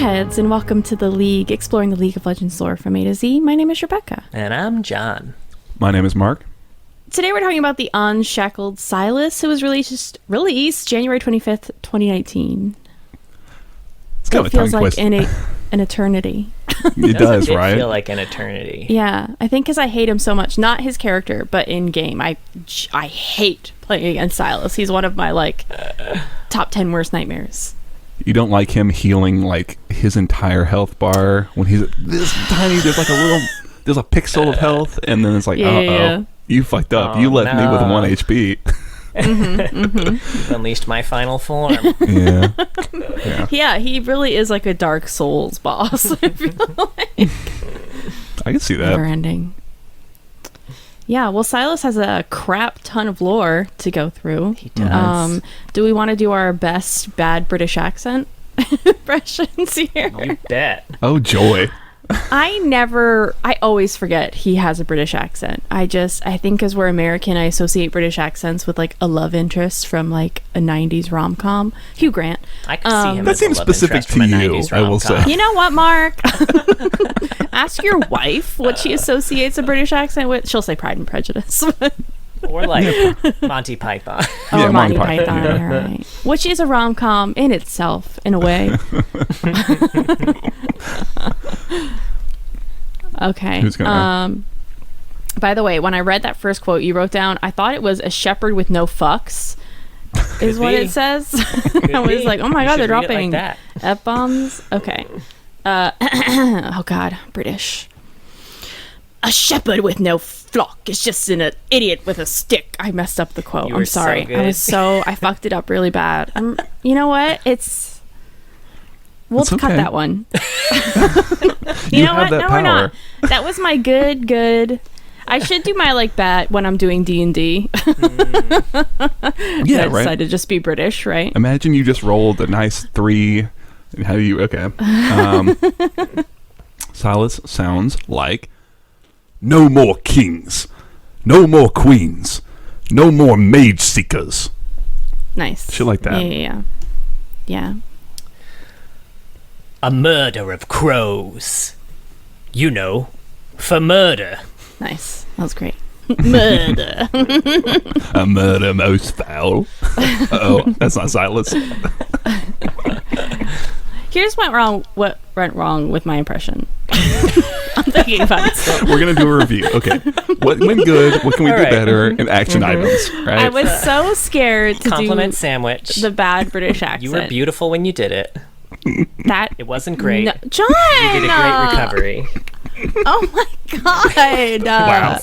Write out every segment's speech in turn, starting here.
Warheads, and welcome to the League, exploring the League of Legends lore from A to Z. My name is Rebecca. And I'm John. My name is Mark. Today we're talking about the Unshackled Sylas, who was released January 25th, 2019. It's kind It of a tongue feels like twister. an eternity. It does, It right? feel like an eternity. Yeah, I think because I hate him so much. Not his character, but in game. I hate playing against Sylas. He's one of my, top 10 worst nightmares. You don't like him healing, his entire health bar when he's this tiny, there's a pixel of health, and then it's like, Yeah. you fucked up. Oh, You left me with no. 1 HP. You've unleashed my final form. Yeah. Yeah, he really is like a Dark Souls boss. I feel like. I can see that. Never ending. Yeah, well, Sylas has a crap ton of lore to go through. He does. Do we want to do our best bad British accent impressions here? You bet. Oh, joy. I always forget he has a British accent. I think because we're American, I associate British accents with a love interest from a 90s rom-com. Hugh Grant. I could see him That as seems a love specific interest from a to you, 90s I will rom-com. say. You know what, Mark? Ask your wife what she associates a British accent with. She'll say Pride and Prejudice. Or Monty Python. Or Yeah, Monty Monty Python, Python, you're right. Which is a rom-com in itself, in a way. Okay. Who's gonna- By the way, when I read that first quote you wrote down, I thought it was a shepherd with no fucks, is what be. it says. I was be. like, oh my You god, should they're read it dropping like that. F-bombs. Okay. Oh god, British. A shepherd with no flock is just an idiot with a stick. I messed up the quote. You I'm were so sorry. good. I fucked it up really bad. You know what? We'll It's cut okay. that one. You know have what? that No, power. we're not. That was my good. I should do my bat when I'm doing D&D. Yeah, I right. decided to just be British, right? Imagine you just rolled a nice 3. And how do you... Okay. Silas sounds like... No more kings. No more queens. No more Mageseekers. Nice. Shit like that. Yeah. A murder of crows. You know, for murder. Nice. That was great. Murder. A murder most foul. Oh, that's not Silas. Here's what went wrong with my impression. I'm thinking about it still. We're going to do a review. Okay. What went good? What can we All do right. better? And action items, right? I was so scared to Compliment do sandwich. the bad British accent. You were beautiful when you did it. That It wasn't great. No, John. You did a great recovery. Oh my god! Wow.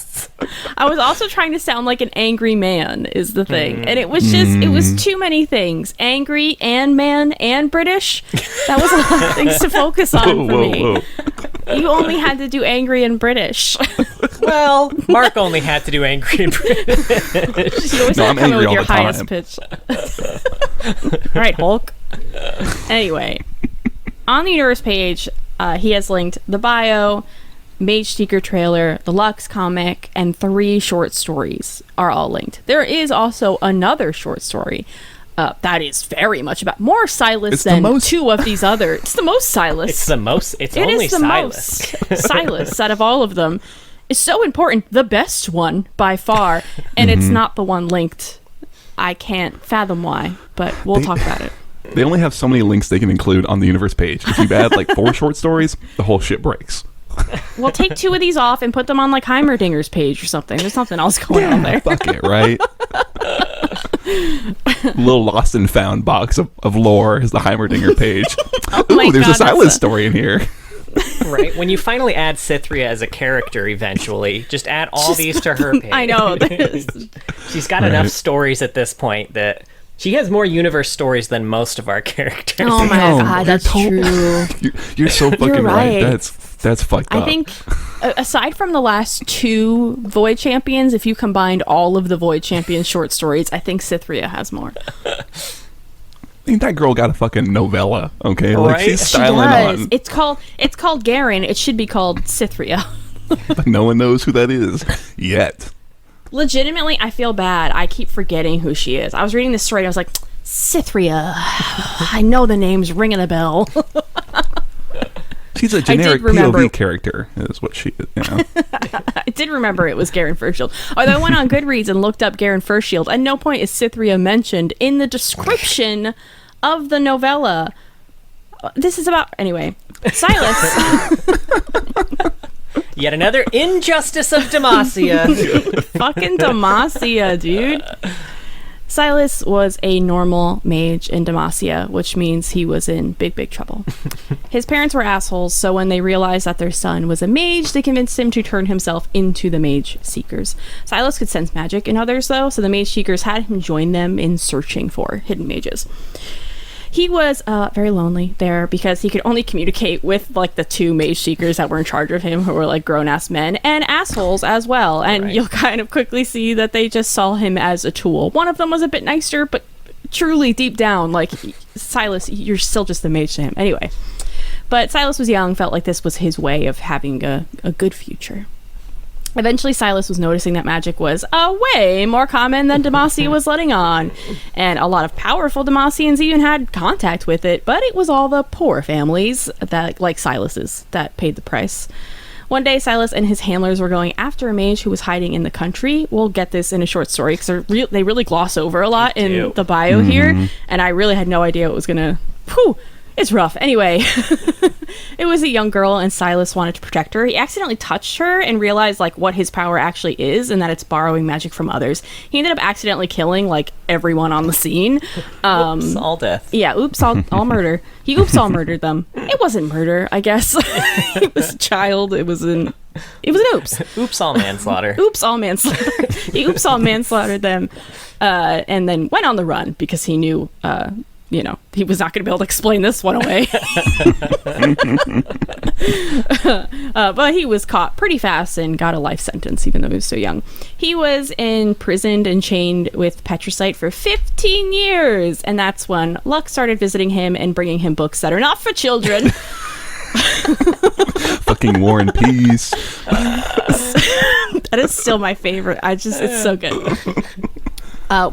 I was also trying to sound like an angry man is the thing, and it was too many things: angry and man and British. That was a lot of things to focus on for me. Whoa. You only had to do angry and British. Well, Mark only had to do angry and British. You always No, had I'm to come in angry with all your the highest time. pitch. All right, Hulk. Anyway, on the universe page, he has linked the bio, Mageseeker trailer, the Lux comic, and 3 short stories are all linked. There is also another short story that is very much about more Sylas It's the than most- 2 of these other. It's the most Sylas. It's It only is the Silas. most Sylas out of all of them. It's so important, the best one by far, and it's not the one linked. I can't fathom why, but we'll talk about it. They only have so many links they can include on the universe page. If you add 4 short stories, the whole shit breaks. We'll take 2 of these off and put them on Heimerdinger's page or something. There's something else going on there. Fuck it, right? Little lost and found box of lore is the Heimerdinger page. my Ooh, there's God, a that's Silas story in here. Right? When you finally add Cythria as a character eventually, just add all these to her page. I know. She's got Right. enough stories at this point that she has more universe stories than most of our characters. Oh my Damn, god, you're that's true. You're so fucking right. That's fucked up. I think, aside from the last 2 Void Champions, if you combined all of the Void Champions short stories, I think Cythria has more. I think that girl got a fucking novella, okay? Right? She's She styling Does. on. It's called Garen. It should be called Cythria. But no one knows who that is yet. Legitimately, I feel bad. I keep forgetting who she is. I was reading this story and I was like, Cythria. I know the name's ringing a bell. She's a generic remember- POV character, is what she, I did remember it was Garen Farshield. Although I went on Goodreads and looked up Garen Farshield, at no point is Cytherea mentioned in the description of the novella. This is about... Anyway, Sylas... Yet another injustice of Demacia. Fucking Demacia, dude. Sylas was a normal mage in Demacia, which means he was in big, big trouble. His parents were assholes, so when they realized that their son was a mage, they convinced him to turn himself into the Mageseekers. Sylas could sense magic in others, though, so the Mageseekers had him join them in searching for hidden mages. He was very lonely there because he could only communicate with like the two Mageseekers that were in charge of him, who were like grown-ass men and assholes as well. And Right. You'll kind of quickly see that they just saw him as a tool. One of them was a bit nicer, but truly deep down, like, Sylas, you're still just a mage to him. Anyway, but Sylas was young, felt like this was his way of having a good future. Eventually, Sylas was noticing that magic was way more common than Demacia was letting on, and a lot of powerful Demacians even had contact with it, but it was all the poor families, that like Sylas's, that paid the price. One day, Sylas and his handlers were going after a mage who was hiding in the country. We'll get this in a short story, because they really gloss over a lot in the bio here, and I really had no idea it was gonna... Whew! It's rough. Anyway, it was a young girl and Sylas wanted to protect her. He accidentally touched her and realized like what his power actually is and that it's borrowing magic from others. He ended up accidentally killing like everyone on the scene. Oops, all death. Yeah, oops, all murder. He all murdered them. It wasn't murder, I guess. It was a child. It was an oops. Oops, all manslaughter. Oops, all manslaughter. He oops, all manslaughtered them, and then went on the run because he knew, he was not going to be able to explain this one away. But he was caught pretty fast and got a life sentence, even though he was so young. He was imprisoned and chained with Petricite for 15 years, and that's when Lux started visiting him and bringing him books that are not for children. Fucking War and Peace. That is still my favorite. It's so good.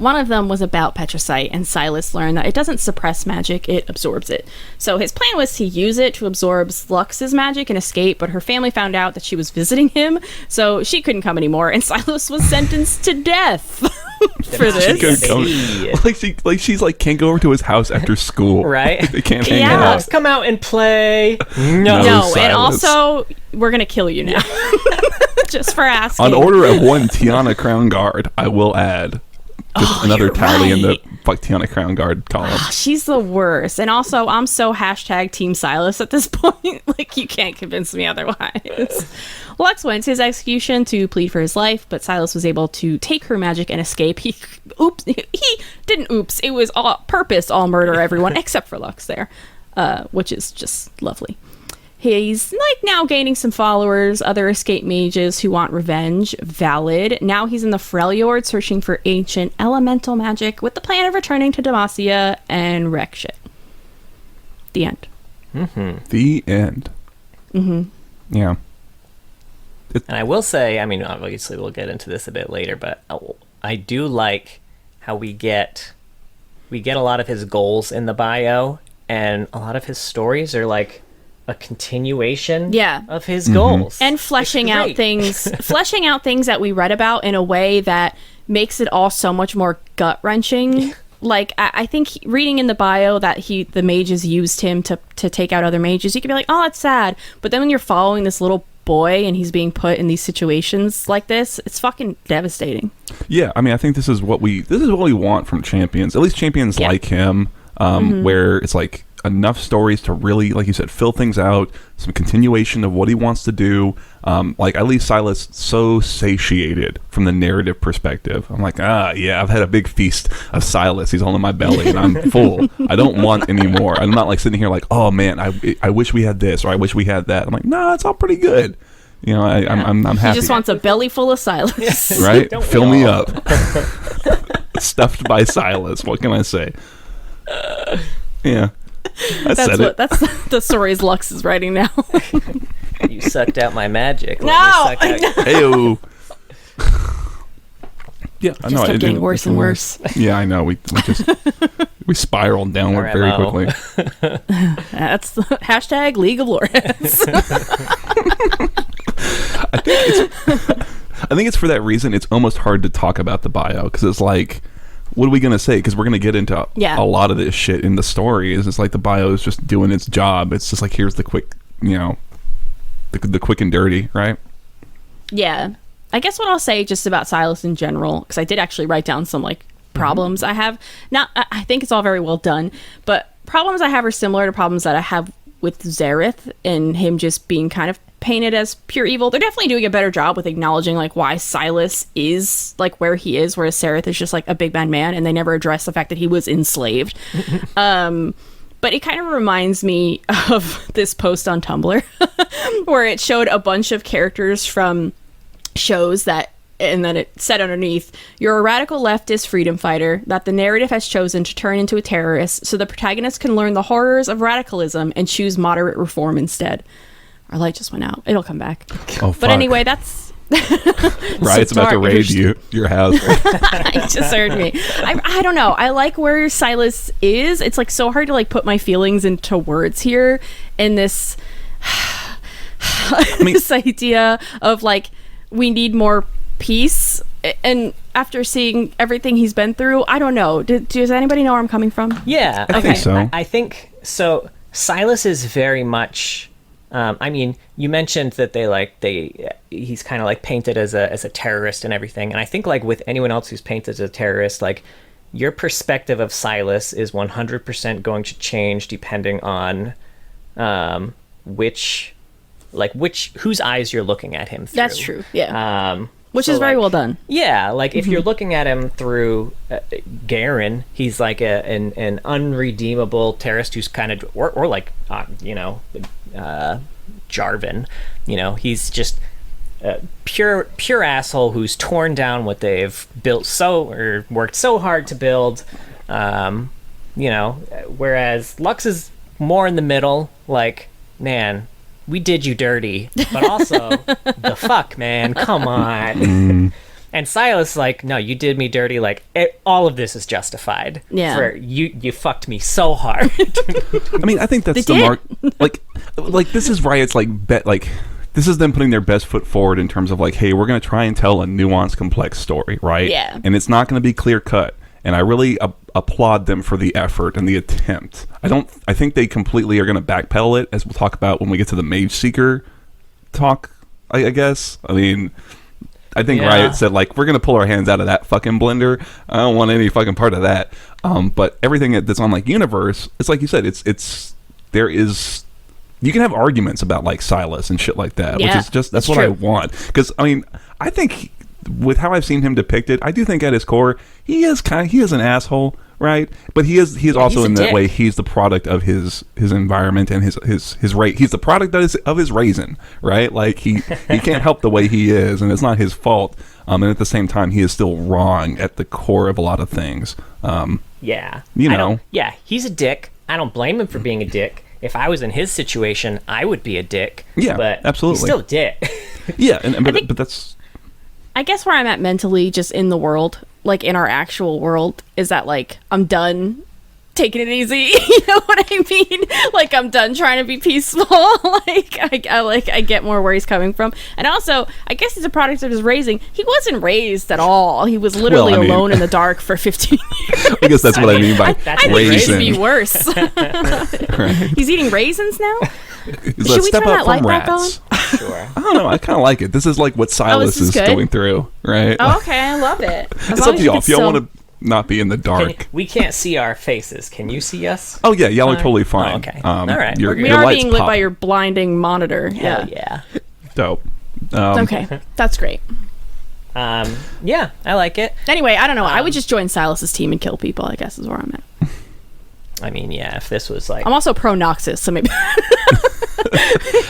One of them was about Petricite, and Sylas learned that it doesn't suppress magic, it absorbs it. So his plan was to use it to absorb Lux's magic and escape, but her family found out that she was visiting him, so she couldn't come anymore, and Sylas was sentenced to death for this. She's like can't go over to his house after school. Right? They can't hang Yeah. out. Come out and play. No, Sylas. and also, we're gonna kill you now. Just for asking. On order of one Tiana Crown Guard, I will add. Just another tally in the Tiana Crown Guard column. She's the worst. And also, I'm so hashtag Team Sylas at this point. Like, you can't convince me otherwise. Lux went to his execution to plead for his life, but Sylas was able to take her magic and escape. He didn't oops. It was all murder everyone except for Lux there, which is just lovely. He's like now gaining some followers, other escaped mages who want revenge. Valid. Now he's in the Freljord searching for ancient elemental magic with the plan of returning to Demacia and wreck shit. The end. The end. Yeah. And I will say, I mean, obviously we'll get into this a bit later, but I do like how we get a lot of his goals in the bio, and a lot of his stories are like a continuation of his goals, and fleshing out things that we read about in a way that makes it all so much more gut-wrenching. Like, I think reading in the bio that the mages used him to take out other mages, you could be like, oh, that's sad. But then when you're following this little boy and he's being put in these situations like this, it's fucking devastating. Yeah, I mean, I think this is what we want from champions. At least champions like him, where it's like enough stories to really, like you said, fill things out, some continuation of what he wants to do. Like, I leave Sylas so satiated from the narrative perspective. I'm like, yeah, I've had a big feast of Sylas. He's all in my belly and I'm full. I don't want any more. I'm not like sitting here like, oh man, I wish we had this or I wish we had that. I'm like, no, it's all pretty good. You know, I'm happy. He just wants a belly full of Sylas. Yes. Right? Fill me up. Stuffed by Sylas. What can I say? Yeah. That's the stories Lux is writing now. You sucked out my magic. No! Hey-o. Yeah, I Just know. kept getting worse and worse. Yeah, I know. We just we spiraled downward very quickly. That's the hashtag League of Lawrence. I think it's for that reason. It's almost hard to talk about the bio because it's like, what are we gonna say? Because we're gonna get into a lot of this shit in the story. Is it's like the bio is just doing its job. It's just like, here's the quick, the quick and dirty, right? Yeah. I guess what I'll say just about Sylas in general, because I did actually write down some like problems I have. I think it's all very well done, but problems I have are similar to problems that I have with Zareth and him just being kind of painted as pure evil. They're definitely doing a better job with acknowledging like why Sylas is like where he is, whereas Zareth is just like a big bad man, and they never address the fact that he was enslaved. But it kind of reminds me of this post on Tumblr where it showed a bunch of characters from shows and then it said underneath, you're a radical leftist freedom fighter that the narrative has chosen to turn into a terrorist so the protagonist can learn the horrors of radicalism and choose moderate reform instead. Our light just went out. It'll come back. Oh, fuck. But anyway, that's... Riot's about to raid your house. You just heard me. I don't know. I like where Sylas is. It's like so hard to like put my feelings into words here in this... this idea of like, we need more peace, and after seeing everything he's been through, I don't know. Does anybody know where I'm coming from? Yeah, I think so. I think so. Sylas is very much. I mean, you mentioned that he's kind of like painted as a terrorist and everything, and I think like with anyone else who's painted as a terrorist, like your perspective of Sylas is 100% going to change depending on whose eyes you're looking at him through. That's true. Yeah. Which So, is very like, well done. Yeah, like if you're looking at him through Garen, he's like an unredeemable terrorist who's kind of, or like Jarvan, he's just a pure asshole who's torn down what they've built or worked so hard to build. Whereas Lux is more in the middle, like, man, we did you dirty, but also the fuck, man, come on. And Sylas like, no, you did me dirty. Like all of this is justified. Yeah, for you fucked me so hard. I mean, I think that's the mark. Like this is Riot's this is them putting their best foot forward in terms of like, hey, we're gonna try and tell a nuanced, complex story, right? Yeah, and it's not gonna be clear cut. And I really applaud them for the effort and the attempt. I think they completely are going to backpedal it, as we'll talk about when we get to the Mageseeker talk, I guess. I mean, I think Riot said, like, we're going to pull our hands out of that fucking blender. I don't want any fucking part of that. But everything that's on, like, Universe, it's like you said, there is... You can have arguments about, like, Sylas and shit like that, which is just... That's what true. I want. Because, I mean, I think... with how I've seen him depicted, I do think at his core he is an asshole, right? But he is also in that dick. Way he's the product of his environment and his rate. He's the product of his raisin, right? Like he can't help the way he is, and it's not his fault. And at the same time, he is still wrong at the core of a lot of things. He's a dick. I don't blame him for being a dick. If I was in his situation, I would be a dick. Yeah, but absolutely. He's still a dick. Yeah, but that's. I guess where I'm at mentally, just in the world, like in our actual world, is that like I'm done taking it easy. You know what I mean? Like I'm done trying to be peaceful. I get more where he's coming from, and also I guess he's a product of his raising. He wasn't raised at all. He was literally alone in the dark for 15 years. I guess that's what I mean by raisin. I think it should be worse. Right. He's eating raisins now. Should we turn that light back on? Sure. I don't know. I kind of like it. This is like what Sylas is going through, right? Oh, okay, I love it. It's up to y'all. If y'all want to not be in the dark. We can't see our faces. Can you see us? Oh, yeah. Y'all are totally fine. Oh, okay. All right. We are being lit by your blinding monitor. Hell yeah. Dope. Okay. That's great. Yeah, I like it. Anyway, I don't know. I would just join Sylas's team and kill people, I guess is where I'm at. I mean, yeah, if this was like... I'm also pro-Noxus, so maybe...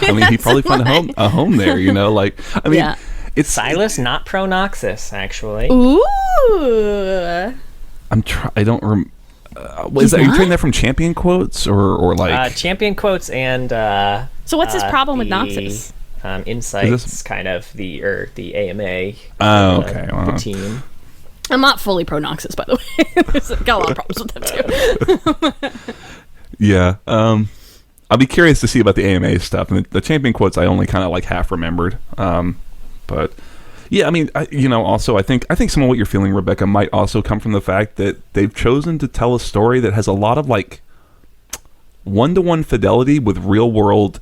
I mean, he probably found a home there, you know? Like, I mean, it's... Sylas, not pro-Noxus, actually. Ooh! I don't remember... are you trading that from Champion Quotes, or like... Champion Quotes and... so what's his problem with Noxus? Insights, kind of, the AMA. Oh, okay. The team. I'm not fully pro Noxus, by the way. There's got a lot of problems with them too. Yeah. I'll be curious to see about the AMA stuff. And the champion quotes I only kind of like half remembered. But yeah, I mean, also I think some of what you're feeling, Rebecca, might also come from the fact that they've chosen to tell a story that has a lot of like one-to-one fidelity with real world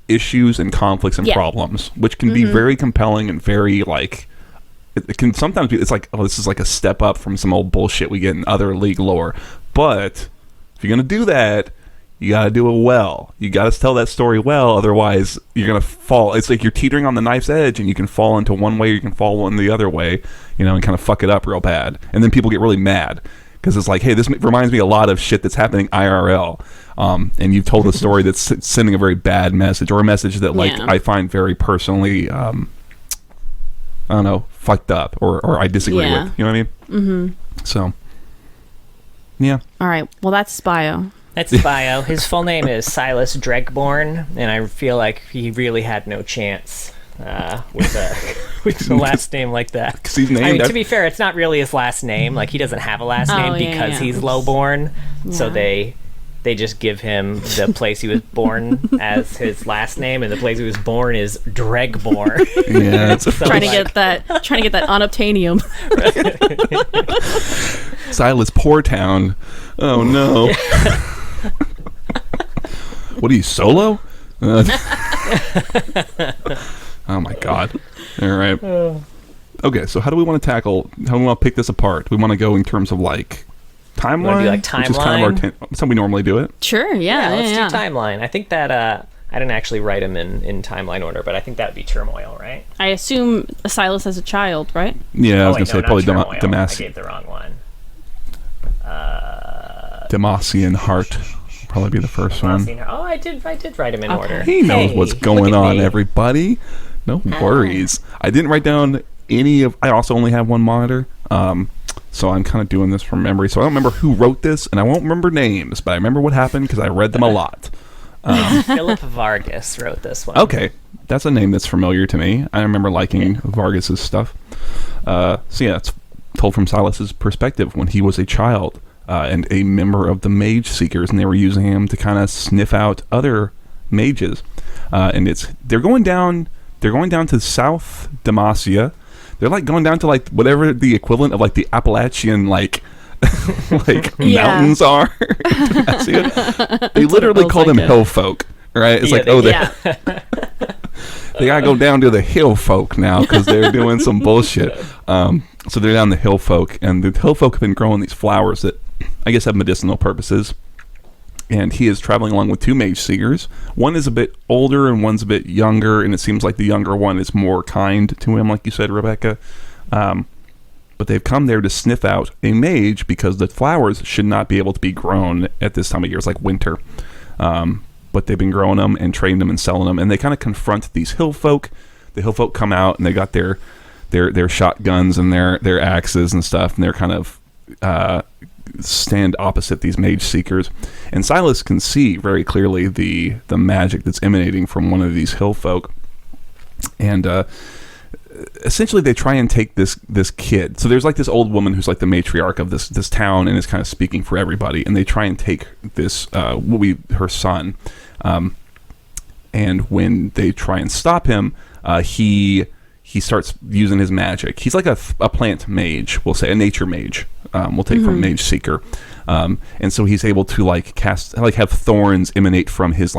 issues and conflicts and problems, which can be very compelling and very like, it can sometimes be, it's like, oh, this is like a step up from some old bullshit we get in other League lore. But if you're going to do that, you got to do it well. You got to tell that story well. Otherwise, you're going to fall. It's like you're teetering on the knife's edge, and you can fall into one way, or you can fall in the other way, and kind of fuck it up real bad. And then people get really mad because it's like, hey, this reminds me a lot of shit that's happening IRL. And you've told a story that's sending a very bad message, or a message that like I find very personally, I don't know, fucked up, or I disagree with. You know what I mean? Mm-hmm. So, yeah. All right. Well, that's his bio. That's his bio. His full name is Silas Dregborn, and I feel like he really had no chance with a last name like that. 'Cause he's named to be fair, it's not really his last name. Like, he doesn't have a last name because he's lowborn. Yeah. So they just give him the place he was born as his last name, and the place he was born is Dregborn. Yeah, it's trying to get that unobtainium. Silas Poortown. Oh no. What are you, solo? Oh my god. All right. Okay, so how do we want to pick this apart? Do we want to go in terms of like timeline? Do like timeline? Which is kind of that's how we normally do it. Sure, let's do timeline. I think that I didn't actually write them in timeline order, but I think that would be Turmoil, right? I assume Silas as a child, right? Yeah, I was going to say probably Demacian. I gave the wrong one. Demacian Heart probably be the first one. Oh, I did write him in order. He knows what's going on, everybody. No worries. I didn't write down any of... I also only have one monitor, so I'm kind of doing this from memory. So I don't remember who wrote this, and I won't remember names, but I remember what happened because I read them a lot. Philip Vargas wrote this one. Okay, that's a name that's familiar to me. I remember liking Vargas's stuff. So yeah, it's told from Silas's perspective when he was a child and a member of the Mageseekers, and they were using him to kind of sniff out other mages. And they're going down to South Demacia. They're like going down to like whatever the equivalent of like the Appalachian like mountains are. They literally call them hill folk, right? It's they gotta go down to the hill folk now because they're doing some bullshit. So they're down the hill folk, and the hill folk have been growing these flowers that I guess have medicinal purposes. And he is traveling along with two Mageseekers. One is a bit older and one's a bit younger, and it seems like the younger one is more kind to him, like you said, Rebecca. But they've come there to sniff out a mage because the flowers should not be able to be grown at this time of year. It's like winter. But they've been growing them and trading them and selling them, and they kind of confront these hill folk. The hill folk come out, and they got their shotguns and their axes and stuff, and they're kind of stand opposite these Mageseekers. And Silas can see very clearly the magic that's emanating from one of these hill folk. And essentially they try and take this kid. So there's like this old woman who's like the matriarch of this town and is kind of speaking for everybody, and they try and take this her son. And when they try and stop him, he starts using his magic. He's like a plant mage, we'll say, a nature mage. We'll take from Mageseeker. And so he's able to like cast, like have thorns emanate from his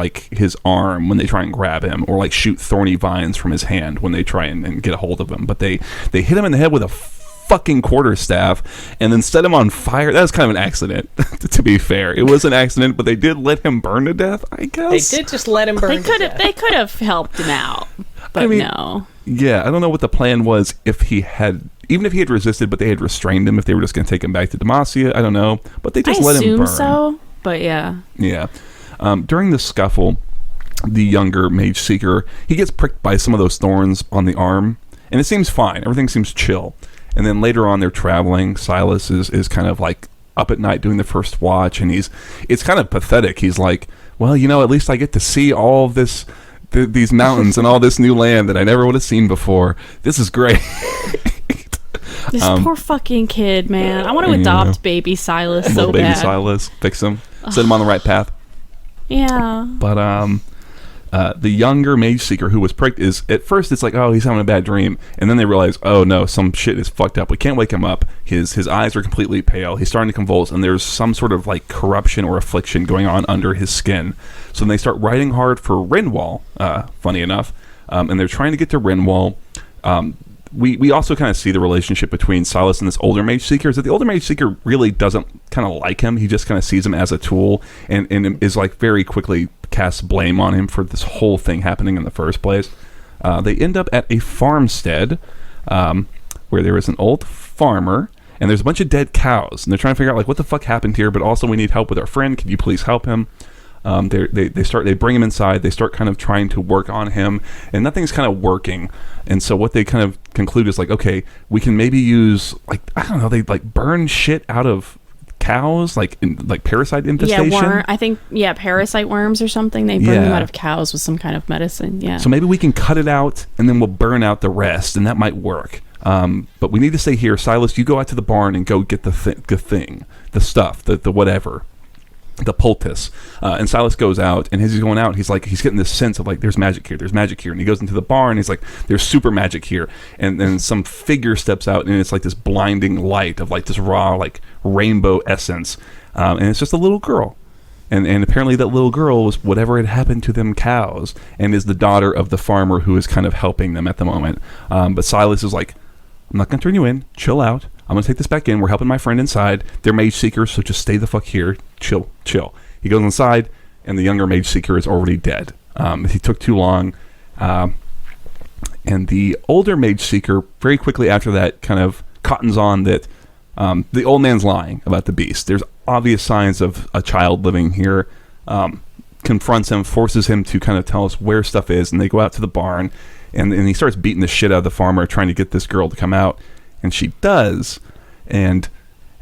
arm when they try and grab him, or like shoot thorny vines from his hand when they try and get a hold of him. But they hit him in the head with a fucking quarterstaff and then set him on fire. That was kind of an accident, to be fair. It was an accident, but they did let him burn to death, I guess. They did just let him burn to death. They could have helped him out, but no. Yeah, I don't know what the plan was even if he had resisted, but they had restrained him, if they were just going to take him back to Demacia, I don't know. But they just let him burn. I assume so, but yeah. Yeah. During the scuffle, the younger Mageseeker, he gets pricked by some of those thorns on the arm, and it seems fine. Everything seems chill. And then later on, they're traveling. Silas is kind of like up at night doing the first watch, and it's kind of pathetic. He's like, well, at least I get to see all of this, these mountains and all this new land that I never would have seen before. This is great. This poor fucking kid, man. I want to adopt baby Silas so little baby bad. Silas, fix him, set him on the right path. Yeah. But the younger Mageseeker who was pricked is, at first it's like, oh, he's having a bad dream, and then they realize, oh no, some shit is fucked up. We can't wake him up. His eyes are completely pale. He's starting to convulse, and there's some sort of like corruption or affliction going on under his skin. So then they start riding hard for Rinwall, funny enough, and they're trying to get to Rinwall. We also kind of see the relationship between Silas and this older Mageseeker, is that the older Mageseeker really doesn't kind of like him. He just kind of sees him as a tool, and is like very quickly casts blame on him for this whole thing happening in the first place. They end up at a farmstead where there is an old farmer, and there's a bunch of dead cows, and they're trying to figure out like what the fuck happened here, but also we need help with our friend. Can you please help him? They bring him inside. They start kind of trying to work on him, and nothing's kind of working. And so what they kind of conclude is like, okay, we can maybe use like, I don't know, they like burn shit out of cows, like parasite infestation. Parasite worms or something. They burn them out of cows with some kind of medicine. Yeah. So maybe we can cut it out, and then we'll burn out the rest, and that might work. But we need to stay here. Silas, you go out to the barn and go get the stuff, the whatever. The poultice, and Silas goes out, and as he's going out, he's getting this sense of like there's magic here, and he goes into the barn, and he's like there's super magic here, and then some figure steps out, and it's like this blinding light of like this raw like rainbow essence, and it's just a little girl, and apparently that little girl was whatever had happened to them cows, and is the daughter of the farmer who is kind of helping them at the moment. But Silas is like, I'm not gonna turn you in, chill out. I'm going to take this back in. We're helping my friend inside. They're Mageseekers, so just stay the fuck here. Chill. He goes inside, and the younger Mageseeker is already dead. He took too long. And the older Mageseeker, very quickly after that, kind of cottons on that the old man's lying about the beast. There's obvious signs of a child living here. Confronts him, forces him to kind of tell us where stuff is, and they go out to the barn, and he starts beating the shit out of the farmer, trying to get this girl to come out. And she does, and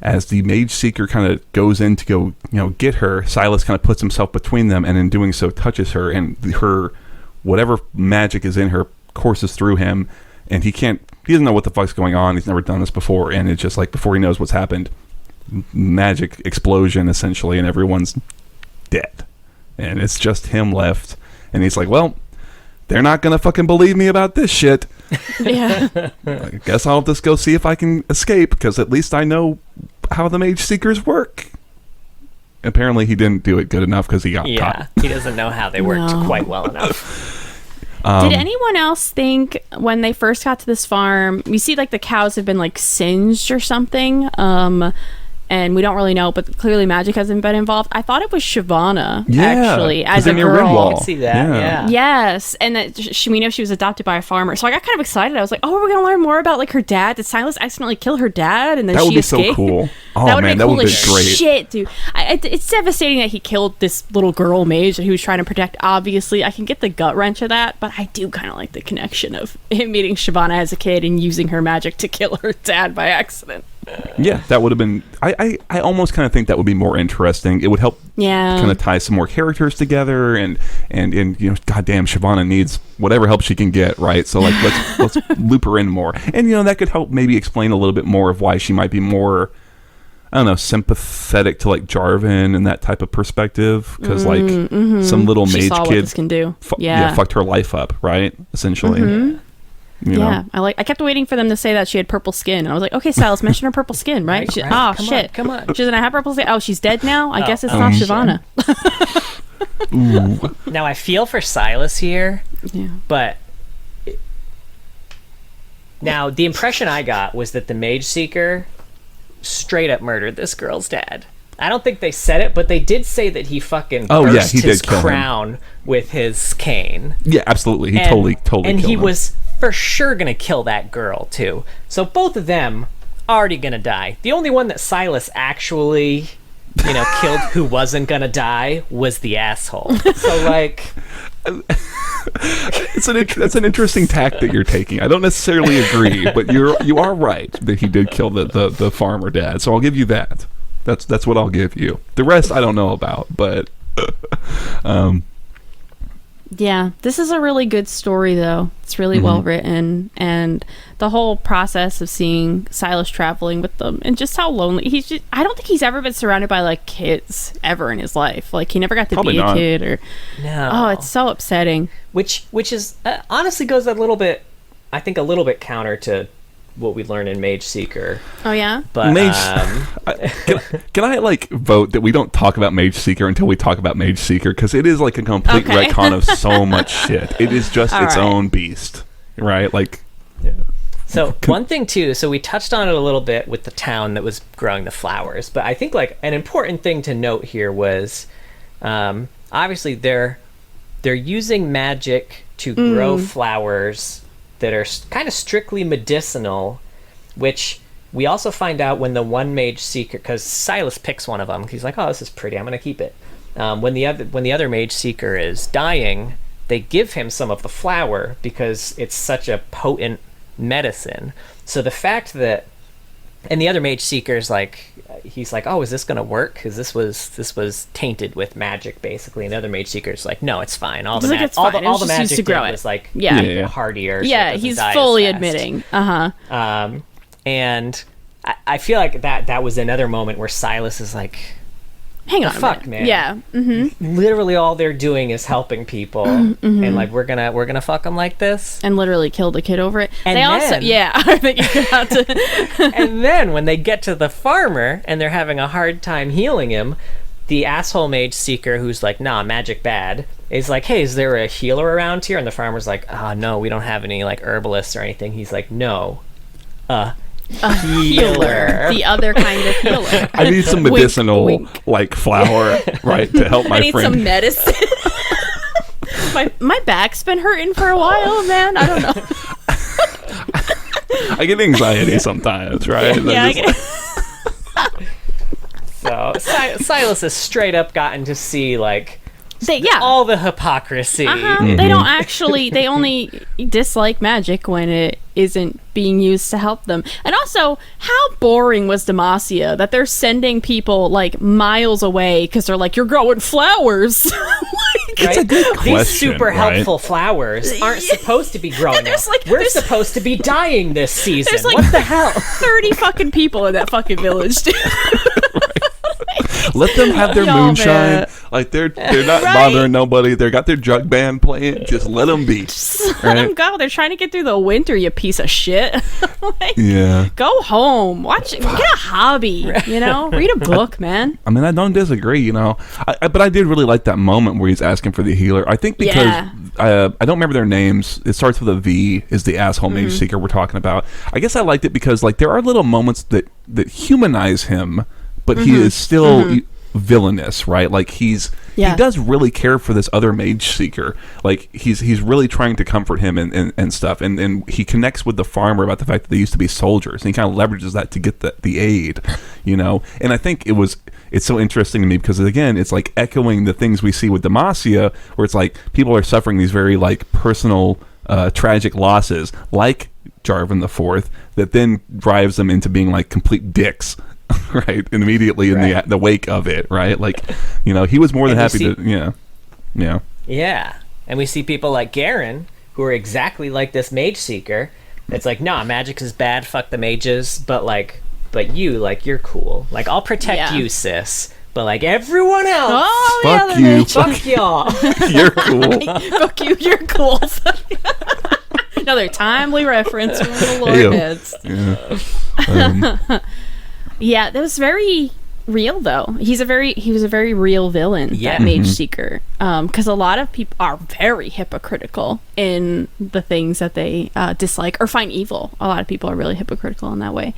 as the Mageseeker kind of goes in to go, get her, Silas kind of puts himself between them, and in doing so touches her, and her whatever magic is in her courses through him, and he doesn't know what the fuck's going on. He's never done this before, and it's just like before he knows what's happened, magic explosion essentially, and everyone's dead, and it's just him left, and he's like, well, they're not gonna fucking believe me about this shit. Yeah. I guess I'll just go see if I can escape, because at least I know how the Mageseekers work. Apparently he didn't do it good enough because he got caught. He doesn't know how they worked quite well enough. Did anyone else think when they first got to this farm, you see like the cows have been like singed or something, and we don't really know, but clearly magic hasn't been involved. I thought it was Shyvana, actually, as a girl. I can see that, yeah. Yes, and that we know she was adopted by a farmer. So I got kind of excited. I was like, oh, we're going to learn more about like her dad. Did Silas accidentally kill her dad? And then she escaped? That would be so cool. Oh, that would be great. Shit, dude. It's devastating that he killed this little girl mage that he was trying to protect, obviously. I can get the gut wrench of that, but I do kind of like the connection of him meeting Shyvana as a kid and using her magic to kill her dad by accident. Yeah, that would have been... I almost kind of think that would be more interesting. It would help kind of tie some more characters together, and goddamn, Shyvana needs whatever help she can get, right? So like let's loop her in more. And that could help maybe explain a little bit more of why she might be more, I don't know, sympathetic to like Jarvan and that type of perspective, because some little she mage saw kid what this can do. Fucked her life up, right? Essentially. You know? I kept waiting for them to say that she had purple skin, and I was like, okay, Silas, mention her purple skin, right? Come on. She doesn't have purple skin. Oh, she's dead now. I guess it's not Shyvana. Now I feel for Silas here, but now the impression I got was that the Mageseeker straight up murdered this girl's dad. I don't think they said it, but they did say that he fucking burst his crown with his cane. Yeah, absolutely. He totally killed him. And he was for sure gonna kill that girl too. So both of them already gonna die. The only one that Silas actually, killed who wasn't gonna die was the asshole. So like, that's an interesting tack that you're taking. I don't necessarily agree, but you are right that he did kill the farmer dad. So I'll give you that. That's what I'll give you. The rest I don't know about, but Yeah, this is a really good story, though. It's really well written, and the whole process of seeing Silas traveling with them, and just how lonely he's. I don't think he's ever been surrounded by like kids ever in his life. Like he never got to be a kid, or no. Oh, it's so upsetting. Which is honestly goes a little bit counter to what we learn in Mageseeker. Oh yeah, but can I like vote that we don't talk about Mageseeker until we talk about Mageseeker, because it is like a complete retcon of so much shit. It is just its own beast, right? Like, yeah. So one thing too, so we touched on it a little bit with the town that was growing the flowers, but I think like an important thing to note here was, obviously they're using magic to grow flowers that are kind of strictly medicinal, which we also find out when the one Mageseeker, because Silas picks one of them, he's like, oh, this is pretty, I'm going to keep it. When the other Mageseeker is dying, they give him some of the flower because it's such a potent medicine. So the fact that, and the other Mageseeker's like, he's like, oh, is this going to work? Because this was tainted with magic, basically. And the other Mageseeker's like, no, it's fine. All the magic to grow was like hardier. Yeah, so he's fully admitting. And I feel like that was another moment where Silas is like, hang on, fuck, man. Yeah. Literally, all they're doing is helping people, and like we're gonna fuck them like this, and literally killed a kid over it. And they then, also, I think you got to. And then when they get to the farmer and they're having a hard time healing him, the asshole Mageseeker, who's like, nah, magic bad, is like, hey, is there a healer around here? And the farmer's like, no, we don't have any like herbalists or anything. He's like, no, a healer. The other kind of healer. I need some medicinal like flower, right, to help my friend. I need some medicine. my back's been hurting for a while, man. I don't know. I get anxiety sometimes, right? So Silas has straight up gotten to see like all the hypocrisy. They don't actually. They only dislike magic when it isn't being used to help them. And also, how boring was Demacia that they're sending people like miles away because they're like, you're growing flowers. It's a good question. These super helpful flowers aren't supposed to be growing up. We're supposed to be dying this season. There's like what the hell? 30 fucking people in that fucking village, dude. Let them have their moonshine. Man. Like they're not bothering nobody. They got their jug band playing. Just let them be. Just let them go. They're trying to get through the winter. You piece of shit. Go home. Watch. Get a hobby. You know, read a book, man. I mean, I don't disagree. You know, but I did really like that moment where he's asking for the healer. I think because I don't remember their names. It starts with a V. Is the asshole Mageseeker we're talking about? I guess I liked it because like there are little moments that humanize him. But he is still villainous, right? Like he does really care for this other Mageseeker. Like he's really trying to comfort him and stuff. And he connects with the farmer about the fact that they used to be soldiers, and he kind of leverages that to get the aid, you know. And I think it's so interesting to me because again, it's like echoing the things we see with Demacia, where it's like people are suffering these very like personal, tragic losses, like Jarvan the Fourth, that then drives them into being like complete dicks. Right, and immediately in the wake of it, right? Like, you know, he was more than happy to, yeah. And we see people like Garen who are exactly like this Mageseeker. It's like, nah, magic is bad. Fuck the mages, but you, like, you're cool. Like, I'll protect you, sis. But like everyone else, fuck you, fuck y'all. You're cool. Fuck you, you're cool. Another timely reference from the Lord heads. Yeah. Yeah, that was very real though. He was a very real villain, that Mageseeker. Because a lot of people are very hypocritical in the things that they dislike or find evil. A lot of people are really hypocritical in that way.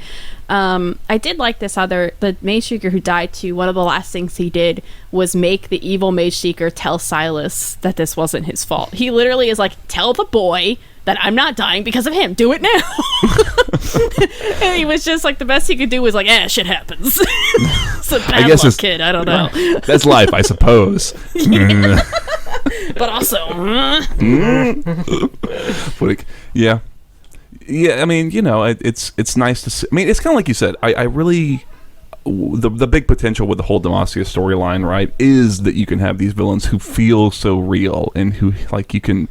I did like the Mageseeker who died too. One of the last things he did was make the evil Mageseeker tell Silas that this wasn't his fault. He literally is like, tell the boy that I'm not dying because of him. Do it now. And he was just like, the best he could do was like, shit happens. It's a bad luck kid. I don't know. That's life, I suppose. But also, yeah. I mean, you know, it's nice to see. I mean, it's kind of like you said. I really the big potential with the whole Demacia storyline, right, is that you can have these villains who feel so real and who, like, you can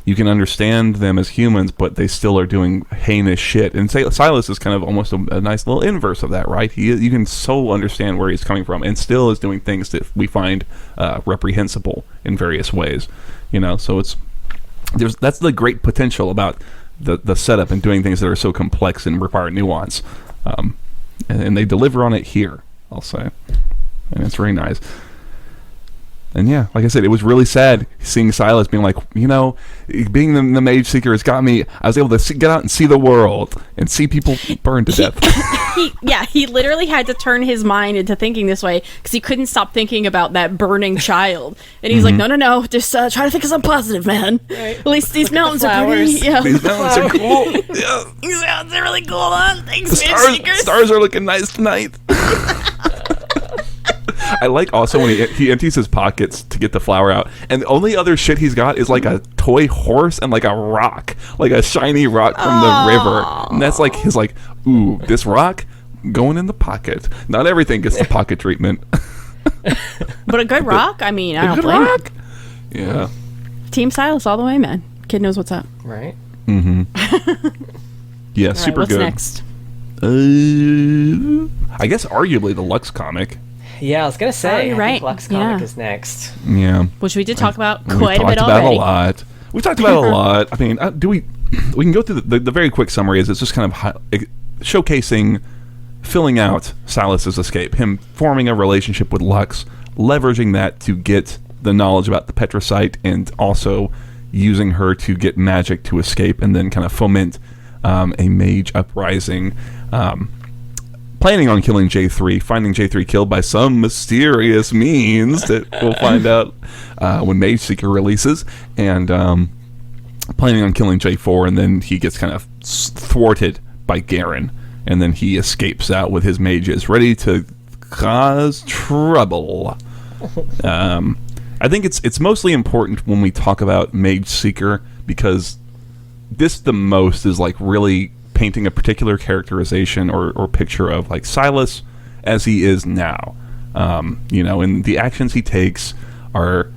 understand them as humans, but they still are doing heinous shit. And Sylas is kind of almost a nice little inverse of that, right? You can so understand where he's coming from, and still is doing things that we find reprehensible in various ways. So that's the great potential about the setup and doing things that are so complex and require nuance. And they deliver on it here, I'll say. And it's very nice. And yeah, like I said, it was really sad seeing Sylas being like, being the Mageseeker has got me. I was able to get out and see the world and see people burn to death. He literally had to turn his mind into thinking this way because he couldn't stop thinking about that burning child. And he's like, no, just try to think of something positive, man. Right. At least these mountains are pretty. Yeah. These mountains are cool. Yeah. These mountains are really cool, huh? Thanks, Mageseeker. Stars are looking nice tonight. I like also when he empties his pockets to get the flour out, and the only other shit he's got is like a toy horse and like a rock, like a shiny rock from the river. And that's like his ooh, this rock going in the pocket. Not everything gets the pocket treatment. But a good rock? I mean, I don't blame rock? Yeah. Team Sylas all the way, man. Kid knows what's up. Right? Mm-hmm. Yeah, right, super what's good. Next? I guess arguably the Lux comic. Yeah, I was gonna say. You're right. I think Lux comic is next. Yeah, which we did talk about quite a bit already. We've talked about it a lot. We've talked about it a lot. I mean, we can go through the very quick summary. Is it's just kind of showcasing, filling out Sylas's escape, him forming a relationship with Lux, leveraging that to get the knowledge about the Petrosite, and also using her to get magic to escape, and then kind of foment a mage uprising. Planning on killing J3, finding J3 killed by some mysterious means that we'll find out when Mageseeker releases, and planning on killing J4, and then he gets kind of thwarted by Garen, and then he escapes out with his mages, ready to cause trouble. I think it's mostly important when we talk about Mageseeker, because this the most is really painting a particular characterization or picture of Sylas as he is now. And the actions he takes are,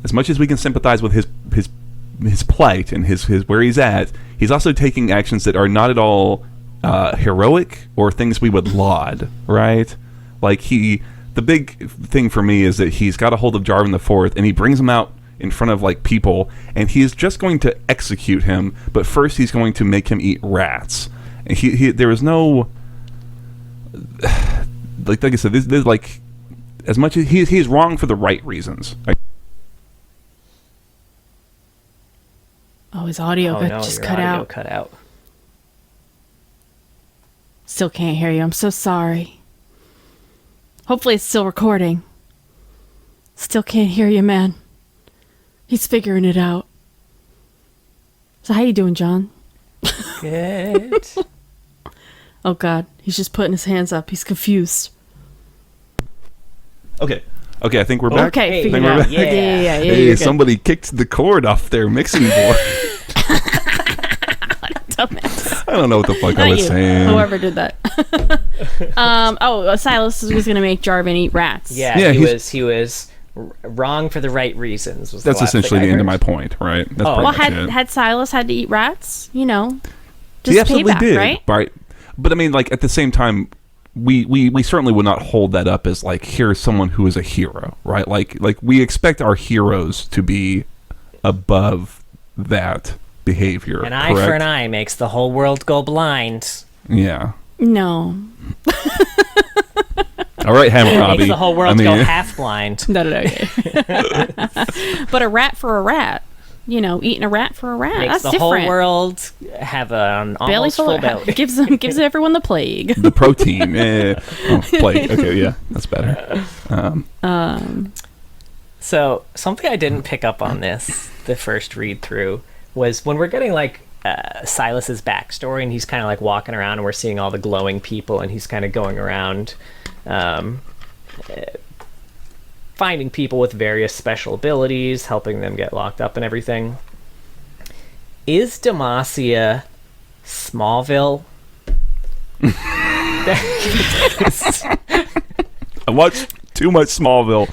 as much as we can sympathize with his plight and his where he's at, he's also taking actions that are not at all heroic or things we would laud, right? The big thing for me is that he's got a hold of Jarvan the Fourth, and he brings him out in front of people, and he's just going to execute him, but first he's going to make him eat rats. And he there is no like I said, this as much as he is wrong for the right reasons. His audio cut out. Still can't hear you. I'm so sorry. Hopefully it's still recording. Still can't hear you, man. He's figuring it out. So how you doing, John? Good. Oh, God. He's just putting his hands up. He's confused. Okay, I think we're back. Okay, figured it out. Yeah. Hey, somebody kicked the cord off their mixing board. Dumbass. I don't know what the fuck I was saying. Whoever did that. Sylas was going to make Jarvan eat rats. Yeah, he was wrong for the right reasons. That's essentially the end of my point, right? That's had Sylas had to eat rats, he just absolutely payback, did, right? But I mean, at the same time, we certainly would not hold that up as here's someone who is a hero, right? Like we expect our heroes to be above that behavior. An eye for an eye makes the whole world go blind. Yeah. No. All right, Hammurabi. Makes the whole world go half blind. No. But a rat for a rat. Eating a rat for a rat. Makes that's the different. whole world have an almost full belly. gives everyone the plague. The protein. Plague. Okay, yeah, that's better. So something I didn't pick up on the first read through, was when we're getting Sylas's backstory, and he's kind of walking around, and we're seeing all the glowing people, and he's kind of going around finding people with various special abilities, helping them get locked up and everything. Is Demacia Smallville? I watched too much Smallville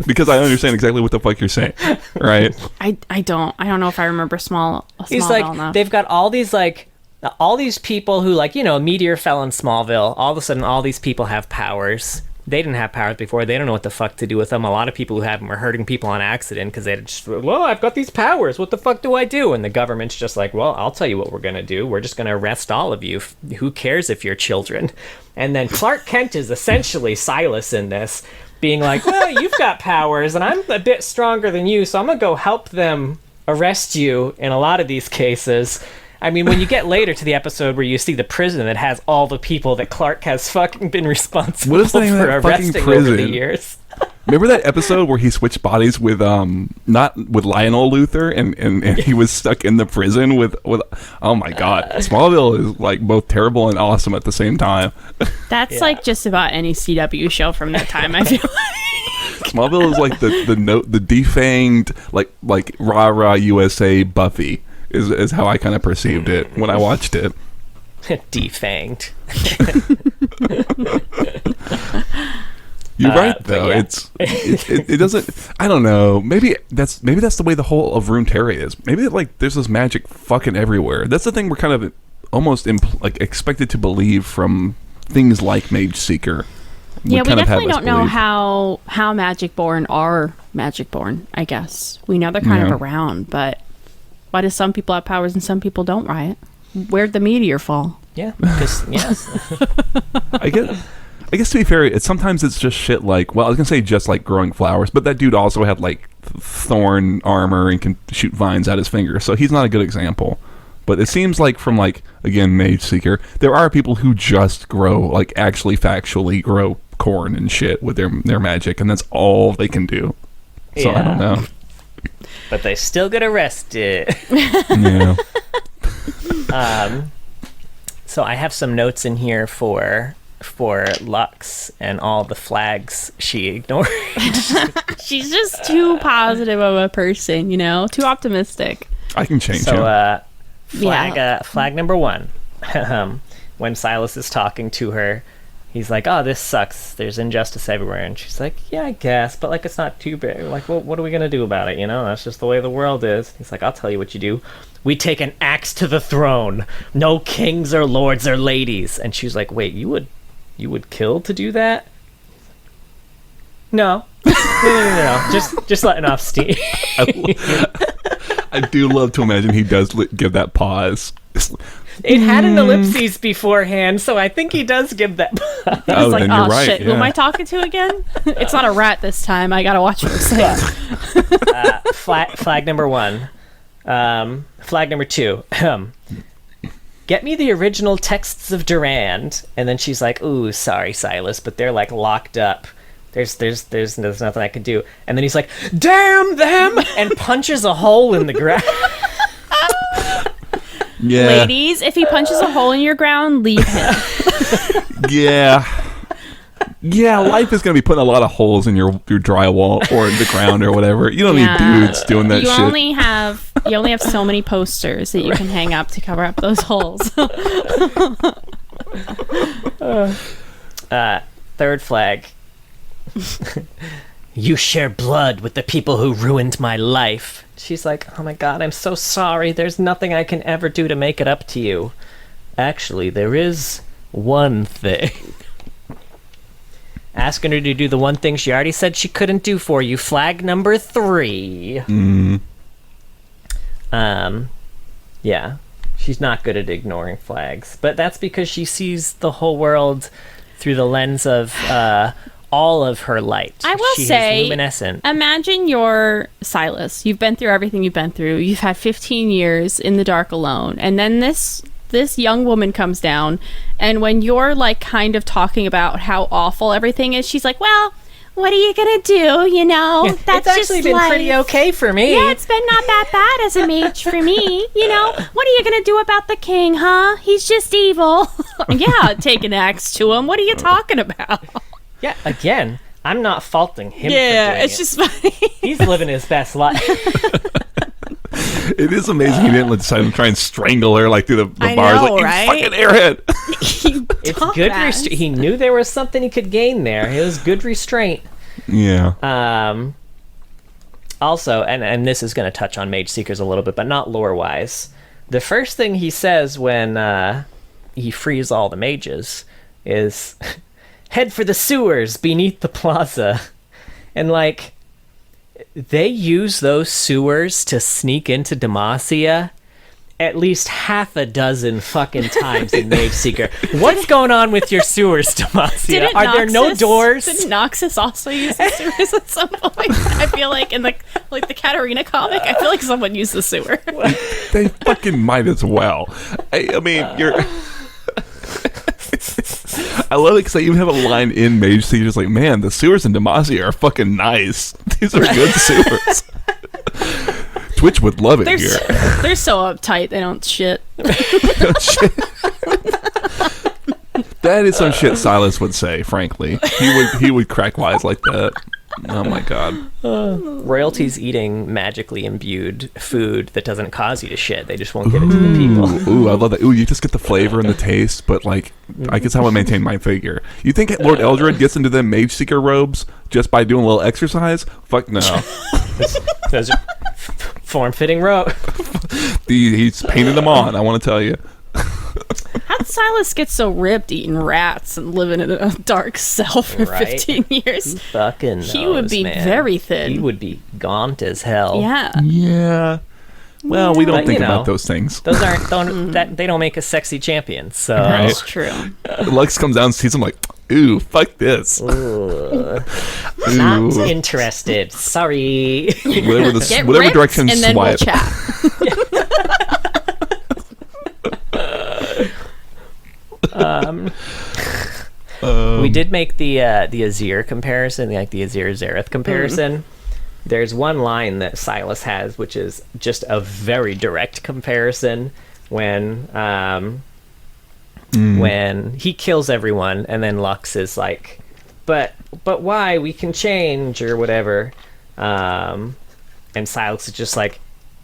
because I understand exactly what the fuck you're saying, right? I don't know if I remember Smallville He's like, enough. they've got all these people who, like, a meteor fell in Smallville. All of a sudden, all these people have powers. They didn't have powers before. They don't know what the fuck to do with them. A lot of people who have them are hurting people on accident because they just, well, I've got these powers. What the fuck do I do? And the government's just like, well, I'll tell you what we're going to do. We're just going to arrest all of you. Who cares if you're children? And then Clark Kent is essentially Silas in this, being like, well, you've got powers and I'm a bit stronger than you, so I'm going to go help them arrest you in a lot of these cases. I mean, when you get later to the episode where you see the prison that has all the people that Clark has fucking been responsible What is the name of for that fucking arresting prison? over the years. Remember that episode where he switched bodies with not with Lionel Luthor and he was stuck in the prison with oh my god. Smallville is like both terrible and awesome at the same time. That's like just about any CW show from that time, I feel like. Smallville is like the defanged like rah USA Buffy is how I kind of perceived it when I watched it. Defanged. You're right though. Yeah. It doesn't. I don't know. Maybe that's the way the whole of Runeterra is. Maybe like there's this magic fucking everywhere. That's the thing we're kind of almost like expected to believe from things like Mageseeker. Yeah, we kind of have definitely us don't know believe. how Magicborn are Magicborn, I guess. We know they're kind of around, but why do some people have powers and some people don't, Riot? Where'd the meteor fall? Yeah, because, yes. I guess to be fair, sometimes it's just shit like, well, I was gonna say just like growing flowers, but that dude also had like thorn armor and can shoot vines out his fingers, so he's not a good example. But it seems like from like, again, Mageseeker, there are people who just grow, like actually factually grow corn and shit with their magic, and that's all they can do. So I don't know. But they still get arrested. Yeah. So I have some notes in here for Lux and all the flags she ignored. She's just too positive of a person, too optimistic. I can change So, him. flag number 1. When Silas is talking to her, he's like, oh, this sucks. There's injustice everywhere. And she's like, yeah, I guess, but like it's not too big. Like, well, what are we going to do about it? That's just the way the world is. He's like, I'll tell you what you do. We take an axe to the throne. No kings or lords or ladies. And she's like, wait, you would kill to do that? No. No. Just letting off steam. I do love to imagine he does give that pause. It had an ellipses beforehand, so I think he does give that pause. Oh, Like, then you're right. shit, who am I talking to again? It's not a rat this time. I gotta watch what I'm saying. Flag number 1. Flag number 2. Get me the original texts of Durand. And then she's like, ooh, sorry, Silas, but they're like locked up. There's nothing I can do. And then he's like, damn them! And punches a hole in the ground. Yeah. Ladies, if he punches a hole in your ground, leave him. Yeah. Yeah, life is going to be putting a lot of holes in your drywall or the ground or whatever. You don't need dudes doing that you shit. You only have so many posters that you can hang up to cover up those holes. Third flag. You share blood with the people who ruined my life. She's like, oh my god, I'm so sorry. There's nothing I can ever do to make it up to you. Actually, there is one thing. Asking her to do the one thing she already said she couldn't do for you. Flag number 3. Yeah. She's not good at ignoring flags. But that's because she sees the whole world through the lens of all of her light. I will She say, is luminescent. imagine you're Silas. You've been through everything you've been through. You've had 15 years in the dark alone. And then this young woman comes down, and when you're like kind of talking about how awful everything is, she's like, well, what are you gonna do? That's it's actually just been life. pretty okay for me. Yeah, it's been not that bad as a mage for me. What are you gonna do about the king, huh? He's just evil. Yeah, take an axe to him. What are you talking about? Yeah, again, I'm not faulting him for doing it's it. just funny. He's living his best life. It is amazing he didn't decide to try and strangle her like through the I bars. know, Like, right? you fucking airhead. It's good restraint. He knew there was something he could gain there. It was good restraint. Yeah. Also, and this is going to touch on Mageseekers a little bit, but not lore-wise. The first thing he says when he frees all the mages is, head for the sewers beneath the plaza. And, like, they use those sewers to sneak into Demacia at least half a dozen fucking times in Mageseeker. What's going on with your sewers, Demacia? Are there no doors? Didn't Noxus also use the sewers at some point? I feel like in the Katarina comic, I feel like someone used the sewer. They fucking might as well. I mean, you're... I love it because I even have a line in Mageseeker, like, man, the sewers in Demacia are fucking nice. These are good sewers. Twitch would love it here. They're so uptight, they don't shit. That is some shit Sylas would say, frankly. He would crack wise like that. Oh my god. Royalty's eating magically imbued food that doesn't cause you to shit. They just won't give it to the people. Ooh, I love that. Ooh, you just get the flavor and the taste, but like, I guess how I maintain my figure. You think Lord Eldred gets into them Mageseeker robes just by doing a little exercise? Fuck no. Those are form-fitting robe. He's painted them on, I want to tell you. How'd Sylas get so ripped eating rats and living in a dark cell for 15 years? Who fucking knows, he would be very thin. He would be gaunt as hell. Yeah. Yeah. Well, we don't But, think you know, about those things. Those they don't make a sexy champion. So Right. That's true. Lux comes down and sees him like, ooh, fuck this. Ooh. Ooh. Not interested. Sorry. Whatever, Get whatever ripped, direction and then we'll swipe. chat. We did make the Azir comparison, like the Azir Zareth comparison. There's one line that Sylas has, which is just a very direct comparison when he kills everyone, and then Lux is like, but why? We can change or whatever. And Sylas is just like,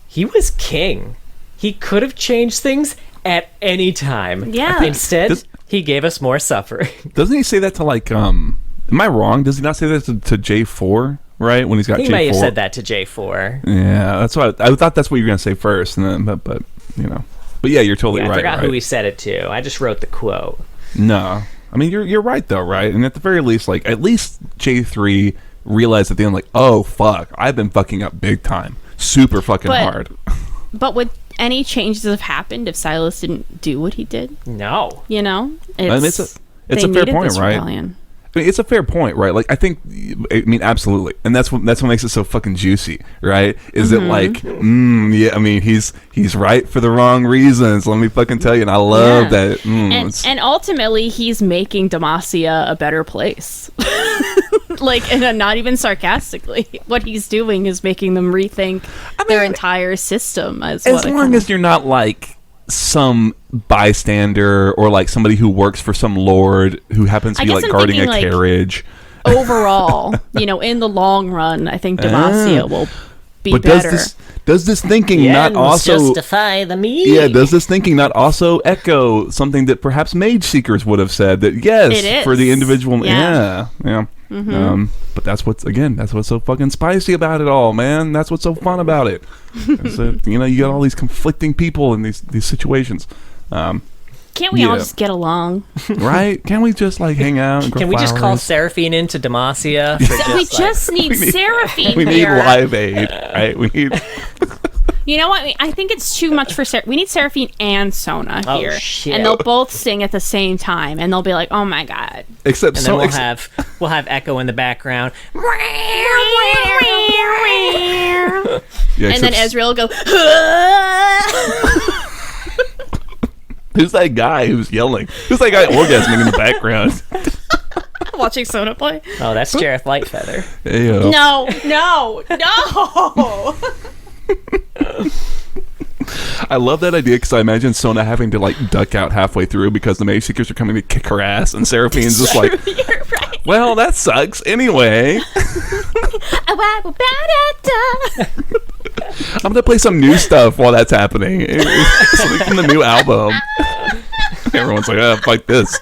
he was king. He could have changed things at any time. Yeah. Instead, he gave us more suffering. Doesn't he say that to like, am I wrong? Does he not say that to J4, right? When he's got J4? He may have said that to J4. Yeah, that's what I thought that's what you were going to say first. And then, but you know. But yeah, you're totally right. I forgot right. who he said it to. I just wrote the quote. No. I mean, you're right, though, right? And at the very least, like, at least J3 realized at the end, like, oh, fuck, I've been fucking up big time. Super fucking hard. But would any changes have happened if Sylas didn't do what he did? No. You know? It's a fair point, right? Rebellion. I mean, it's a fair point, right? Like, I think, I mean, absolutely, and that's what makes it so fucking juicy, right? Is it like, yeah? I mean, he's right for the wrong reasons. Let me fucking tell you, and I love that. And ultimately, he's making Demacia a better place. Like, and not even sarcastically, what he's doing is making them rethink their entire system. As long as you're not like some bystander or like somebody who works for some lord who happens to be like guarding a carriage. Overall, you know, in the long run, I think Demacia will be better. Does this thinking not also justify the means? Yeah, does this thinking not also echo something that perhaps Mageseekers would have said that yes, for the individual? Yeah. But that's what's so fucking spicy about it all, man. That's what's so fun about it. You know, you got all these conflicting people in these situations. Can't we all just get along? Right? Can't we just like hang out and grow Can we just call flowers? Seraphine into Demacia? We just need Seraphine. We need Live Aid, right? We need. You know what? I think it's too much for we need Seraphine and Sona here, shit. and they'll both sing at the same time, and they'll be like, "Oh my god!" Except and then we'll have Echo in the background. Yeah, and then Ezreal will go. Who's that guy who's yelling? Who's that guy orgasming in the background? Watching Sona play. Oh, that's Jareth Lightfeather. Hey-o. No. I love that idea because I imagine Sona having to like duck out halfway through because the Mageseekers are coming to kick her ass, and Seraphine's just like, You're right. well, that sucks. Anyway, I'm gonna play some new stuff while that's happening. It's like from the new album. Everyone's like, fuck this.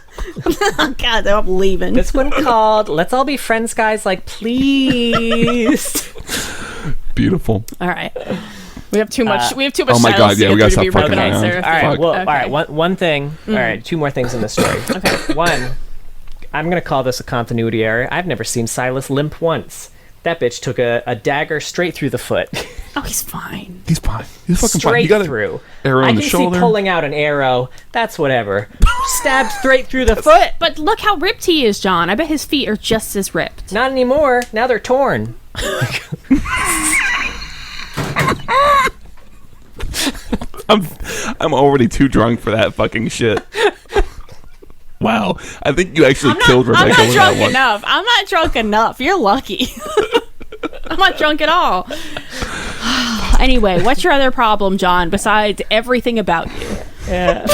Oh, God, I'm leaving. This one called "Let's All Be Friends, Guys." Like, please. Beautiful. All right. We have too much. We have too much. Oh my God! silence Yeah, to we get gotta through stop to be fucking recognized around. there. All right. Fuck. Well, Okay. all right. One thing. All right. Two more things in the story. Okay. One, I'm gonna call this a continuity error. I've never seen Silas limp once. That bitch took a dagger straight through the foot. Oh, he's fine. He's fine. He's fucking fine. Straight He got through. arrow I in can the shoulder. see pulling out an arrow. That's whatever. Stabbed straight through the foot. But look how ripped he is, John. I bet his feet are just as ripped. Not anymore. Now they're torn. I'm already too drunk for that fucking shit. Wow. I think you actually killed I'm Rebecca not with drunk that one. enough. I'm not drunk enough. You're lucky. I'm not drunk at all. Anyway, what's your other problem, John, besides everything about you? Yeah.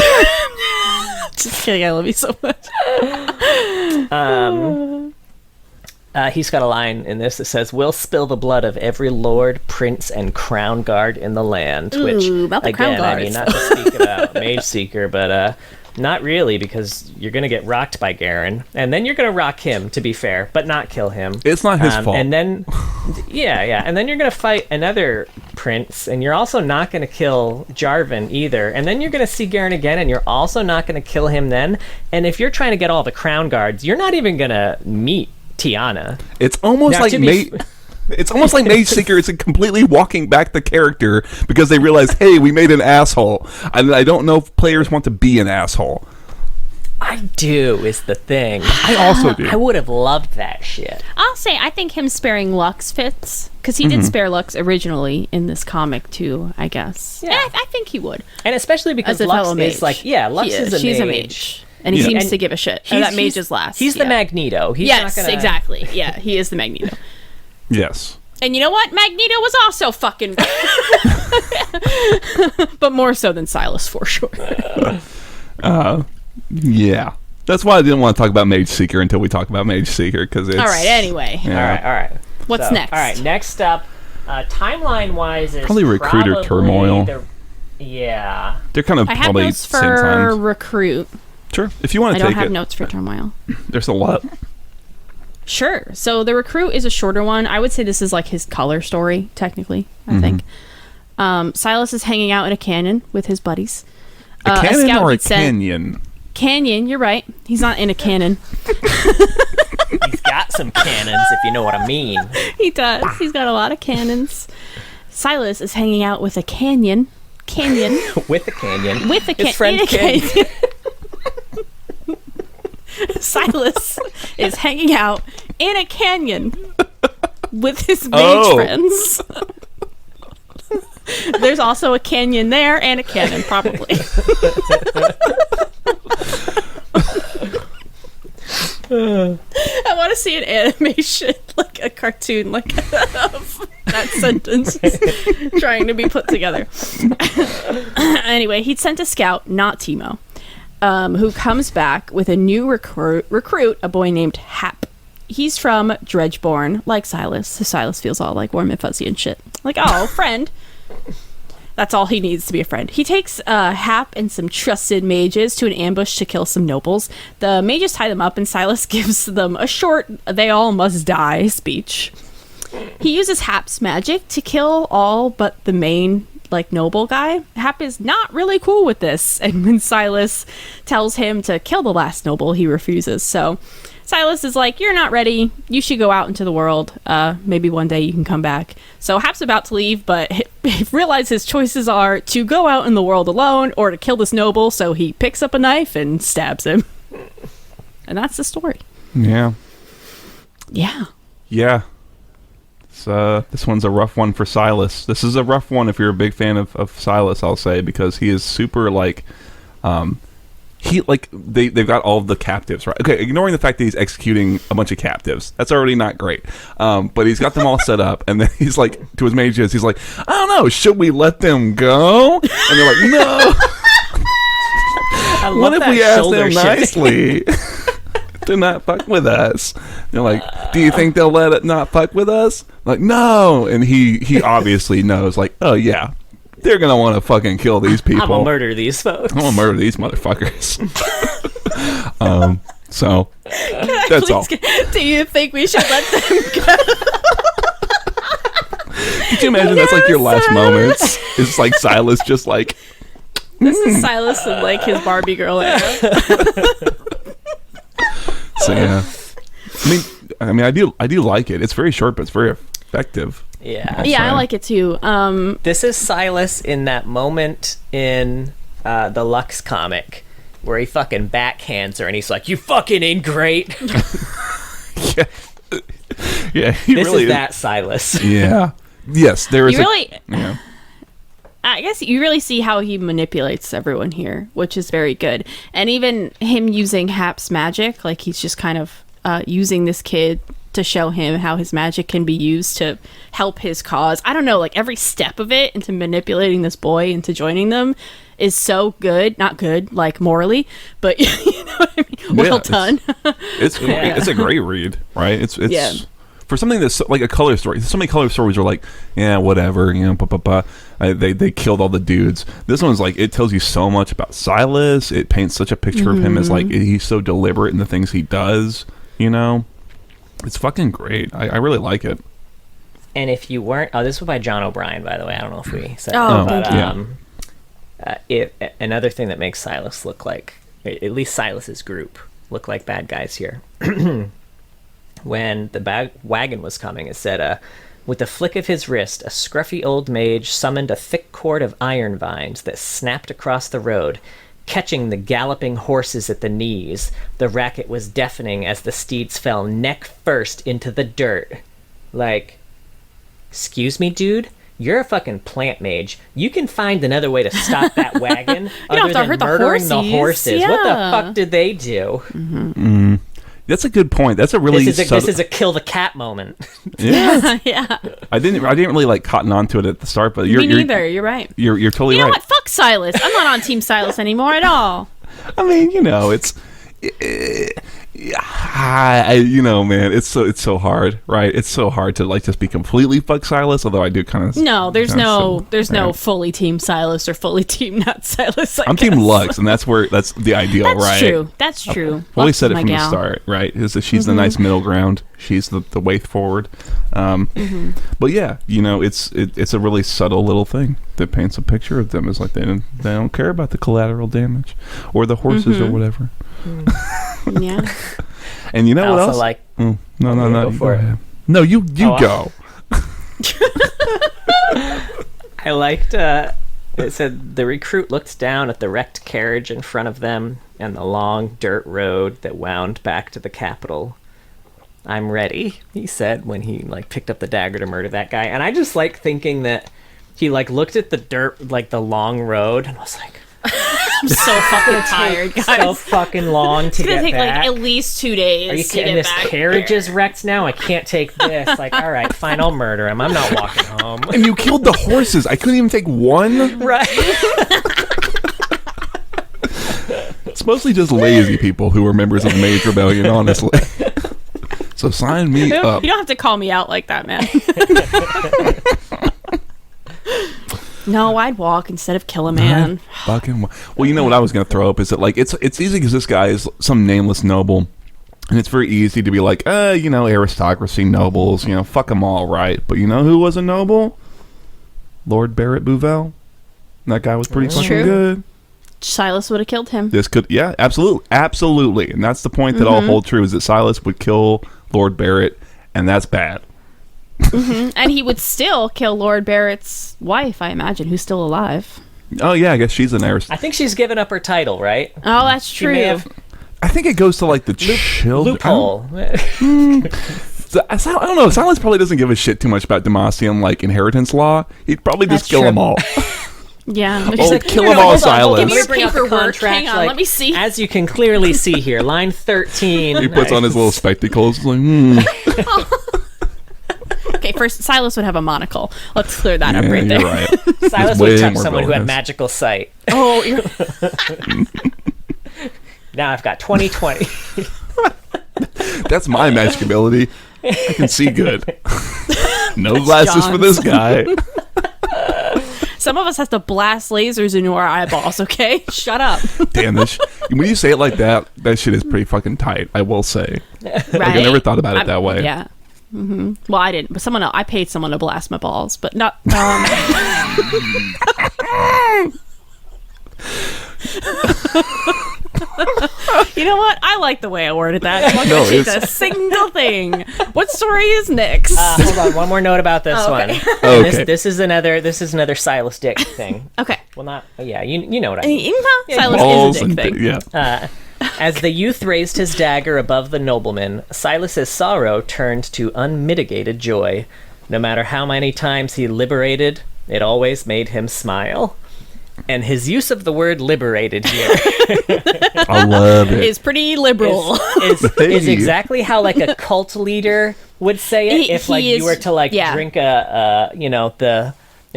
Just kidding. I love you so much. He's got a line in this that says, "We'll spill the blood of every lord, prince, and crown guard in the land." Which, Ooh, about the crown again, I mean, guards. not to speak about Mageseeker, but not really, because you're going to get rocked by Garen, and then you're going to rock him, to be fair, but not kill him. It's not his fault. And then, yeah, and then you're going to fight another prince, and you're also not going to kill Jarvan either. And then you're going to see Garen again, and you're also not going to kill him then. And if you're trying to get all the crown guards, you're not even going to meet Tiana. It's almost Now, like to be It's almost like Mageseeker is completely walking back the character because they realized, hey, we made an asshole. And I don't know if players want to be an asshole. I do, is the thing. I also do. I would have loved that shit. I'll say I think him sparing Lux fits, because he did spare Lux originally in this comic too, I guess. Yeah. And I think he would. And especially because As a fellow Lux mage. is like, Lux is a She's mage. a mage. And he Yeah. seems And to give a shit. He's- That mage he's- is last. He's the Magneto. He's yes, not gonna... exactly. Yeah, he is the Magneto. Yes. And you know what? Magneto was also fucking but more so than Silas, for sure. Yeah. That's why I didn't want to talk about Mageseeker until we talk about Mageseeker, because it's... All right, anyway. Yeah. All right. What's next? All right, next up, timeline-wise is Probably Recruiter Turmoil. Yeah. They're kind of I have probably notes same for times. Recruit. Sure. If you want I to don't take have it. notes for Turmoil. There's a lot. Sure. So the Recruit is a shorter one. I would say this is like his color story, technically, I think. Silas is hanging out in a canyon with his buddies. A cannon scout or a he'd sent- canyon? Canyon, you're right. He's not in a cannon. He's got some cannons, if you know what I mean. He does. He's got a lot of cannons. Silas is hanging out with a canyon. With the canyon. With a His friend in a Canyon. Silas is hanging out in a canyon with his mage Oh. friends. There's also a canyon there and a cannon, probably. I want to see an animation, like a cartoon, like of that sentence trying to be put together. Anyway, he'd sent a scout, not Timo, who comes back with a new recruit, a boy named Hap. He's from Dredgeborn, like Silas. So Silas feels all like warm and fuzzy and shit. Like, oh, friend. That's all he needs to be a friend. He takes Hap and some trusted mages to an ambush to kill some nobles. The mages tie them up, and Silas gives them a short "they all must die" speech. He uses Hap's magic to kill all but the main, like, noble guy. Hap is not really cool with this, and when Silas tells him to kill the last noble, he refuses. So Silas is like, "You're not ready. You should go out into the world. Maybe one day you can come back." So Hap's about to leave, but he realizes his choices are to go out in the world alone or to kill this noble, so he picks up a knife and stabs him. And that's the story. Yeah. Yeah. Yeah. This one's a rough one for Silas. This is a rough one if you're a big fan of Silas, I'll say, because he is super, like... they've got all of the captives, right? Okay, ignoring the fact that he's executing a bunch of captives, that's already not great. But he's got them all set up, and then he's like, to his mages, he's like, "I don't know, should we let them go?" And they're like, "No." I love What if that we ask shoulder them shit. nicely to not fuck with us? They're like, "Do you think they'll let it not fuck with us?" Like, no. And he obviously knows, like, oh yeah, they're gonna want to fucking kill these people. I'm gonna murder these folks. I'm gonna murder these motherfuckers. So that's all. Do you think we should let them go? Could you imagine that's like your last moments? It's like Silas just like. This is Silas and like his Barbie girl era. So yeah, I mean, I do like it. It's very short, but it's very effective. Yeah. Yeah, I like it too. This is Silas in that moment in the Lux comic where he fucking backhands her and he's like, "You fucking ain't great." Yeah, yeah. This really is that Silas. Yeah. Yes, there is. You really. Yeah. I guess you really see how he manipulates everyone here, which is very good. And even him using Hap's magic, like he's just kind of using this kid to show him how his magic can be used to help his cause. I don't know, like every step of it into manipulating this boy into joining them is so good. Not good, like morally, but you know what I mean? Well done. It's a great read, right? It's for something that's like a color story. So many color stories are like, yeah, whatever, you know, they killed all the dudes. This one's like, it tells you so much about Silas. It paints such a picture of him as like, he's so deliberate in the things he does, you know? It's fucking great. I really like it. And if you weren't, this was by John O'Brien, by the way. I don't know if we said that, but another thing that makes Silas look like, at least Silas's group, look like bad guys here. When the wagon was coming, it said, with a flick of his wrist, a scruffy old mage summoned a thick cord of iron vines that snapped across the road, catching the galloping horses at the knees. The racket was deafening as the steeds fell neck first into the dirt. Like, excuse me, dude? You're a fucking plant mage. You can find another way to stop that wagon other than murdering the horses. Yeah. What the fuck did they do? That's a good point. That's a really this is a kill the cat moment. Yeah. Yeah. I didn't really like cotton onto it at the start, but Me neither. You're right. You're totally right. You know what? Fuck Silas. I'm not on Team Silas anymore at all. I mean, you know, it's you know, man, it's so hard, right? It's so hard to like just be completely fuck Silas. Although I do kind of there's no fully Team Silas or fully Team not Silas. I'm Team Lux, and that's the ideal, right? That's true. Well, we said it from the start, right? Is that she's the nice middle ground. She's the way forward. But yeah, you know, it's a really subtle little thing that paints a picture of them as like they don't care about the collateral damage or the horses or whatever. Yeah. And you know what else? Like, no, go for it. No, you go. I liked. It said the recruit looked down at the wrecked carriage in front of them and the long dirt road that wound back to the capital. "I'm ready," he said when he like picked up the dagger to murder that guy. And I just like thinking that he like looked at the dirt, like the long road, and was like, I'm so fucking tired, guys. So fucking long to get back. It's gonna take like at least 2 days. Are you kidding? This carriage is wrecked now. I can't take this. Like, all right, fine, I'll murder him. I'm not walking home. And you killed the horses. I couldn't even take one. Right. It's mostly just lazy people who are members of the Mage Rebellion, honestly. So sign me up. You don't have to call me out like that, man. No, I'd walk instead of kill a man. Well, you know what I was going to throw up is that like it's easy because this guy is some nameless noble, and it's very easy to be like, you know, aristocracy, nobles, you know, fuck them all, right? But you know who was a noble? Lord Barrett Bouvel. That guy was pretty fucking good. Silas would have killed him. Yeah, absolutely, and that's the point that all hold true is that Silas would kill Lord Barrett, and that's bad. And he would still kill Lord Barrett's wife, I imagine, who's still alive. Oh yeah, I guess she's an heiress. I think she's given up her title, right? Oh, that's true. I think it goes to like the children. Loophole. I don't know. Silas probably doesn't give a shit too much about Demacian like inheritance law. He'd probably just kill them all. Yeah. Kill them all, Silas. Give me your paperwork. Hang on, let me see. As you can clearly see here, line 13. He puts on his little spectacles. Like, Okay, first, Silas would have a monocle. Let's clear that up right there. You're right. Silas would touch someone who had magical sight. Oh, you're... Now I've got 20/20. That's my magic ability. I can see good. No glasses for this guy. some of us have to blast lasers into our eyeballs, okay? Shut up. Damn, when you say it like that, that shit is pretty fucking tight, I will say. Right? Like, I never thought about it that way. Yeah. Mm-hmm. Well, I didn't, but someone else, I paid someone to blast my balls, but not. You know what? I like the way I worded that. I'm not gonna change a single thing. What story is next? Hold on, one more note about this one. Okay. This is another Sylas dick thing. Okay. Well, not. Yeah, you know what I mean. Silas Balls is a dick thing. yeah. As the youth raised his dagger above the nobleman, Silas's sorrow turned to unmitigated joy. No matter how many times he liberated, it always made him smile. And his use of the word liberated here I love it. Is pretty liberal. is exactly how like a cult leader would say it. If like you were to like drink if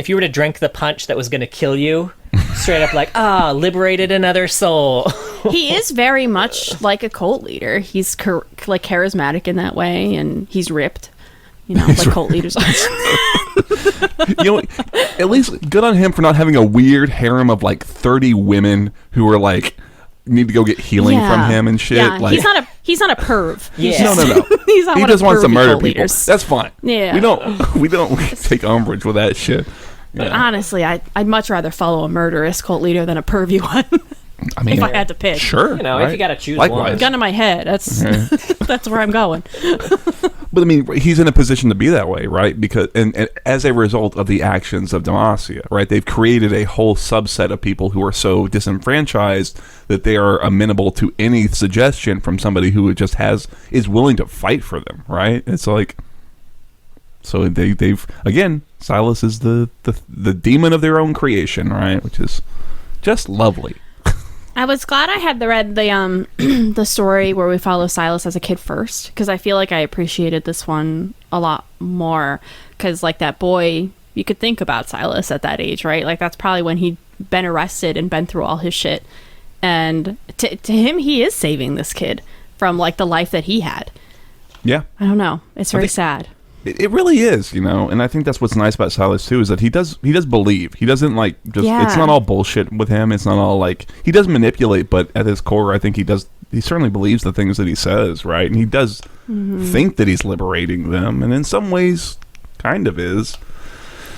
you were to drink the punch that was going to kill you, straight up like, liberated another soul. He is very much like a cult leader. He's like charismatic in that way, and he's ripped. You know, like cult leaders are. You know, at least good on him for not having a weird harem of like 30 women who are like need to go get healing from him and shit. Yeah, like, he's not a perv. Yeah. No. He's not He one just of wants to pervy murder cult people. leaders. That's fine. Yeah. We don't take umbrage with that shit. But Yeah. honestly, I'd much rather follow a murderous cult leader than a pervy one. I mean, if I had to pick. Sure. You know, right? if you got to choose Likewise. one. Gun to my head. That's that's where I'm going. But I mean, he's in a position to be that way, right? Because and as a result of the actions of Demacia, right? They've created a whole subset of people who are so disenfranchised that they are amenable to any suggestion from somebody who just is willing to fight for them, right? It's like, so they've again, Silas is the demon of their own creation, right? Which is just lovely. I was glad I had read the the story where we follow Silas as a kid first, because I feel like I appreciated this one a lot more, because like that boy, you could think about Silas at that age, right? Like that's probably when he'd been arrested and been through all his shit, and to him he is saving this kid from like the life that he had. Yeah. I don't know, it's very sad. It really is, you know, and I think that's what's nice about Silas too, is that he does believe. He doesn't like just. Yeah. It's not all bullshit with him. It's not all like he does manipulate, but at his core, I think he does. He certainly believes the things that he says, right? And he does think that he's liberating them, and in some ways, kind of is.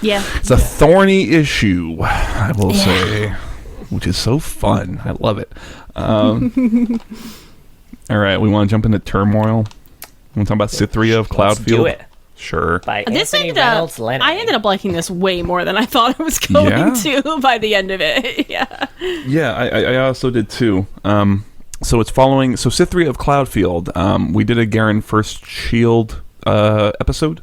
Yeah, It's a thorny issue, I will say, which is so fun. I love it. All right, we want to jump into turmoil. We want to talk about Cytherea of Let's Cloudfield. do it. Sure. By this Anthony ended Reynolds up. Leonard. I ended up liking this way more than I thought I was going to by the end of it. Yeah. Yeah, I also did too. So it's following. So Cytherea of Cloudfield. We did a Garen First Shield episode.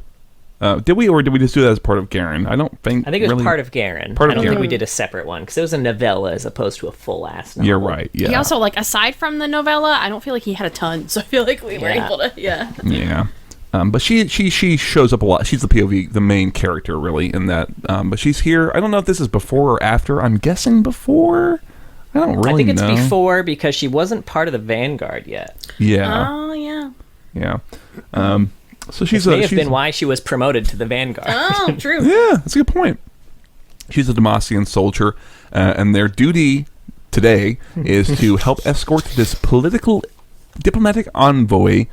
Did we, or did we just do that as part of Garen? I don't think. I think it was really, part of Garen. Part of I don't Garen. think we did a separate one because it was a novella as opposed to a full ass novel. You're right. Yeah. He also, like, aside from the novella, I don't feel like he had a ton, so I feel like we were able to, Yeah. But she shows up a lot. She's the POV, the main character, really, in that. But she's here. I don't know if this is before or after. I'm guessing before. I don't really know. I think it's before because she wasn't part of the Vanguard yet. Yeah. Oh, yeah. Yeah. So she's This may have been why she was promoted to the Vanguard. Oh, true. Yeah, that's a good point. She's a Demacian soldier, and their duty today is to help escort this diplomatic envoy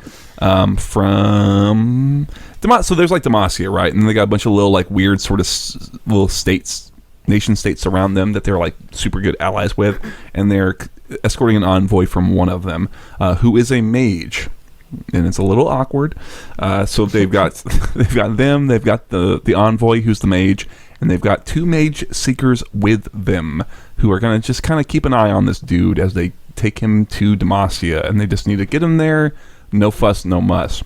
from so there's like Demacia, right? And they got a bunch of little like weird sort of little nation states around them that they're like super good allies with, and they're escorting an envoy from one of them, who is a mage. And it's a little awkward. So they've got they've got the envoy who's the mage, and they've got two Mageseekers with them who are gonna just kind of keep an eye on this dude as they take him to Demacia, and they just need to get him there. No fuss, no muss.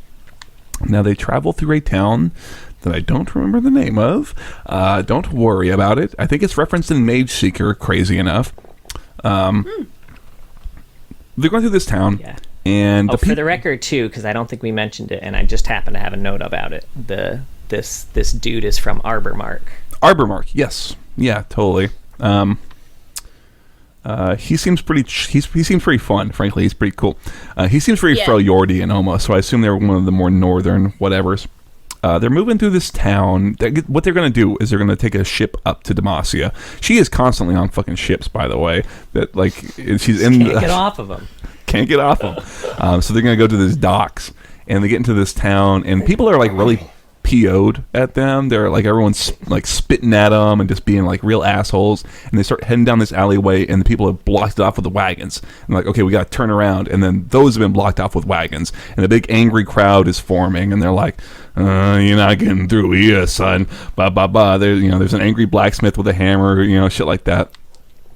Now they travel through a town that I don't remember the name of. Don't worry about it. I think it's referenced in Mageseeker, crazy enough. They're going through this town. Yeah. And for the record, too, because I don't think we mentioned it, and I just happen to have a note about it. This dude is from Arbormark. Arbormark, yes, yeah, totally. He seems pretty. He seems pretty fun. Frankly, he's pretty cool. He seems very Freljordian almost. So I assume they're one of the more northern whatevers. they're moving through this town. What they're going to do is they're going to take a ship up to Demacia. She is constantly on fucking ships, by the way. That like she's in. Can't get off of them. Can't get off them. So they're going to go to these docks, and they get into this town, and people are like really PO'd at them. They're like, everyone's like spitting at them and just being like real assholes. And they start heading down this alleyway, and the people have blocked it off with the wagons. And like, okay, we got to turn around. And then those have been blocked off with wagons, and a big angry crowd is forming. And they're like, "You're not getting through here, son." Blah blah blah. There's an angry blacksmith with a hammer, shit like that.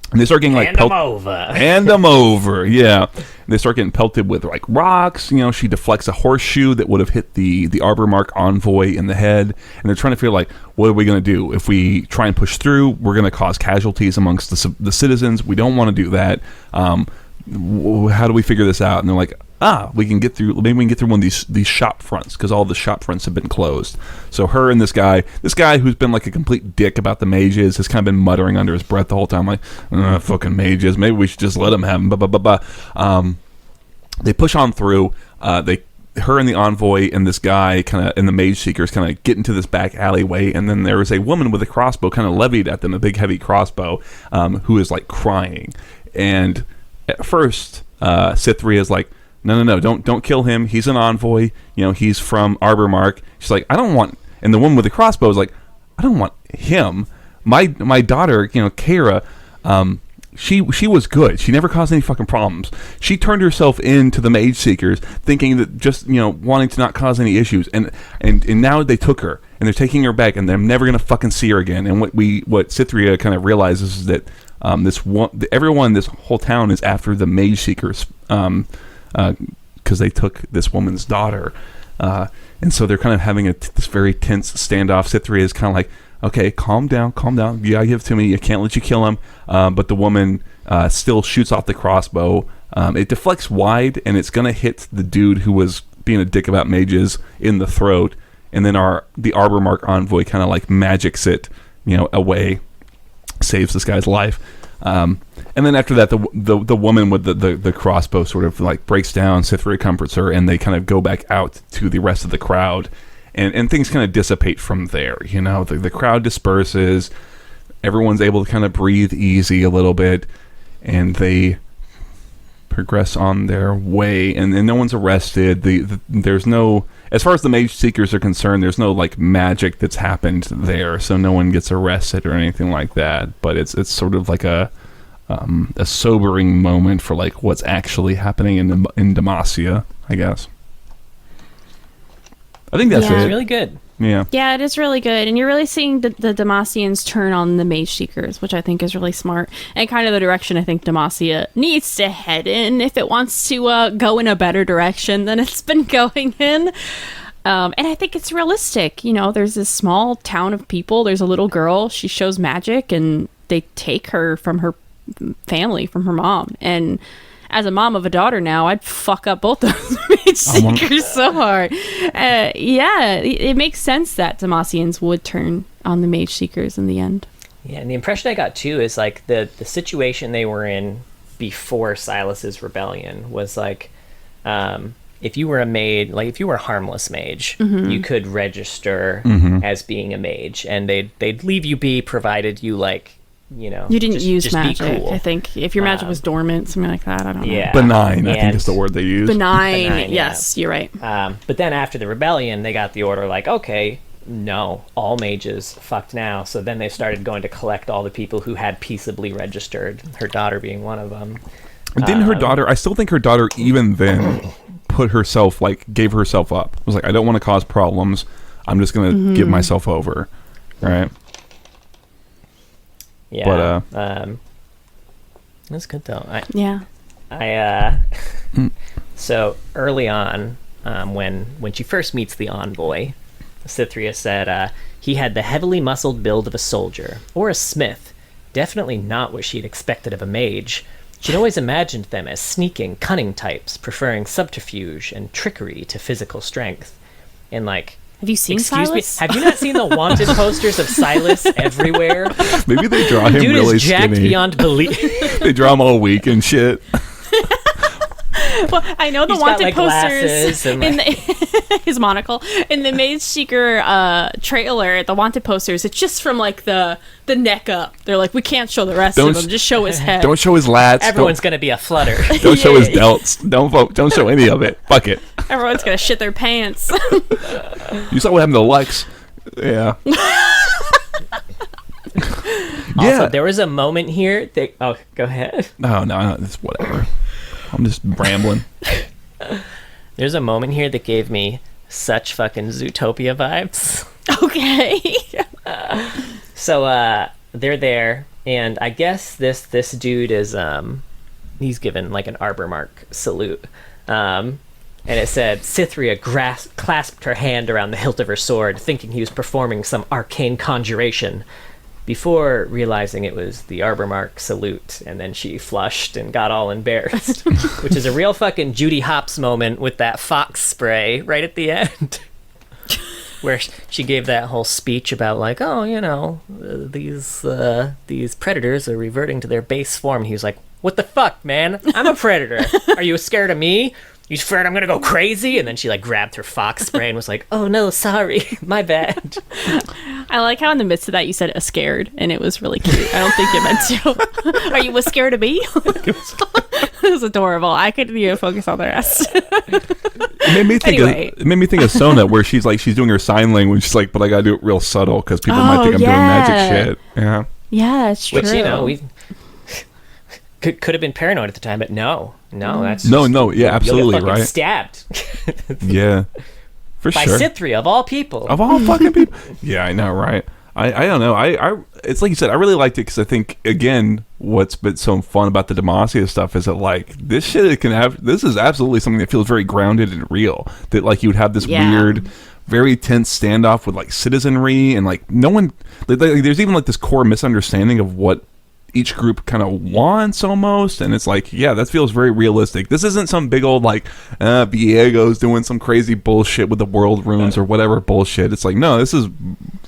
And they start getting like hand them over, yeah. And they start getting pelted with like rocks. She deflects a horseshoe that would have hit the Arbor Mark envoy in the head. And they're trying to figure like, what are we going to do? If we try and push through, we're going to cause casualties amongst the citizens. We don't want to do that. How do we figure this out? And they're like, we can get through. Maybe we can get through one of these shop fronts, because all the shop fronts have been closed. So her and this guy who's been like a complete dick about the mages, has kind of been muttering under his breath the whole time, like, fucking mages. Maybe we should just let them have them. Blah, blah, blah, blah. They push on through. Her and the envoy and this guy kind of, and the Mageseekers kind of get into this back alleyway, and then there is a woman with a crossbow kind of levied at them, a big heavy crossbow, who is like crying. And at first, Cytherea is like, no, don't kill him. He's an envoy. He's from Arbor Mark. She's like, I don't want. And the woman with the crossbow is like, I don't want him. My daughter, Kara, she was good. She never caused any fucking problems. She turned herself into the Mageseekers, thinking that just wanting to not cause any issues. And now they took her, and they're taking her back, and they're never gonna fucking see her again. And what Cytherea kind of realizes is that this whole town is after the Mageseekers. Because they took this woman's daughter, and so they're kind of having this very tense standoff. Cytherea is kind of like, okay, calm down, you gotta give it to me, I can't let you kill him. But the woman still shoots off the crossbow. It deflects wide, and it's gonna hit the dude who was being a dick about mages in the throat, and then the Arbor Mark envoy kind of like magics it away, saves this guy's life. And then after that, the woman with the crossbow sort of like breaks down. Cytherea comforts her, and they kind of go back out to the rest of the crowd, and things kind of dissipate from there. The crowd disperses, everyone's able to kind of breathe easy a little bit, and they progress on their way, and no one's arrested. There's no, as far as the Mageseekers are concerned, there's no like magic that's happened there, so no one gets arrested or anything like that. But it's sort of like a sobering moment for like what's actually happening in Demacia, I guess. I think that's it. It's really good. Yeah, it is really good, and you're really seeing the Demacians turn on the Mageseekers, which I think is really smart, and kind of the direction I think Demacia needs to head in if it wants to go in a better direction than it's been going in. And I think it's realistic. There's this small town of people. There's a little girl. She shows magic, and they take her from her family, from her mom. And as a mom of a daughter now, I'd fuck up both those Mageseekers so hard. It makes sense that Demacians would turn on the Mageseekers in the end. Yeah, and the impression I got too is like the situation they were in before Sylas's rebellion was like, if you were a mage, like if you were a harmless mage, you could register as being a mage, and they'd leave you be provided you like, you didn't use magic. Cool. I think if your magic was dormant, something like that. I don't know. Benign, I think is the word they use. Benign, yes, you're right. But then after the rebellion, they got the order like, okay, no, all mages fucked now. So then they started going to collect all the people who had peaceably registered, her daughter being one of them. Didn't her daughter, I still think her daughter even then gave herself up. It was like, I don't want to cause problems. I'm just going to give myself over. Right? Yeah. But, that's good though. So early on, when she first meets the envoy, Cytherea said he had the heavily muscled build of a soldier or a smith. Definitely not what she'd expected of a mage. She'd always imagined them as sneaking, cunning types, preferring subterfuge and trickery to physical strength. And like, have you seen Sylas? Have you not seen the wanted posters of Sylas everywhere? Maybe they draw him Dude really is jacked skinny. Beyond belief. They draw him all weak and shit. Well, I know the He's got, wanted like, posters glasses and, in the, his monocle in the Mageseeker trailer. The wanted posters, it's just from like the neck up. They're like, we can't show the rest of him. Just show his head. Don't show his lats. Everyone's gonna be a flutter. Don't show his delts. Don't show any of it. Fuck it. Everyone's gonna shit their pants. You saw what happened to Lux. Yeah. Also, there was a moment here that... Oh, go ahead. No, it's whatever. I'm just rambling. There's a moment here that gave me such fucking Zootopia vibes. Okay. So, they're there, and I guess this dude is, he's given, like, an Arbor Mark salute. And it said, Cytherea clasped her hand around the hilt of her sword, thinking he was performing some arcane conjuration, before realizing it was the Arbor Mark salute, and then she flushed and got all embarrassed, which is a real fucking Judy Hopps moment with that fox spray right at the end, where she gave that whole speech about like, oh, you know, these predators are reverting to their base form. He was like, what the fuck, man? I'm a predator. Are you scared of me? You scared I'm gonna go crazy? And then she like grabbed her fox spray and was like, oh no, sorry, my bad. I like how in the midst of that you said a scared, and it was really cute. I don't think you meant to. Are you scared of me? It was adorable. I couldn't even focus on the rest. It made me think of Sona, where she's doing her sign language. She's like, but I gotta do it real subtle because people might think I'm doing magic shit. Yeah. Yeah, it's true. Which, you know, we could have been paranoid at the time, but no, that's yeah, absolutely, you'll get fucking right? Stabbed. Yeah, for by sure. Cytherea of all people. Of all fucking people. Yeah, I know, right? I don't know. I it's like you said. I really liked it because I think again, what's been so fun about the Demacia stuff is that like this shit this is absolutely something that feels very grounded and real. That like you would have this weird, very tense standoff with like citizenry and like no one. Like, there's even like this core misunderstanding of what each group kind of wants almost, and it's like, yeah, that feels very realistic. This isn't some big old like Viego's doing some crazy bullshit with the world runes or whatever bullshit. It's like, no, this is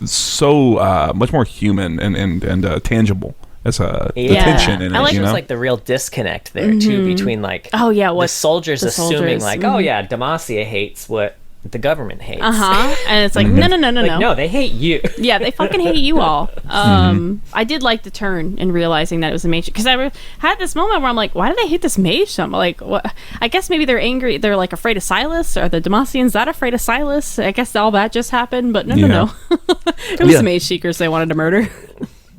so much more human and tangible as the tension in it. I like you know? There's like the real disconnect there too between like the soldiers assuming like, oh yeah, Demacia hates what the government hates. And it's like, no, they hate you. Yeah, they fucking hate you all. I did like the turn in realizing that it was a mage, because I had this moment where I'm like, why do they hate this mage so much? Like, what? I guess maybe they're angry, they're like afraid of Sylas. Are the Demacians that afraid of Sylas? I guess all that just happened, but no. It was the Mageseekers they wanted to murder.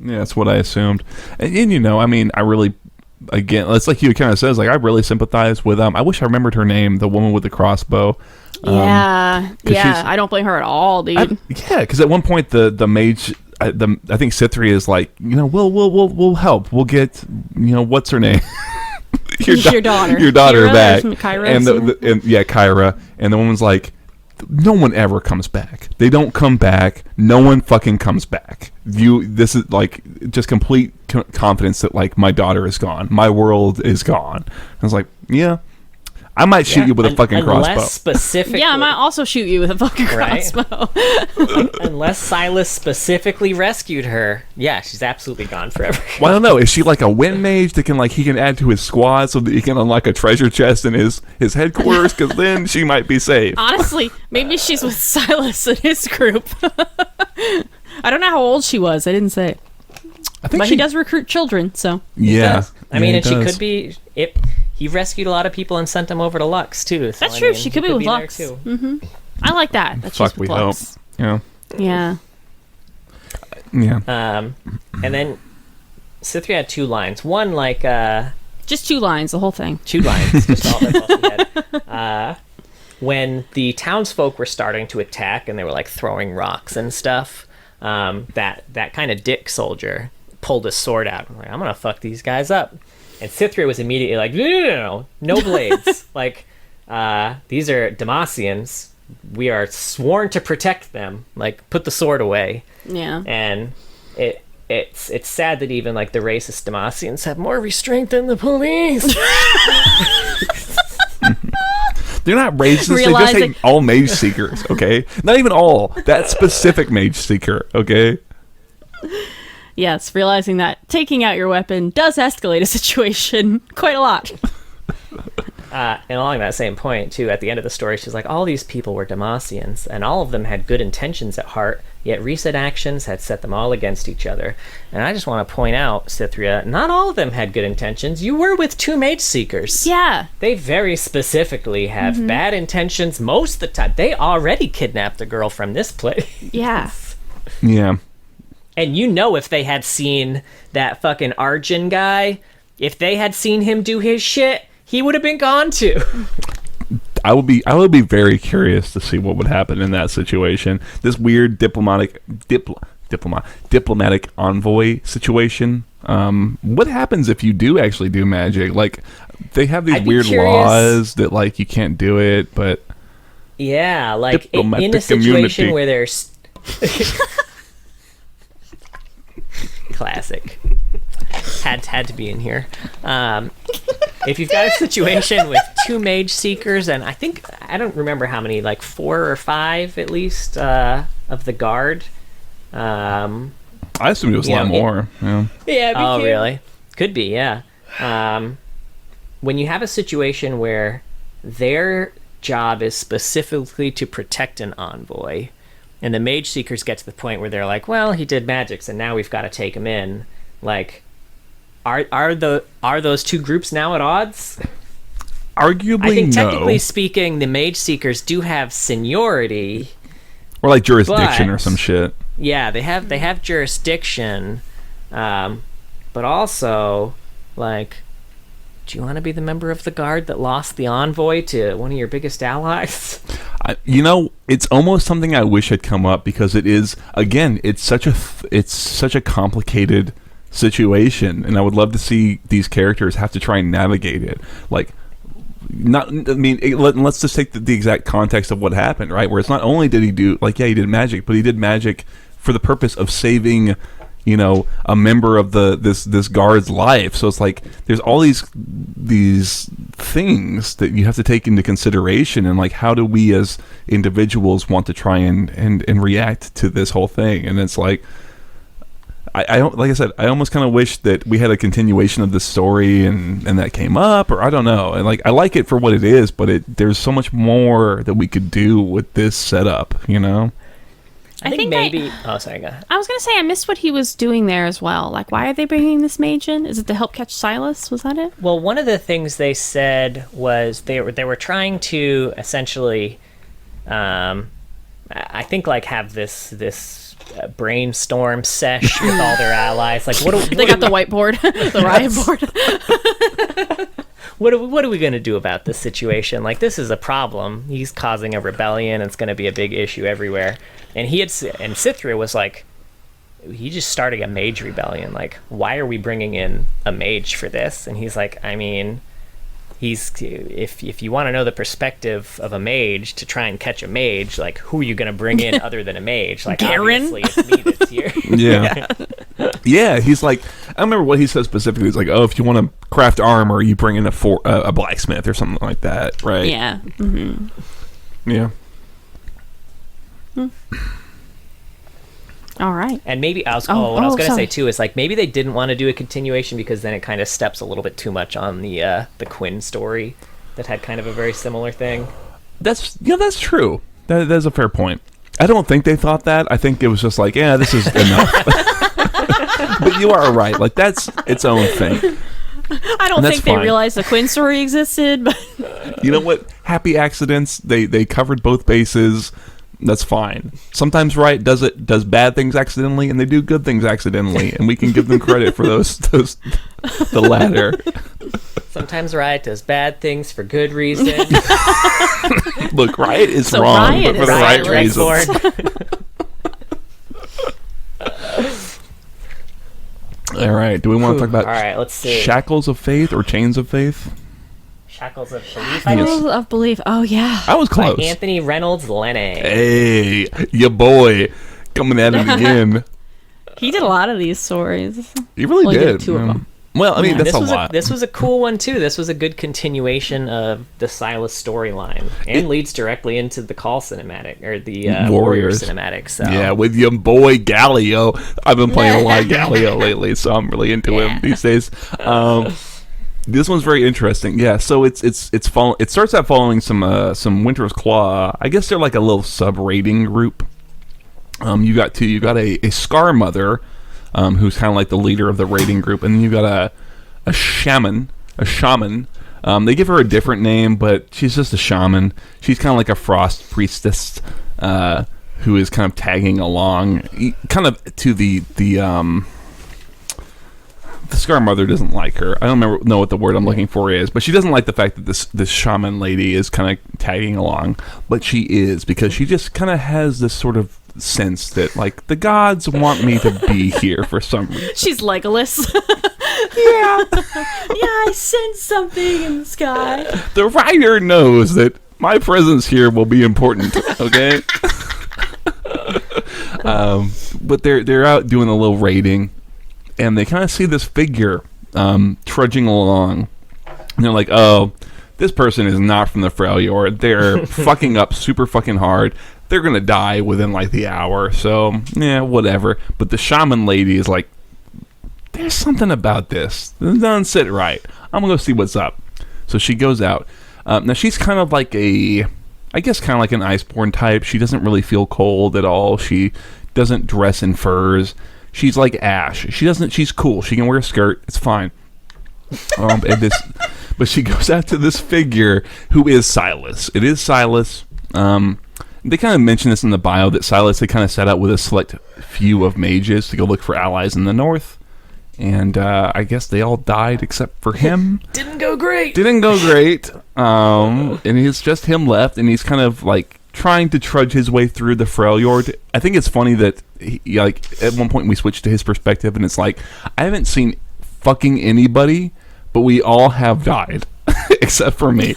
Yeah, that's what I assumed. And you know, I mean, I really, again, it's like you kind of says, like, I really sympathize with I wish I remembered her name, the woman with the crossbow. I don't blame her at all, dude. Because at one point the mage, I think Cytherea is like, you know, we'll help. We'll get, you know, what's her name? your daughter Kyra, back. Kyra, and Kyra. And the woman's like, no one ever comes back. They don't come back. No one fucking comes back. This is like just complete confidence that like my daughter is gone. My world is gone. I was like, yeah. I might shoot you with a fucking crossbow. Specifically, I might also shoot you with a fucking crossbow. Unless Sylas specifically rescued her, she's absolutely gone forever. Well, I don't know. Is she like a wind mage that can like he can add to his squad so that he can unlock a treasure chest in his headquarters? Because then she might be safe. Honestly, maybe she's with Sylas and his group. I don't know how old she was. I didn't say. But he does recruit children, so yeah. I mean, and she could be. He rescued a lot of people and sent them over to Lux too. So, that's true. She could be with Lux too. I like that. Fuck, we hope. Yeah. Yeah. And then Cytherea had 2 lines. One like just 2 lines, the whole thing. 2 lines. Just all she had. When the townsfolk were starting to attack and they were like throwing rocks and stuff, that kind of dick soldier pulled his sword out. I'm like, I'm gonna fuck these guys up. And Cytherea was immediately like, no blades. Like, these are Demacians. We are sworn to protect them. Like, put the sword away. Yeah. And it's sad that even like the racist Demacians have more restraint than the police. They're not racist. They just hate all Mageseekers. Okay, not even all. That specific Mageseeker. Okay. Yes, realizing that taking out your weapon does escalate a situation quite a lot. And along that same point, too, at the end of the story, she's like, all these people were Demacians, and all of them had good intentions at heart, yet recent actions had set them all against each other. And I just want to point out, Cythria, not all of them had good intentions. You were with two Mageseekers. Yeah. They very specifically have bad intentions most of the time. They already kidnapped a girl from this place. Yeah. Yeah. And you know, if they had seen that fucking Arjun guy, if they had seen him do his shit, he would have been gone too. I would be very curious to see what would happen in that situation. This weird diplomatic envoy situation. What happens if you do actually do magic? Like, they have these weird laws that like you can't do it, but yeah, like in a situation community. where there's classic. Had to be in here. If you've got a situation with two Mageseekers, and I don't remember how many, like 4 or 5 at least of the guard. I assumed it was a lot more. Yeah. Yeah. Oh, really? Could be. Yeah. When you have a situation where their job is specifically to protect an envoy, and the Mageseekers get to the point where they're like, well, he did magics, and now we've got to take him in. Like, are those two groups now at odds? Arguably, I think no. technically speaking, the Mageseekers do have seniority, or like jurisdiction or some shit. Yeah, they have jurisdiction, but also, like, do you want to be the member of the guard that lost the envoy to one of your biggest allies? It's almost something I wish had come up, because it is, again, it's such a complicated situation, and I would love to see these characters have to try and navigate it. Like, let's just take the exact context of what happened, right? Where it's not only did he do, like, yeah, he did magic, but he did magic for the purpose of saving, a member of this guard's life. So it's like there's all these things that you have to take into consideration, and like, how do we as individuals want to try and react to this whole thing? And it's like, I don't, like I said, I almost kind of wish that we had a continuation of the story and that came up, or I don't know. And like, I like it for what it is, but there's so much more that we could do with this setup, I think maybe. Oh, sorry, go ahead. I was gonna say I missed what he was doing there as well. Like, why are they bringing this mage in? Is it to help catch Sylas? Was that it? Well, one of the things they said was they were trying to essentially, I think, like, have this brainstorm sesh with all their allies. Like, They got the whiteboard, the riot board. What are we going to do about this situation? Like, this is a problem. He's causing a rebellion. It's going to be a big issue everywhere. And Cythria was like, he just started a mage rebellion. Like, why are we bringing in a mage for this? And he's like, I mean, if you want to know the perspective of a mage to try and catch a mage, like, who are you going to bring in other than a mage? Like, Garen? obviously it's me that's here. Yeah. Yeah, he's like, I don't remember what he says specifically. He's like, oh, if you want to craft armor, you bring in a blacksmith or something like that, right? Yeah. Mm-hmm. Yeah. All right. And maybe what I was going to say too is, like, maybe they didn't want to do a continuation because then it kind of steps a little bit too much on the Quinn story that had kind of a very similar thing. That's true. That's a fair point. I don't think they thought that. I think it was just like, yeah, this is enough. But you are right. Like, that's its own thing. I don't think they realized the Quinn story existed, but you know what? Happy accidents. They covered both bases. That's fine. Sometimes Riot does bad things accidentally, and they do good things accidentally, and we can give them credit for those the latter. Sometimes Riot does bad things for good reason. Look, Riot is So wrong, Riot but for is the right Riot. reasons. All right. Do we want to talk about all right, let's see. Shackles of Faith or Chains of Faith? Shackles of Belief. Shackles of Belief. Oh yeah. I was close. By Anthony Reynolds Lenny. Hey, your boy, coming at it again. He did a lot of these stories. He really Well, he did. did 2 of them. Well, I mean, that's a lot. This was a cool one too. This was a good continuation of the Sylas storyline, and leads directly into the Call cinematic, or the Warrior cinematic. So yeah, with your boy Galio. I've been playing a lot of Galio lately, so I'm really into him these days. This one's very interesting. Yeah, so it starts out following some Winter's Claw. I guess they're like a little sub raiding group. You got a Scar Mother, who's kind of like the leader of the raiding group, and then you got a shaman. They give her a different name, but she's just a shaman. She's kind of like a frost priestess, who is kind of tagging along, kind of to the Scar Mother doesn't like her. I don't know what the word I'm looking for is, but she doesn't like the fact that this shaman lady is kind of tagging along. But she is, because she just kind of has this sort of sense that, like, the gods want me to be here for some reason. She's Legolas. Yeah. Yeah, I sense something in the sky. The writer knows that my presence here will be important, okay? But they're out doing a little raiding, and they kind of see this figure trudging along, and they're like, oh, this person is not from the Freljord. They're fucking up super fucking hard. They're gonna die within like the hour, so yeah, whatever. But the shaman lady is like, there's something about this. It doesn't sit right. I'm gonna go see what's up. So she goes out. Now she's kind of like an Iceborne type. She doesn't really feel cold at all. She doesn't dress in furs. She's like Ash. She's cool. She can wear a skirt. It's fine. But she goes out to this figure who is Sylas. It is Sylas. They kind of mention this in the bio that Sylas had kind of set out with a select few of mages to go look for allies in the north. And I guess they all died except for him. Didn't go great. And it's just him left, and he's kind of like trying to trudge his way through the Freljord. I think it's funny that at one point we switched to his perspective, and it's like, I haven't seen fucking anybody, but we all have died except for me.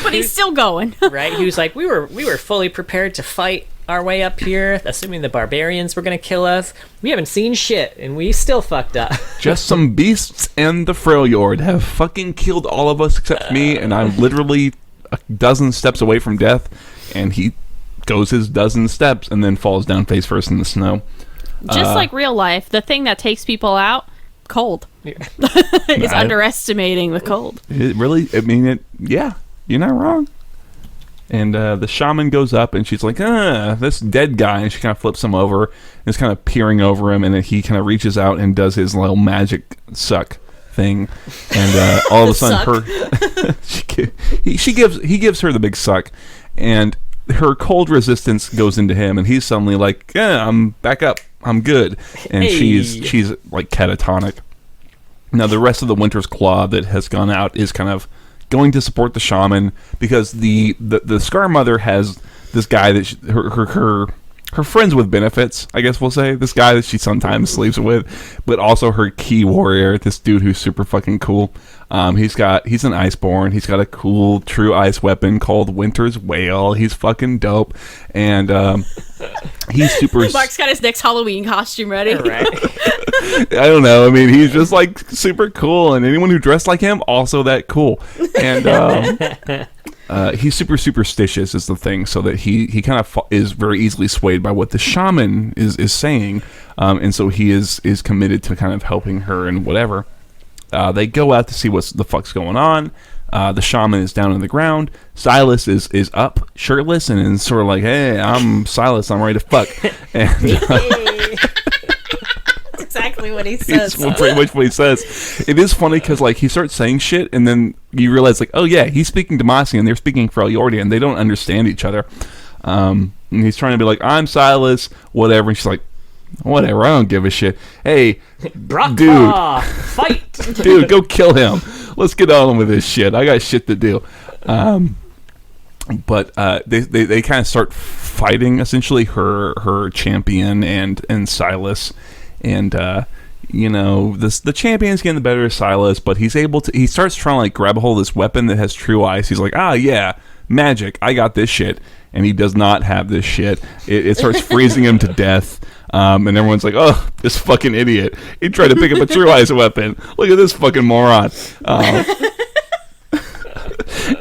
But he's still going. Right? He was like, we were fully prepared to fight our way up here, assuming the barbarians were going to kill us. We haven't seen shit, and we still fucked up. Just some beasts and the Freljord have fucking killed all of us except me, and I'm literally a dozen steps away from death, and he goes his dozen steps and then falls down face first in the snow. Just like real life, the thing that takes people out, cold. Yeah. Is underestimating the cold. It really, yeah, you're not wrong. And the shaman goes up, and she's like, this dead guy, and she kind of flips him over, and is kind of peering over him, and then he kind of reaches out and does his little magic suck thing, and all of a sudden he gives her the big suck, and her cold resistance goes into him, and he's suddenly like, yeah, I'm back up, I'm good, and she's like catatonic. Now the rest of the Winter's Claw that has gone out is kind of going to support the shaman, because the Scar Mother has this guy that her friends with benefits, I guess we'll say, this guy that she sometimes sleeps with, but also her key warrior, this dude who's super fucking cool. He's an Iceborne. He's got a cool true ice weapon called Winter's Wail. He's fucking dope, and he's super. Mark's got his next Halloween costume ready. Right. I don't know. I mean, he's just like super cool, and anyone who dressed like him also that cool. And he's super superstitious is the thing, so that he kind of is very easily swayed by what the shaman is saying, and so he is committed to kind of helping her and whatever. They go out to see what the fuck's going on. The shaman is down on the ground. Sylas is up, shirtless, and is sort of like, hey, I'm Sylas, I'm ready to fuck. And That's exactly what he says. It's pretty much what he says. It is funny because like he starts saying shit, and then you realize like, oh yeah, he's speaking Demasian, they're speaking Freljordian, they don't understand each other. And he's trying to be like, I'm Sylas, whatever, and she's like, whatever, I don't give a shit. Hey, dude, fight, dude, go kill him. Let's get on with this shit. I got shit to do. But they kind of start fighting essentially her champion and Sylas, and the champion's getting the better of Sylas, but he starts trying to like grab a hold of this weapon that has true ice. He's like, yeah, magic, I got this shit, and he does not have this shit. It starts freezing him to death. And everyone's like, oh, this fucking idiot. He tried to pick up a true ice weapon. Look at this fucking moron.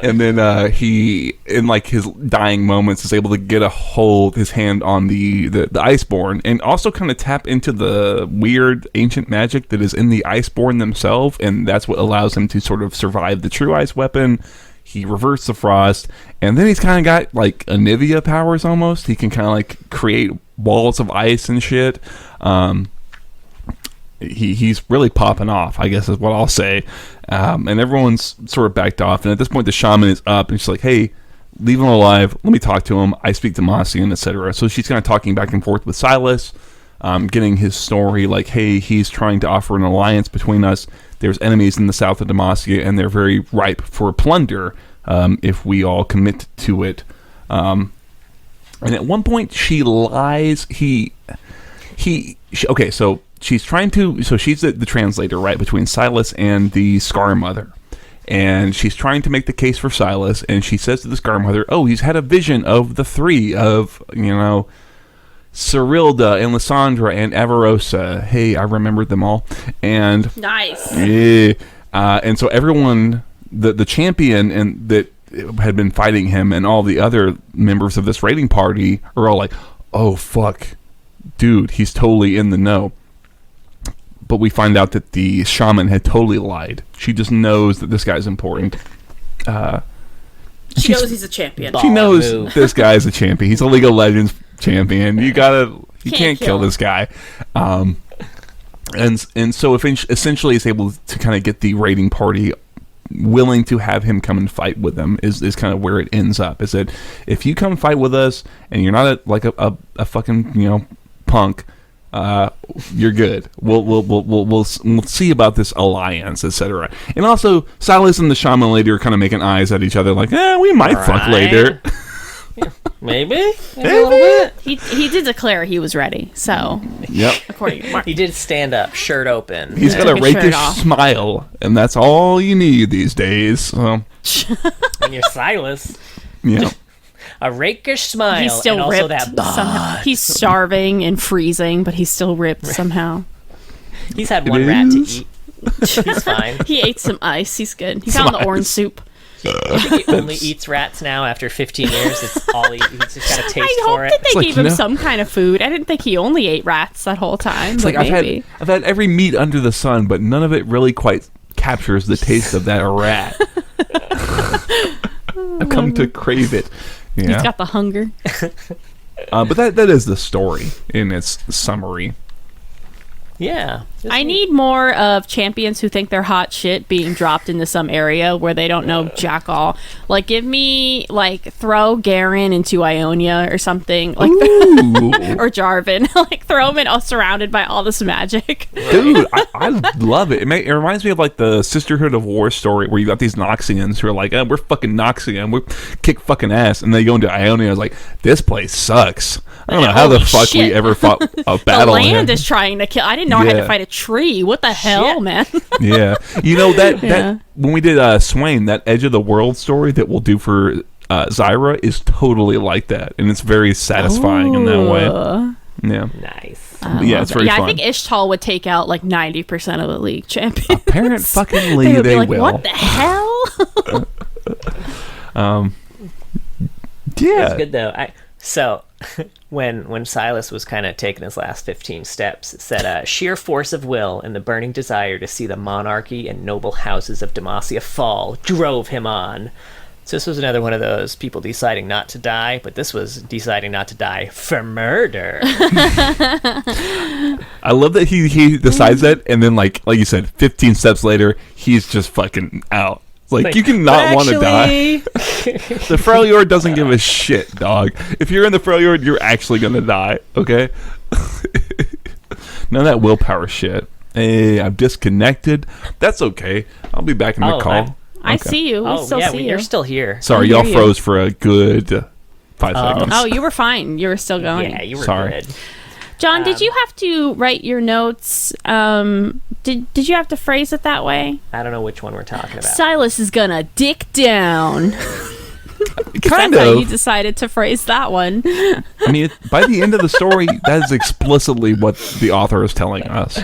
And then he, in like his dying moments, is able to get his hand on the Iceborne, and also kind of tap into the weird ancient magic that is in the Iceborne themselves, and that's what allows him to sort of survive the true ice weapon. He reversed the frost, and then he's kind of got like Anivia powers almost. He can kind of like create walls of ice and shit. He's really popping off, I guess is what I'll say. And everyone's sort of backed off. And at this point, the shaman is up, and she's like, hey, leave him alive. Let me talk to him. I speak to Demacian, etc. So she's kind of talking back and forth with Sylas, getting his story, like, hey, he's trying to offer an alliance between us. There's enemies in the south of Demacia, and they're very ripe for plunder if we all commit to it. And at one point, she lies. Okay, so she's trying to... So she's the translator, right, between Sylas and the Scar Mother. And she's trying to make the case for Sylas, and she says to the Scar Mother, oh, he's had a vision of the three of, Cyrilda and Lysandra and Avarosa. Hey, I remembered them all. And nice. Yeah. And so everyone, the champion and that had been fighting him, and all the other members of this raiding party are all like, "Oh fuck, dude, he's totally in the know." But we find out that the shaman had totally lied. She just knows that this guy's important. She knows he's a champion. She knows this guy's a champion. He's a League of Legends champion. You can't kill this guy. And so essentially is able to kind of get the raiding party willing to have him come and fight with them is kind of where it ends up. Is that if you come fight with us and you're not a fucking punk, you're good. We'll see about this alliance, etc. And also, Sylas and the shaman lady are kind of making eyes at each other, like, we might fuck later. Yeah, maybe a Maybe. little bit. He did declare he was ready. So, Yep. according to Mark, He did stand up, shirt open. He's got a Took his shirt rakish off. smile, and that's all you need these days. So, When you're Sylas, yeah. a rakish smile, he's still and also ripped that somehow. He's starving and freezing, but he's still ripped somehow. He's had It one rat to is. eat. He's fine. He ate some ice. He's good. He's Some on the orange ice. soup. He only eats rats now after 15 years. It's all he's just got a taste I hope for it. that they It's like, gave him some kind of food. I didn't think he only ate rats that whole time. It's But like maybe. I've had every meat under the sun, but none of it really quite captures the taste of that rat. I've come to crave it. He's Yeah. got the hunger. But that is the story in its summary. Yeah. I need more of champions who think they're hot shit being dropped into some area where they don't know jack all. Like, give me, throw Garen into Ionia or something. Like, Ooh. or Jarvan. Throw him in all surrounded by all this magic. Dude, I love it. It reminds me of the Sisterhood of War story where you got these Noxians who are like, we're fucking Noxian, we kick fucking ass, and they go into Ionia and is like, this place sucks. I don't know how the Holy fuck we shit. ever fought a The battle in land here. is trying to kill. I didn't know I had Yeah. to fight a tree. What the hell, man? Yeah, that Yeah. when we did Swain, that Edge of the World story that we'll do for Zyra is totally like that, and it's very satisfying in that way. Ooh. Yeah, Nice. yeah, it's very I fun. think Ishtal would take out 90% of the league champions. Apparently, They would be they like, will. what the hell? Yeah, It's good though. So when Sylas was kind of taking his last 15 steps, it said, sheer force of will and the burning desire to see the monarchy and noble houses of Demacia fall drove him on. So this was another one of those people deciding not to die, but this was deciding not to die for murder. I love that he decides that, and then like you said, 15 steps later, he's just fucking out. Like, you cannot want to die. The Freljord doesn't give a shit, dog. If you're in the Freljord, you're actually gonna die. Okay. None of that willpower shit. Hey, I'm disconnected. That's okay. I'll be back in the Oh, call. I Okay. see you. We Oh, still yeah, see you. you're still here. Sorry, I y'all hear you. froze for a good 5 seconds. Oh, you were fine. You were still going. Yeah, you were Sorry. good. John, did you have to write your notes? Did you have to phrase it that way? I don't know which one we're talking about. Silas is gonna dick down. Kind That's how of. you decided to phrase that one. I mean, by the end of the story, that is explicitly what the author is telling us.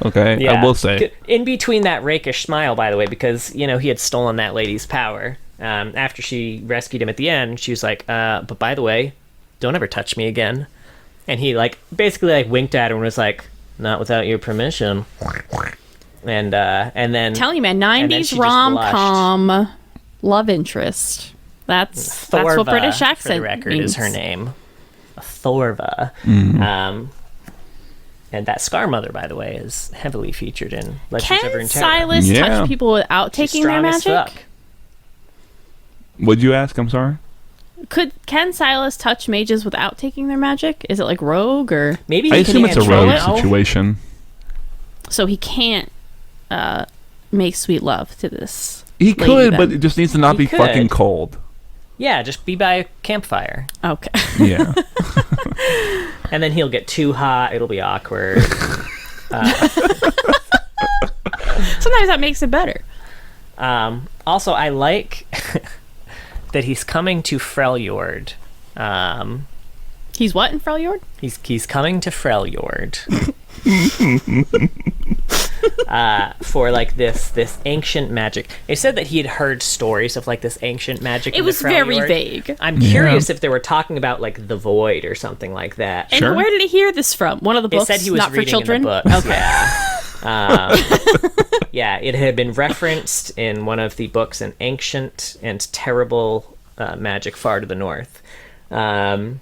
Okay, Yeah. I will say. In between that rakish smile, by the way, because, he had stolen that lady's power. after she rescued him at the end, she was like, but by the way, don't ever touch me again. And he like basically like winked at her and was like, not without your permission. And then tell you, man, 90s rom-com love interest. That's what British accent for the record means. is her name. Thorva. And that Scar Mother, by the way, is heavily featured in Legends of Can Runeterra. Sylas touch people without taking their She's strong as magic? fuck. What'd you ask? I'm sorry. Can Sylas touch mages without taking their magic? Is it like rogue or Maybe I he assume can it's a control rogue it. situation. so he can't make sweet love to this? He lady could, then? but it just needs to not He be fucking could. cold. Yeah, just be by a campfire. Okay. Yeah. And then he'll get too hot. It'll be awkward. Sometimes that makes it better. Also, I like that he's coming to Freljord. He's what in Freljord? He's coming to Freljord. For like this ancient magic. They said that he had heard stories of like this ancient magic. It was very vague. I'm curious if they were talking about like the void or something like that. And Sure. where did he hear this from? One of the They books, said he was not for reading children. in the books. Okay. Yeah, it had been referenced in one of the books, an ancient and terrible magic far to the north. And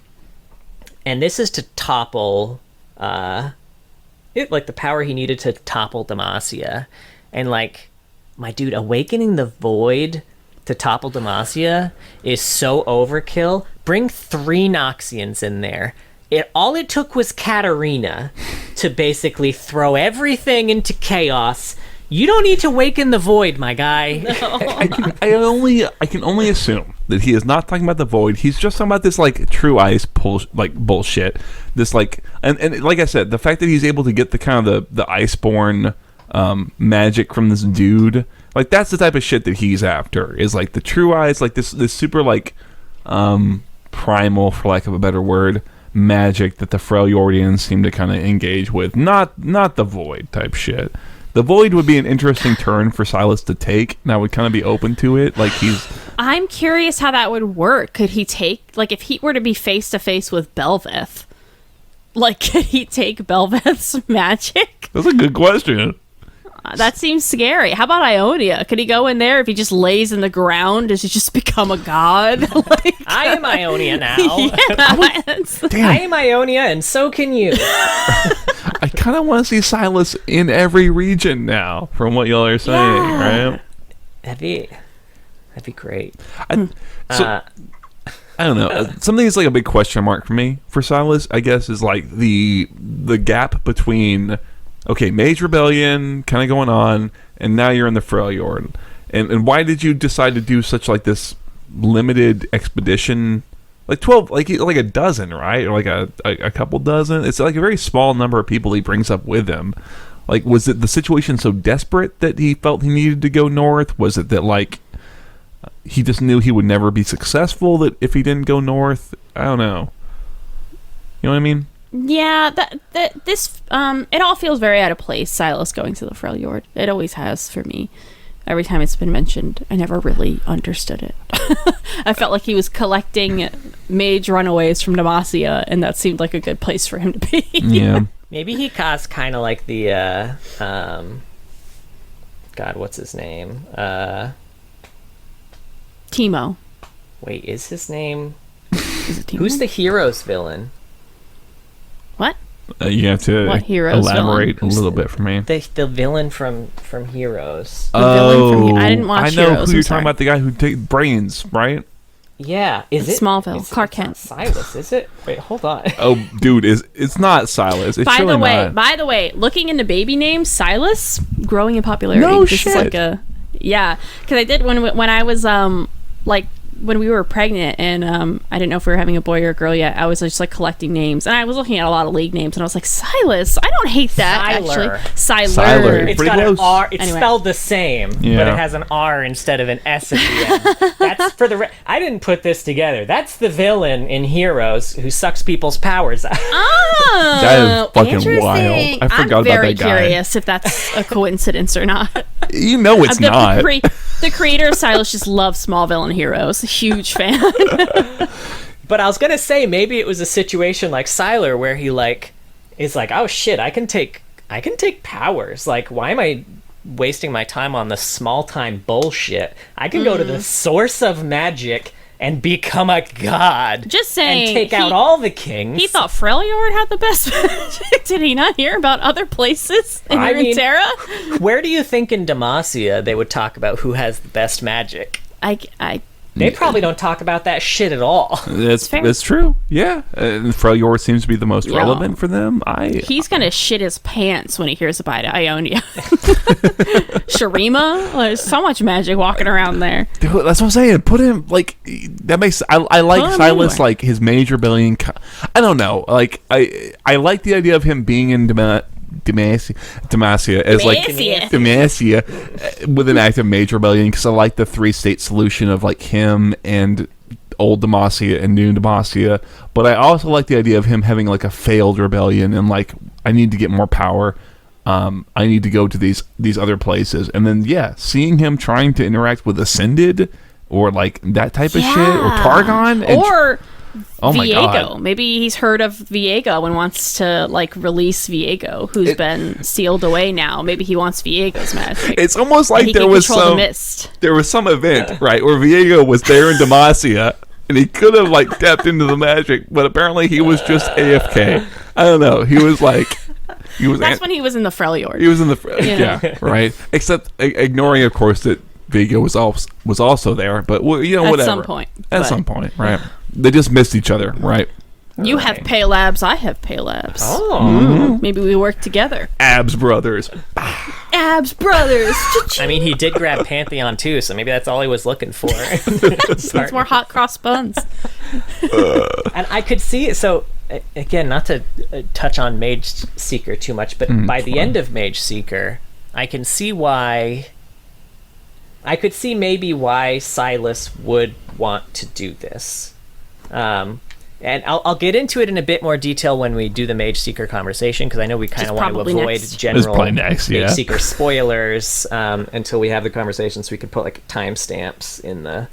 this is to topple like the power he needed to topple Demacia. And like, my dude, awakening the void to topple Demacia is so overkill. Bring 3 Noxians in there. All it took was Katarina to basically throw everything into chaos. You don't need to awaken the void, my guy. I can only assume that he is not talking about the void. He's just talking about this like true ice bullshit. This like and like I said, the fact that he's able to get the kind of the iceborne magic from this dude, like that's the type of shit that he's after. Is like the true ice, like this super like primal, for lack of a better word, magic that the Freljordians seem to kind of engage with. Not the void type shit. The void would be an interesting turn for Sylas to take, and I would kind of be open to it. Like I'm curious how that would work. Could he take, like, if he were to be face to face with Belveth, like, could he take Belveth's magic? That's a good question. That seems scary. How about Ionia? Could he go in there if he just lays in the ground? Does he just become a god? Like, I am Ionia now. yeah, I am Ionia, and so can you. I kind of want to see Sylas in every region now, from what y'all are saying, right? That'd be great. I don't know. Something that's like a big question mark for me for Sylas, I guess, is like the gap between Mage Rebellion kind of going on, and now you're in the Freljord. And why did you decide to do such like this limited expedition? Like 12, like a dozen, right? Or like a couple dozen. It's like a very small number of people he brings up with him. Like, was it the situation so desperate that he felt he needed to go north? Was it that like he just knew he would never be successful that if he didn't go north? I don't know. You know what I mean? yeah. This it all feels very out of place. Sylas going to the Freljord. It always has for me. Every time it's been mentioned, I never really understood it. I felt like he was collecting mage runaways from Demacia, and that seemed like a good place for him to be. Yeah. Maybe he caused kind of like the God, what's his name? Teemo. Wait, is his name? Is it Teemo? Who's the hero's villain? What? You have to What hero's elaborate villain? a little bit for me. The villain from Heroes. villain from I didn't watch I know Heroes, who you're I'm sorry. talking about. The guy who takes brains, right? Yeah, is it Smallville, it's- Clark it's not Kent. Silas, is it? Wait, hold on. Oh, dude, it's not Sylas. It's By surely not. by the way, looking into baby names, Sylas growing in popularity. No This shit. is like because I did when I was like when we were pregnant and I didn't know if we were having a boy or a girl yet. I was just like collecting names and I was looking at a lot of league names and I was like, Sylas, I don't hate that Syler. actually. Syler. Syler. It's Pretty got close. an R. It's Anyway. spelled the same, but Yeah. it has an R instead of an S at the end. That's for the. I didn't put this together. That's the villain in Heroes who sucks people's powers out. Oh, That is fucking interesting. wild. I forgot I'm about very that guy. curious if that's a coincidence or not. You know it's I'm gonna not. be The creator of Sylas just loves small villain heroes. Huge fan. But I was gonna say maybe it was a situation like Sylar where he like is like, oh shit, I can take powers. Like, why am I wasting my time on the small time bullshit? I can go to the source of magic and become a god. Just saying. And take out all the kings. He thought Freljord had the best magic. Did he not hear about other places in Runeterra? Where do you think in Demacia they would talk about who has the best magic? They probably don't talk about that shit at all. That's true. Yeah, Freljord seems to be the most relevant for them. He's gonna shit his pants when he hears about Ionia. Shurima, there's so much magic walking around there. Dude, that's what I'm saying. Put him like that makes. I like Sylas, like his Mage Rebellion. I don't know. Like I like the idea of him being in Demacia as like Demacia with an active Mage Rebellion, because I like the 3-state solution of like him and old Demacia and new Demacia. But I also like the idea of him having like a failed rebellion and like, I need to get more power. I need to go to these other places, and then seeing him trying to interact with Ascended or like that type of shit, or Targon, or oh my Viego. God. Maybe he's heard of Viego and wants to like release Viego, who's been sealed away now. Maybe he wants Viego's magic. It's almost like there was some event, right, where Viego was there in Demacia and he could have like tapped into the magic, but apparently he was just AFK. I don't know. He was like That's when he was in the Freljord. He was in the right. Except ignoring, of course, that Viego was also there, but whatever. At some point, right? They just missed each other, right? You have Paylabs, I have Paylabs. Oh. Maybe we work together. Abs brothers. Abs brothers. I mean, he did grab Pantheon too, so maybe that's all he was looking for. It's more hot cross buns. And I could see it. So again, not to touch on Mageseeker too much, but by the end of Mageseeker, I can see why. I could see maybe why Sylas would want to do this. And I'll get into it in a bit more detail when we do the Mageseeker conversation, because I know we kind of want to avoid general Mageseeker spoilers until we have the conversation, so we could put like timestamps in the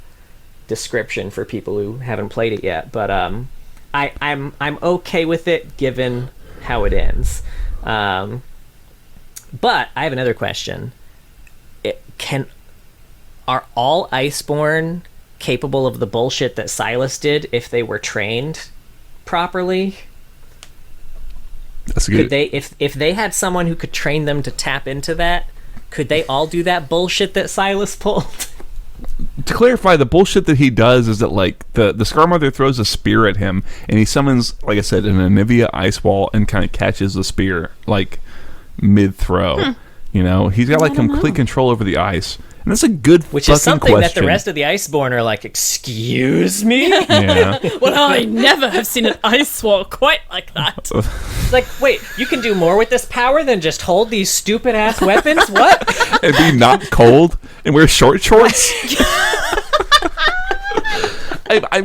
description for people who haven't played it yet. But I'm okay with it given how it ends. But I have another question. Are all Iceborn capable of the bullshit that Sylas did if they were trained properly? That's good. Could they, if they had someone who could train them to tap into that, could they all do that bullshit that Sylas pulled? To clarify, the bullshit that he does is that like the Scarmother throws a spear at him, and he summons, like I said, an Anivia Ice Wall and kind of catches the spear like mid-throw. You know, he's got like complete control over the ice. And that's a good Which is something question. that the rest of the Iceborn are like, excuse me? Yeah. Well, I never have seen an ice wall quite like that. Like, wait, you can do more with this power than just hold these stupid-ass weapons? What? And be not cold and wear short shorts? You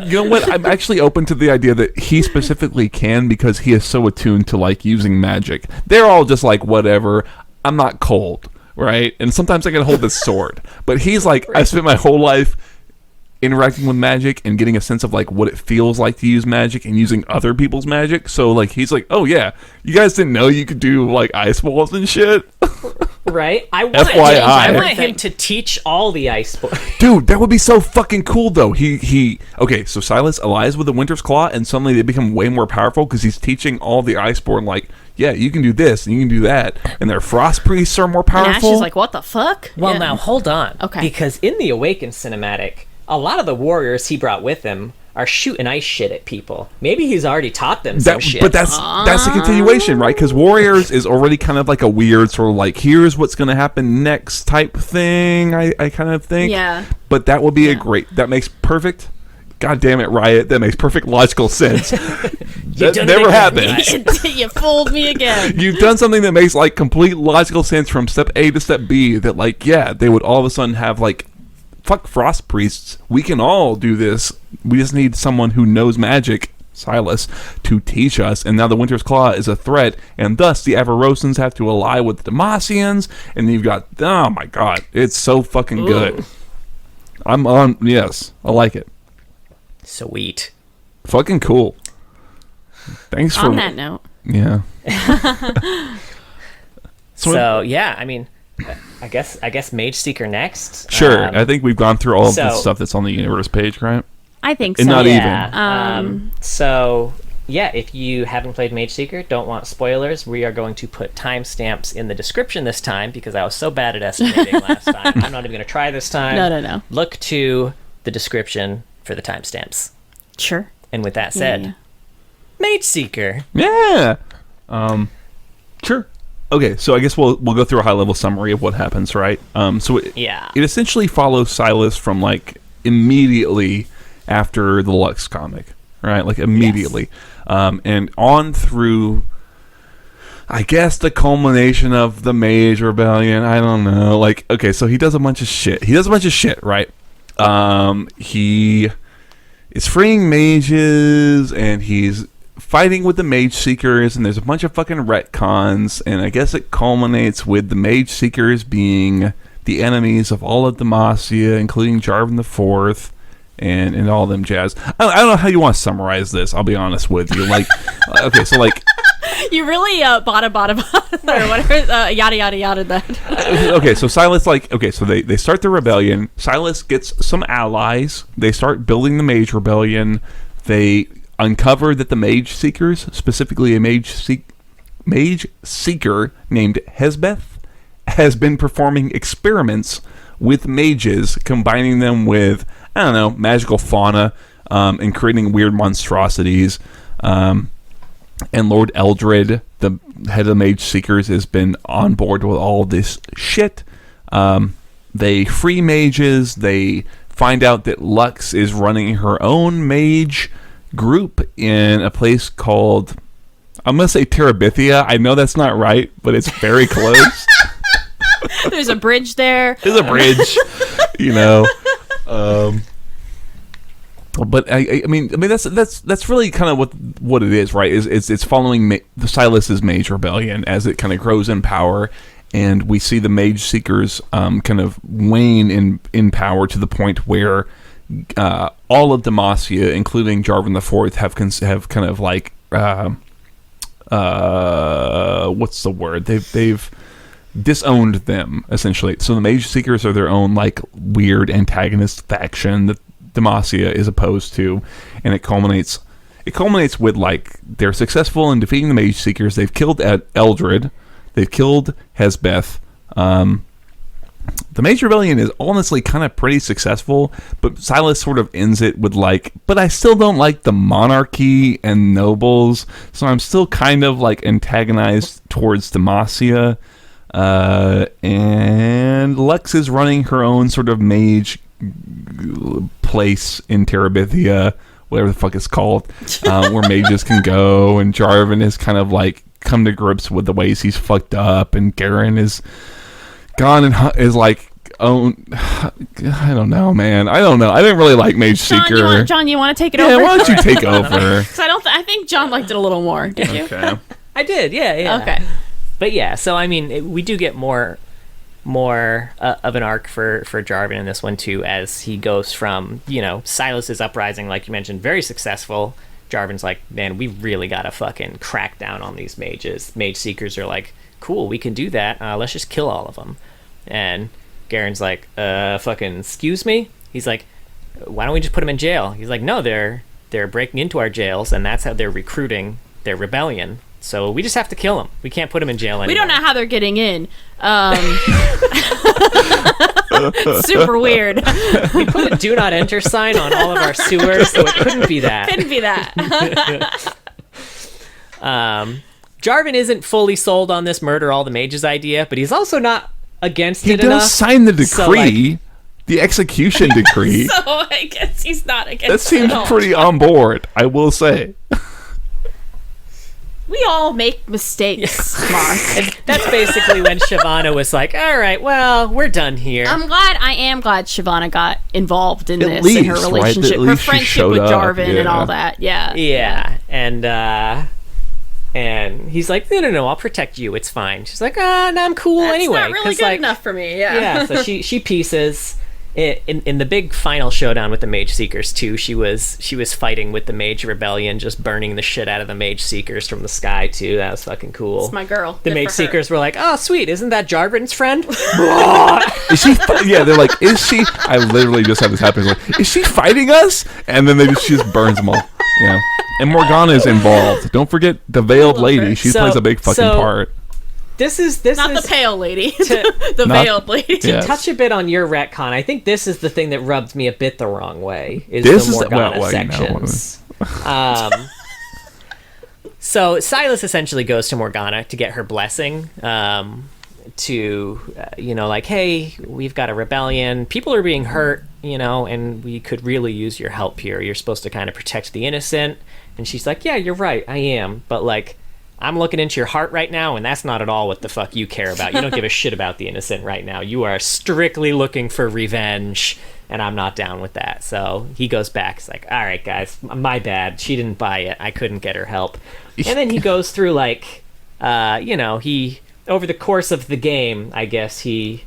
know what? I'm actually open to the idea that he specifically can, because he is so attuned to like using magic. They're all just like, whatever, I'm not cold. Right? And sometimes I can hold this sword. But he's like, I spent my whole life interacting with magic and getting a sense of like what it feels like to use magic and using other people's magic. So like he's like, oh yeah, you guys didn't know you could do like ice walls and shit? Right? I want him to teach all the Iceborn. Dude, that would be so fucking cool though. Okay, so Sylas allies with the Winter's Claw and suddenly they become way more powerful because he's teaching all the Iceborn like, yeah, you can do this and you can do that, and their frost priests are more powerful. And Ash is like, what the fuck? Well, now hold on. Okay. Because in the Awakened cinematic, a lot of the warriors he brought with him are shooting ice shit at people. Maybe he's already taught them some shit. But that's the continuation, right? Because Warriors is already kind of like a weird sort of like, here's what's going to happen next type thing, I kind of think. Yeah. But that would be that makes perfect... God damn it, Riot. That makes perfect logical sense. That never happens. You fooled me again. You've done something that makes like complete logical sense from step A to step B, that like, yeah, they would all of a sudden have like, fuck frost priests. We can all do this. We just need someone who knows magic, Sylas, to teach us. And now the Winter's Claw is a threat, and thus the Avarosans have to ally with the Demacians, and you've got, oh my god, it's so fucking good. I'm on. Yes, I like it. Sweet. Fucking cool. Thanks for On that note. Yeah. So yeah, I mean, I guess Mageseeker next. Sure. I think we've gone through all of the so- stuff that's on the universe page, right? I think And so. not Yeah. even. So yeah, if you haven't played Mageseeker, don't want spoilers, we are going to put timestamps in the description this time because I was so bad at estimating last time. I'm not even going to try this time. No. Look to the description for the timestamps. Sure. And with that said, Mageseeker. Yeah. Sure. Okay, so I guess we'll go through a high level summary of what happens, right? So it essentially follows Sylas from like immediately after the Lux comic, right? Like immediately, and on through, I guess, the culmination of the Mage Rebellion. I don't know. Like, okay, so he does a bunch of shit. Right? He is freeing mages, and he's fighting with the Mageseekers, and there's a bunch of fucking retcons, and I guess it culminates with the Mageseekers being the enemies of all of Demacia, including Jarvan the Fourth, and all them jazz. I don't know how you want to summarize this, I'll be honest with you. Like, okay, so like... You really bada, or whatever, yada, yada, yada, that. Okay, so Sylas, like... Okay, so they start the rebellion. Sylas gets some allies. They start building the Mage Rebellion. They uncover that the Mageseekers, specifically a Mageseeker named Hesbeth, has been performing experiments with mages, combining them with, I don't know, magical fauna, and creating weird monstrosities. And Lord Eldred, the head of the Mageseekers, has been on board with all this shit. They free mages. They find out that Lux is running her own mage group in a place called, I'm gonna say Terabithia. I know that's not right, but it's very close. There's a bridge there. There's a bridge, you know. But I mean that's really kind of what it is, right? It's following the Sylas's Mage Rebellion as it kind of grows in power, and we see the Mageseekers kind of wane in power to the point where all of Demacia, including Jarvan the Fourth, have kind of like what's the word? They've disowned them essentially. So the Mageseekers are their own like weird antagonist faction that Demacia is opposed to, and it culminates with like they're successful in defeating the Mageseekers. They've killed Eldred. They've killed Hesbeth. The Mage Rebellion is honestly kind of pretty successful, but Sylas sort of ends it with like, but I still don't like the monarchy and nobles, so I'm still kind of like antagonized towards Demacia. And Lux is running her own sort of mage place in Terabithia, whatever the fuck it's called, where mages can go, and Jarvan has kind of like come to grips with the ways he's fucked up, and Garen is gone and is like, oh, I don't know, man. I don't know. I didn't really like Mageseeker. John, you want to take it over? Yeah, why don't you take over? Because I think John liked it a little more. Did you? Okay. I did, yeah. Okay. But yeah, so I mean, we do get more of an arc for Jarvan in this one too, as he goes from, Sylas's uprising, like you mentioned, very successful. Jarvan's like, man, we really gotta fucking crack down on these mages. Mageseekers are like, cool, we can do that. Let's just kill all of them. And Garen's like, fucking excuse me? He's like, why don't we just put them in jail? He's like, no, they're breaking into our jails, and that's how they're recruiting their rebellion. So we just have to kill them. We can't put them in jail anymore. We don't know how they're getting in. Super weird. We put a do not enter sign on all of our sewers, so it couldn't be that. Couldn't be that. Jarvan isn't fully sold on this murder all the mages idea, but he's also not against it enough. He does sign the decree, So, like, the execution decree. So I guess he's not against That seems it at all. pretty on board, I will say. We all make mistakes, Mark. And that's basically when Shyvana was like, all right, well, we're done here. I am glad Shyvana got involved in At this, least, in her right? relationship, At her least she friendship showed with up, Jarvan and yeah. all that. Yeah. Yeah. And he's like, no, I'll protect you. It's fine. She's like, no, I'm cool That's anyway. not really 'Cause, good like, enough for me. Yeah. Yeah, so she pieces, in the big final showdown with the Mageseekers too, she was fighting with the Mage Rebellion, just burning the shit out of the Mageseekers from the sky too. That was fucking cool. It's my girl. The Mageseekers were like, "Oh, sweet, isn't that Jarvan's friend?" Is she? Yeah, they're like, is she? I literally just had this happen. Like, is she fighting us? And then she just burns them all. Yeah, and Morgana's involved. Don't forget the veiled lady. She plays a big fucking part. This is not the pale lady, the veiled lady. To touch a bit on your retcon, I think this is the thing that rubbed me a bit the wrong way. Is the Morgana sections. So Sylas essentially goes to Morgana to get her blessing. Like, hey, we've got a rebellion. People are being hurt, and we could really use your help here. You're supposed to kind of protect the innocent. And she's like, yeah, you're right, I am. But like, I'm looking into your heart right now, and that's not at all what the fuck you care about. You don't give a shit about the innocent right now. You are strictly looking for revenge, and I'm not down with that. So he goes back. He's like, all right, guys, my bad. She didn't buy it. I couldn't get her help. And then he goes through, like, he, over the course of the game, I guess he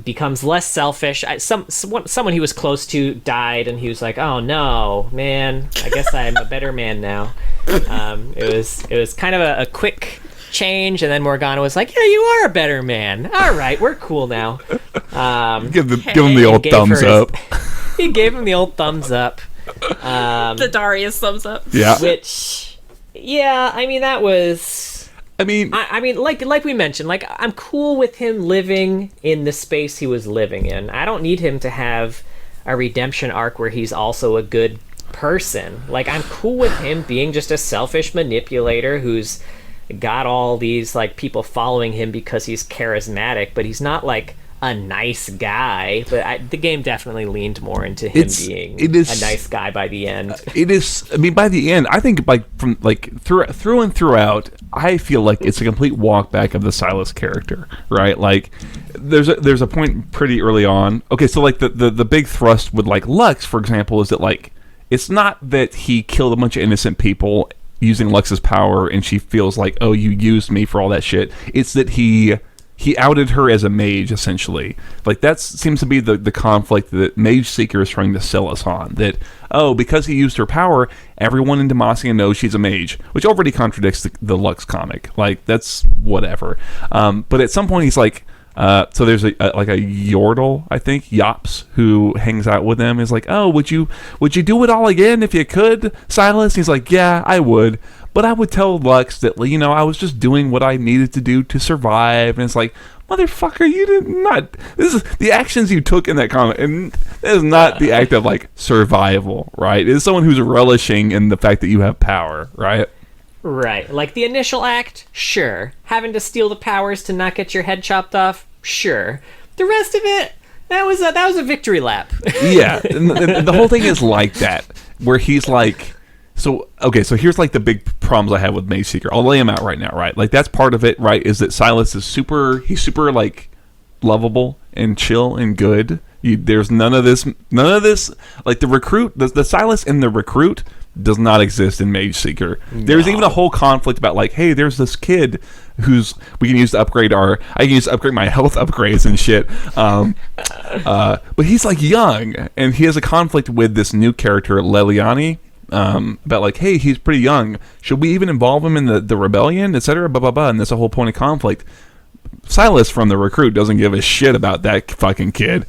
becomes less selfish. Someone he was close to died, and he was like, oh, no, man, I guess I'm a better man now. It was kind of a quick change, and then Morgana was like, yeah, you are a better man. All right, we're cool now. Give him the old thumbs up. He gave him the old thumbs up. The Darius thumbs up. Yeah. Which, yeah, I mean, that was... I mean, like we mentioned, like, I'm cool with him living in the space he was living in. I don't need him to have a redemption arc where he's also a good person. Like, I'm cool with him being just a selfish manipulator who's got all these, like, people following him because he's charismatic, but he's not, like, a nice guy. But the game definitely leaned more into him being a nice guy by the end. It is. I mean, by the end, I think through and throughout, I feel like it's a complete walk back of the Sylas character, right? Like, there's a point pretty early on. Okay, so like the big thrust with like Lux, for example, is that like it's not that he killed a bunch of innocent people using Lux's power, and she feels like, oh, you used me for all that shit. It's that he outed her as a mage, essentially. Like, that seems to be the conflict that Mageseeker is trying to sell us on. That, oh, because he used her power, everyone in Demacia knows she's a mage, which already contradicts the Lux comic. Like, that's whatever. But at some point, he's like, so there's a Yordle, I think, Yops, who hangs out with him. Is like, oh, would you do it all again if you could, Sylas? He's like, yeah, I would. But I would tell Lux that, I was just doing what I needed to do to survive. And it's like, motherfucker, you did not. This is the actions you took in that comment, and that is not the act of like survival, right? It's someone who's relishing in the fact that you have power, right? Right. Like the initial act, sure. Having to steal the powers to not get your head chopped off, sure. The rest of it, that was a victory lap. Yeah, and the whole thing is like that, where he's like. So here's like the big problems I have with Mageseeker. I'll lay him out right now, right? Like, that's part of it, right? Is that Sylas is super like lovable and chill and good. There's none of this, like the recruit, the Sylas and the recruit does not exist in Mageseeker. No. There's even a whole conflict about like, hey, there's this kid we can use to upgrade my health upgrades and shit. But he's like young, and he has a conflict with this new character, Leliani. About like, hey, he's pretty young. Should we even involve him in the rebellion, etc. Blah blah blah. And that's a whole point of conflict. Sylas from the recruit doesn't give a shit about that fucking kid.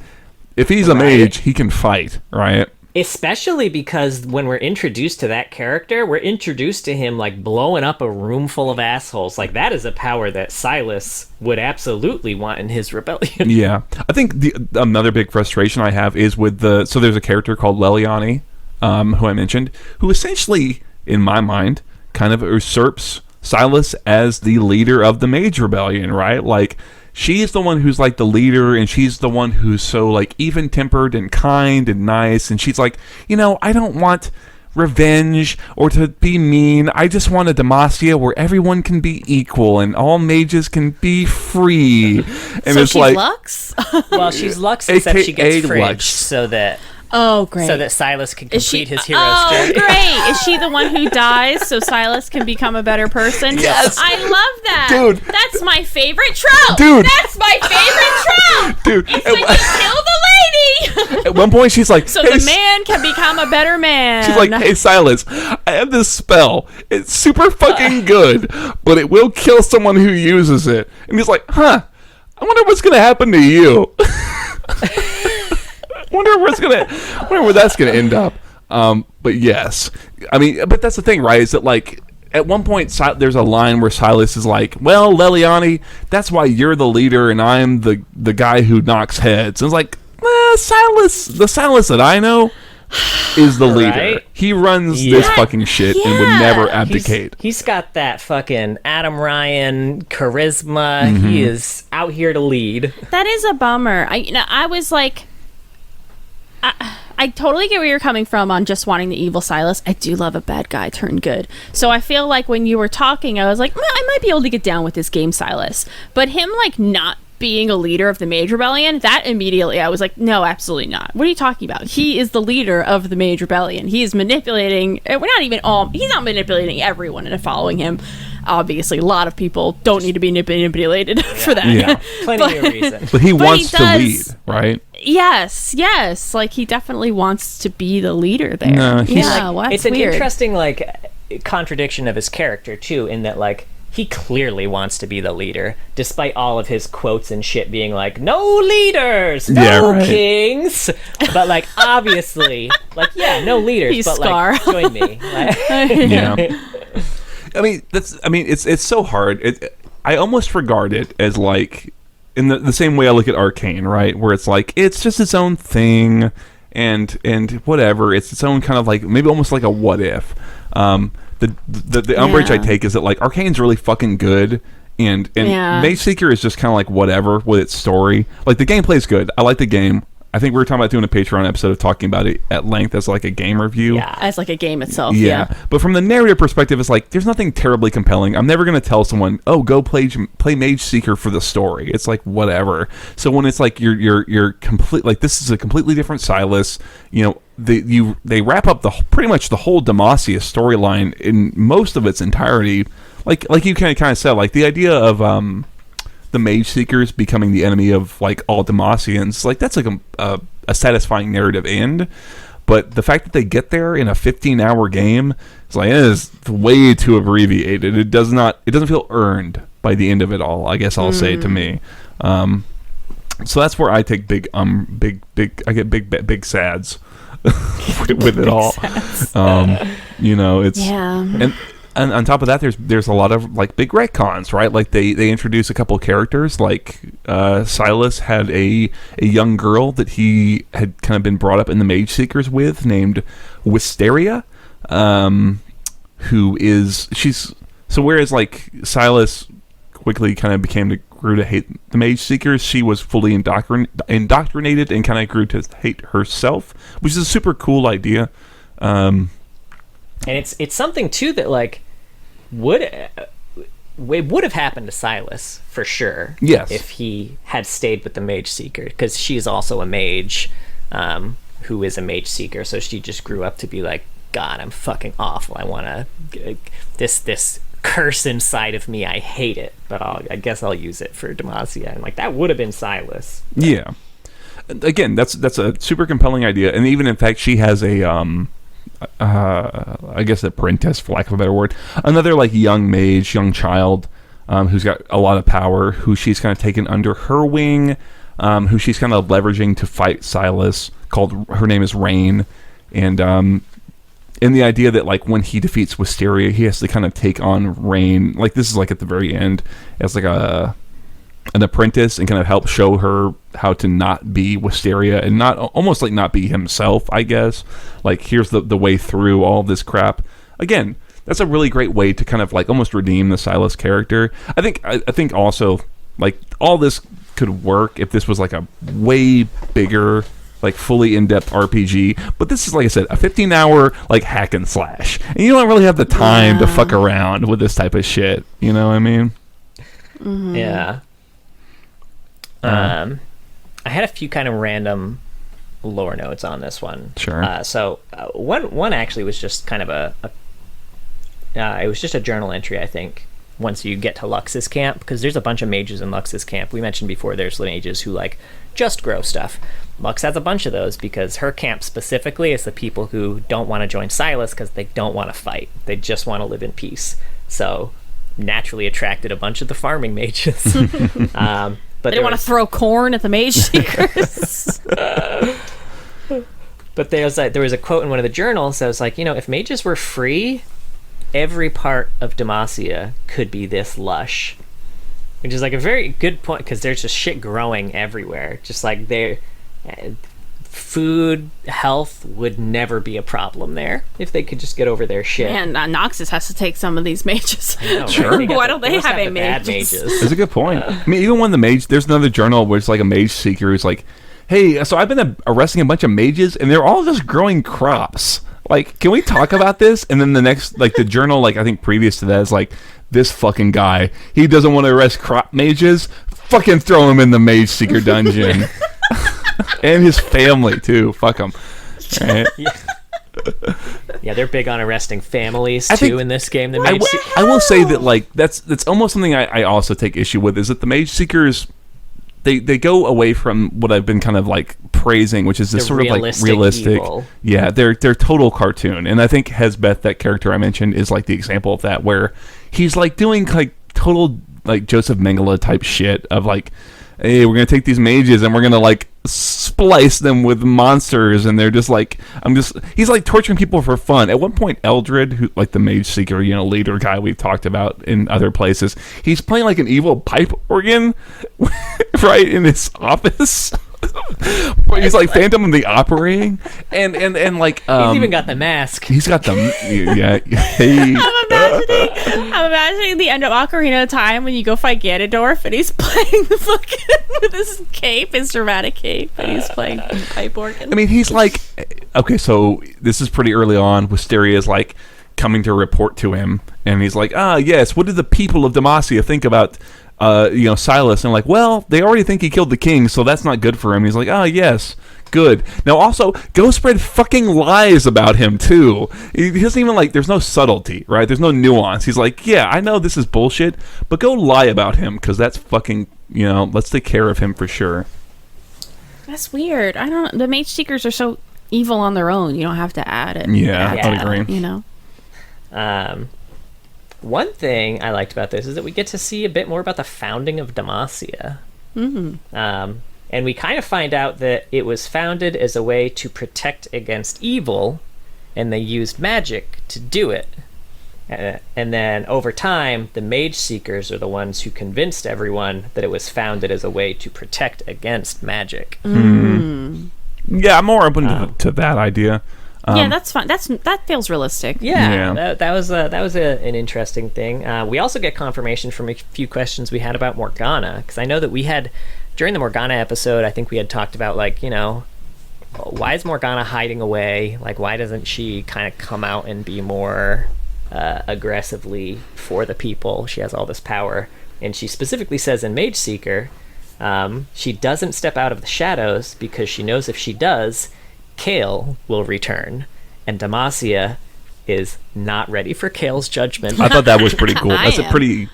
If he's a mage, he can fight, right? Especially because when we're introduced to that character, we're introduced to him like blowing up a room full of assholes. Like, that is a power that Sylas would absolutely want in his rebellion. Yeah, I think another big frustration I have is with so there's a character called Leliani. Who I mentioned, who essentially, in my mind, kind of usurps Sylas as the leader of the Mage Rebellion, right? Like, she's the one who's like the leader, and she's the one who's so like even-tempered and kind and nice, and she's like, I don't want revenge or to be mean. I just want a Demacia where everyone can be equal and all mages can be free. And so it's she's like Lux? Well, she's Lux, except she gets fridged Lux. so that great. So that Sylas can complete his hero's journey. Oh, great. Is she the one who dies so Sylas can become a better person? Yes. I love that. Dude. That's my favorite trope. Dude. That's my favorite trope. Dude. It's when you kill the At one point, she's like, So hey, the man can become a better man. she's like, hey, Sylas, I have this spell. It's super fucking good, but it will kill someone who uses it. And he's like, huh, I wonder what's going to happen to you. I wonder where that's going to end up. But yes. I mean, but that's the thing, right? Is that, like, at one point, there's a line where Sylas is like, well, Leliani, that's why you're the leader and I'm the guy who knocks heads. And it's like, the Sylas that I know is the leader. Right? He runs this fucking shit and would never abdicate. He's got that fucking Adam Ryan charisma. Mm-hmm. He is out here to lead. That is a bummer. I was like, I totally get where you're coming from on just wanting the evil Sylas. I do love a bad guy turned good. So I feel like when you were talking, I was like, I might be able to get down with this game Sylas. But him, like, not being a leader of the Mage Rebellion, that immediately I was like, no, absolutely not. What are you talking about? He is the leader of the Mage Rebellion. He is manipulating, he's not manipulating everyone into following him. Obviously, a lot of people don't need to be manipulated for that. Yeah. Plenty of reason. But he wants to lead, right? Yes. Like, he definitely wants to be the leader there. No, he's It's an interesting, like, contradiction of his character, too, in that, like, he clearly wants to be the leader, despite all of his quotes and shit being like, no leaders, no kings. But, like, obviously, like, yeah, no leaders, He's but, Scar. like, join me. Like, Yeah. I mean, it's so hard. I almost regard it as, like, in the same way I look at Arcane, right? Where it's like, it's just its own thing, and whatever. It's its own kind of, like, maybe almost like a what if. The umbrage I take is that, like, Arcane's really fucking good, and Mageseeker is just kind of like whatever with its story. Like, the gameplay is good. I like the game. I think we were talking about doing a Patreon episode of talking about it at length as, like, a game review. Yeah, as like a game itself. Yeah. But from the narrative perspective, it's like, there's nothing terribly compelling. I'm never going to tell someone, oh, go play Mageseeker for the story. It's like, whatever. So when it's like you're complete, like, this is a completely different Sylas, you know, they wrap up pretty much the whole Demacia storyline in most of its entirety. Like you kind of said, like, the idea of the Mageseekers becoming the enemy of, like, all Demacians, like, that's like a satisfying narrative end. But the fact that they get there in a 15-hour game, it's like, it is way too abbreviated. It doesn't feel earned by the end of it all, I guess I'll say, to me. So that's where I take big sads with it all. You know, it's and on top of that, there's a lot of, like, big retcons, right? Like, they introduce a couple of characters. Like, Sylas had a young girl that he had kind of been brought up in the Mageseekers with, named Wisteria, so whereas, like, Sylas quickly kind of grew to hate the Mageseekers, she was fully indoctrinated and kind of grew to hate herself, which is a super cool idea. And it's something, too, that, like, would have happened to Sylas, for sure. Yes. If he had stayed with the Mageseeker, because she's also a mage who is a Mageseeker, so she just grew up to be like, God, I'm fucking awful. I want to... This curse inside of me, I hate it, but I guess I'll use it for Demacia. And, like, that would have been Sylas. Yeah. Again, that's a super compelling idea, and even, in fact, she has a... I guess apprentice, for lack of a better word, another, like, young child, who's got a lot of power, who she's kind of taken under her wing, who she's kind of leveraging to fight Sylas. Her name is Rain, and the idea that, like, when he defeats Wisteria, he has to kind of take on Rain. Like, this is, like, at the very end, as, like, an apprentice, and kind of help show her how to not be Wisteria and almost like not be himself, I guess. Like, here's the way through all this crap. Again, that's a really great way to kind of, like, almost redeem the Sylas character. I think also, like, all this could work if this was, like, a way bigger, like, fully in-depth RPG. But this is, like I said, a 15-hour, like, hack and slash. And you don't really have the time to fuck around with this type of shit. You know what I mean? Mm-hmm. Yeah. I had a few kind of random lore notes on this one. Sure. One actually was just kind of it was just a journal entry, I think, once you get to Lux's camp, because there's a bunch of mages in Lux's camp. We mentioned before there's mages who like just grow stuff. Lux has a bunch of those because her camp specifically is the people who don't want to join Sylas because they don't want to fight. They just want to live in peace. So naturally attracted a bunch of the farming mages. But they didn't want to throw corn at the Mageseekers. But there was a quote in one of the journals that was like, if mages were free, every part of Demacia could be this lush. Which is like a very good point, because there's just shit growing everywhere. Just like food, health would never be a problem there if they could just get over their shit. Man, Noxus has to take some of these mages. Know, right? Sure. Why don't they have a bad mages? That's a good point. I mean, even when there's another journal where it's like a Mageseeker who's like, hey, so I've been arresting a bunch of mages, and they're all just growing crops. Like, can we talk about this? And then the next, like, the journal, like, I think previous to that is like, this fucking guy, he doesn't want to arrest crop mages, fucking throw him in the Mageseeker dungeon. And his family, too. Fuck him. Right? Yeah, they're big on arresting families, too, in this game. I will say that, like, that's almost something I also take issue with, is that the Mageseekers, they go away from what I've been kind of like praising, which is this sort of like realistic evil. Yeah, they're total cartoon. And I think Hezbeth, that character I mentioned, is like the example of that, where he's like doing like total like Joseph Mengele type shit of like, hey, we're gonna take these mages and we're gonna like splice them with monsters, and they're just like, he's like torturing people for fun. At one point, Eldred, who like the Mageseeker, leader guy we've talked about in other places, he's playing like an evil pipe organ right in his office. He's like Phantom of the Opera, and like he's even got the mask. He's got the Hey. I'm imagining the end of Ocarina of Time when you go fight Ganondorf and he's playing the fucking with his cape, his dramatic cape, and he's playing pipe organ. I mean, he's like, okay, so this is pretty early on. Wisteria is like coming to report to him, and he's like, yes, what did the people of Demacia think about Sylas? And like, well, they already think he killed the king, so that's not good for him. He's like, yes, good. Now also, go spread fucking lies about him too. He doesn't even like, there's no subtlety, right? There's no nuance. He's like, yeah, I know this is bullshit, but go lie about him, because that's fucking, let's take care of him for sure. That's weird. I don't. The Mageseekers are so evil on their own. You don't have to add it. Yeah, I agree. One thing I liked about this is that we get to see a bit more about the founding of Demacia. Mm-hmm. And we kind of find out that it was founded as a way to protect against evil, and they used magic to do it. And then over time, the Mageseekers are the ones who convinced everyone that it was founded as a way to protect against magic. Mm. Yeah, I'm more open to that idea. Yeah, that's fine. That feels realistic. Yeah. That was an interesting thing. We also get confirmation from a few questions we had about Morgana, because I know that we had, during the Morgana episode, I think we had talked about, like, why is Morgana hiding away? Like, why doesn't she kind of come out and be more aggressively for the people? She has all this power. And she specifically says in Mageseeker, she doesn't step out of the shadows because she knows if she does, Kael will return, and Demacia is not ready for Kael's judgment. I thought that was pretty cool. That's a pretty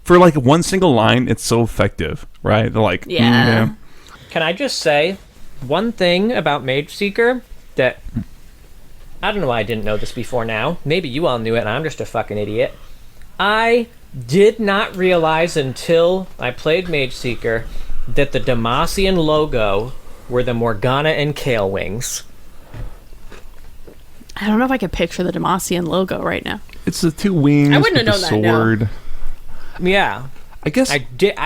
for like one single line, it's so effective, right? They're like, yeah. Can I just say one thing about Mageseeker that I don't know why I didn't know this before now. Maybe you all knew it and I'm just a fucking idiot. I did not realize until I played Mageseeker that the Demacian logo were the Morgana and Kael wings. I don't know if I could picture the Demacian logo right now. It's the two wings. I wouldn't have with known the sword. that. No. Yeah. I guess I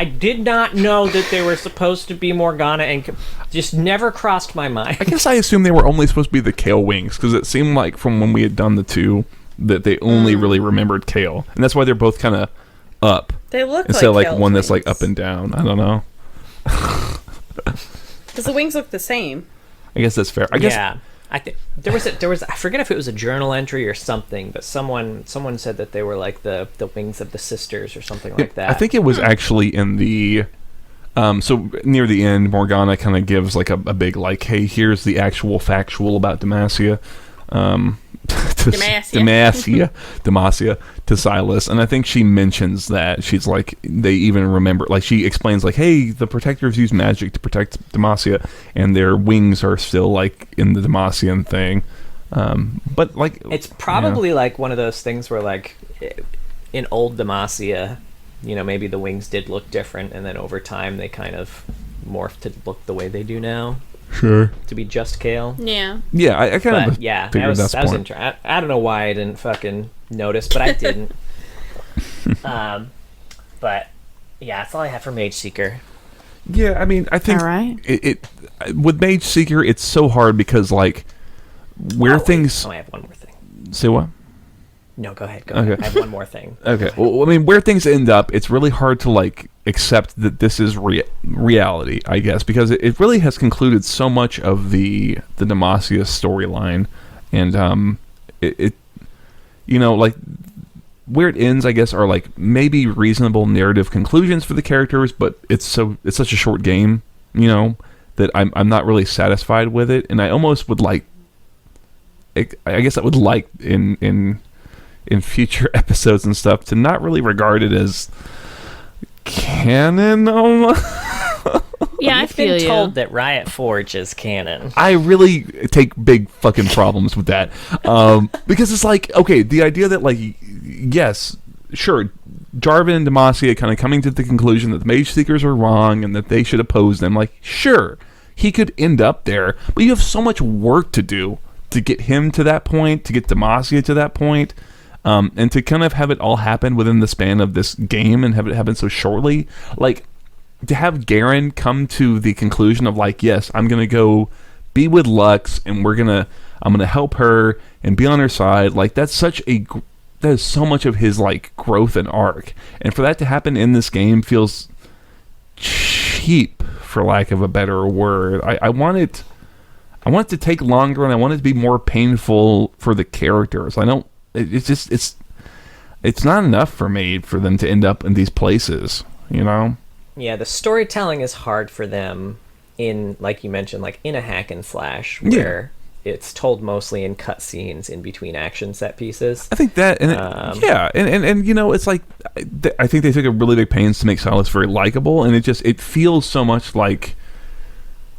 did not know that they were supposed to be Morgana and just never crossed my mind. I guess I assumed they were only supposed to be the Kael wings, because it seemed like from when we had done the two that they only really remembered Kael, and that's why they're both kind of up. They look instead like of like Kael's one that's wings. like up and down. I don't know. Because the wings look the same. I guess that's fair. I guess. Yeah. I think there was I forget if it was a journal entry or something, but someone said that they were like the wings of the sisters or something like that. I think it was actually in the so near the end, Morgana kind of gives like a big like, hey, here's the actual factual about Demacia. Demacia to Sylas, and I think she mentions that she's like, they even remember, like she explains like, hey, the protectors use magic to protect Demacia, and their wings are still like in the Demacian thing. But like, it's probably like one of those things where like in old Demacia, you know, maybe the wings did look different, and then over time they kind of morphed to look the way they do now. Sure. To be just Kale. Yeah. Yeah, I kind of yeah, figured that was point. interesting. I don't know why I didn't fucking notice, but I didn't. But yeah, that's all I have for Mageseeker. Yeah, I mean, I think all right. it with Mageseeker, it's so hard because like where things. Oh, I have one more thing. Say what? No, go ahead. Go ahead. I have one more thing. Okay. Well, I mean, where things end up, it's really hard to like accept that this is reality, I guess, because it really has concluded so much of the Demacia storyline, and it you know, like where it ends, I guess, are like maybe reasonable narrative conclusions for the characters, but it's such a short game, you know, that I'm not really satisfied with it, and I almost would like. I guess I would like in future episodes and stuff to not really regard it as canon. Yeah, I feel been told that Riot Forge is canon. I really take big fucking problems with that, because it's like, okay, the idea that like, yes, sure, Jarvan and Demacia kind of coming to the conclusion that the Mageseekers are wrong and that they should oppose them. Like, sure, he could end up there, but you have so much work to do to get him to that point, to get Demacia to that point. And to kind of have it all happen within the span of this game and have it happen so shortly, like to have Garen come to the conclusion of like, yes, I'm gonna go be with Lux and I'm gonna help her and be on her side. Like that is so much of his like growth and arc, and for that to happen in this game feels cheap, for lack of a better word. I want it to take longer, and I want it to be more painful for the characters. It's not enough for me for them to end up in these places, you know? Yeah, the storytelling is hard for them in, like you mentioned, like in a hack and slash where it's told mostly in cutscenes in between action set pieces. I think that, and you know, it's like I think they took a really big pains to make Sylas very likable, and it feels so much like.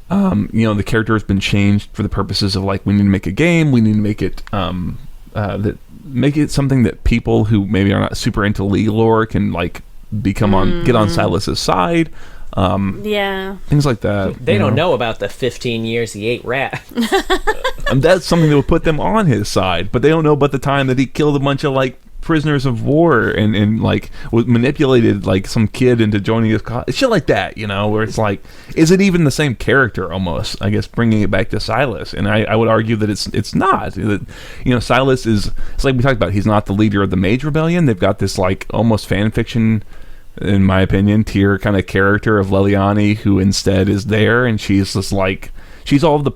You know, the character has been changed for the purposes of like, we need to make a game, we need to make it make it something that people who maybe are not super into legal lore can like get on Sylas's side. Things like that. They don't know about the 15 years he ate rat. And that's something that would put them on his side, but they don't know about the time that he killed a bunch of like prisoners of war and like was manipulated like some kid into joining his shit like that, you know, where it's like, is it even the same character almost, I guess, bringing it back to Sylas? And I would argue that it's not. That, you know, Sylas it's like we talked about, he's not the leader of the Mage Rebellion. They've got this like almost fan fiction, in my opinion, tier kind of character of Leliani, who instead is there, and she's just like, she's the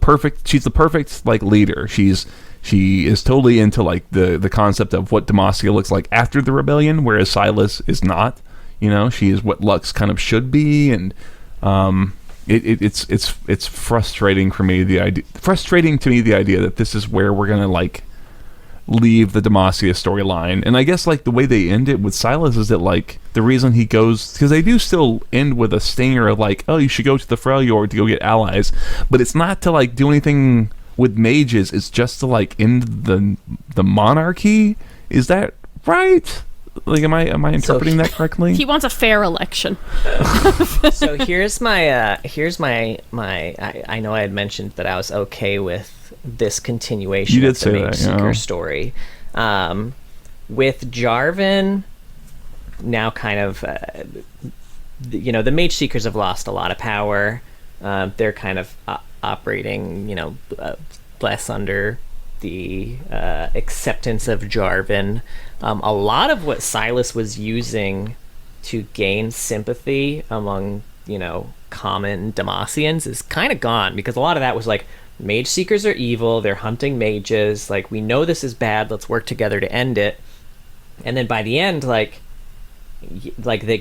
perfect like leader. She is totally into like the concept of what Demacia looks like after the rebellion, whereas Sylas is not. You know, she is what Lux kind of should be, and it's frustrating for me the idea that this is where we're gonna like leave the Demacia storyline. And I guess like the way they end it with Sylas is that like the reason he goes, because they do still end with a stinger of like, oh, you should go to the Freljord to go get allies, but it's not to like do anything with mages, it's just to like end the monarchy. Is that right? Like, am I interpreting that correctly? He wants a fair election. So here's my I know I had mentioned that I was okay with this continuation of the Mageseeker story. With Jarvan now kind of you know, the Mageseekers have lost a lot of power. They're kind of operating, you know, less under the acceptance of Jarvan. A lot of what Sylas was using to gain sympathy among, you know, common Demacians is kind of gone, because a lot of that was like, Mageseekers are evil, they're hunting mages, like, we know this is bad, let's work together to end it. And then by the end, like they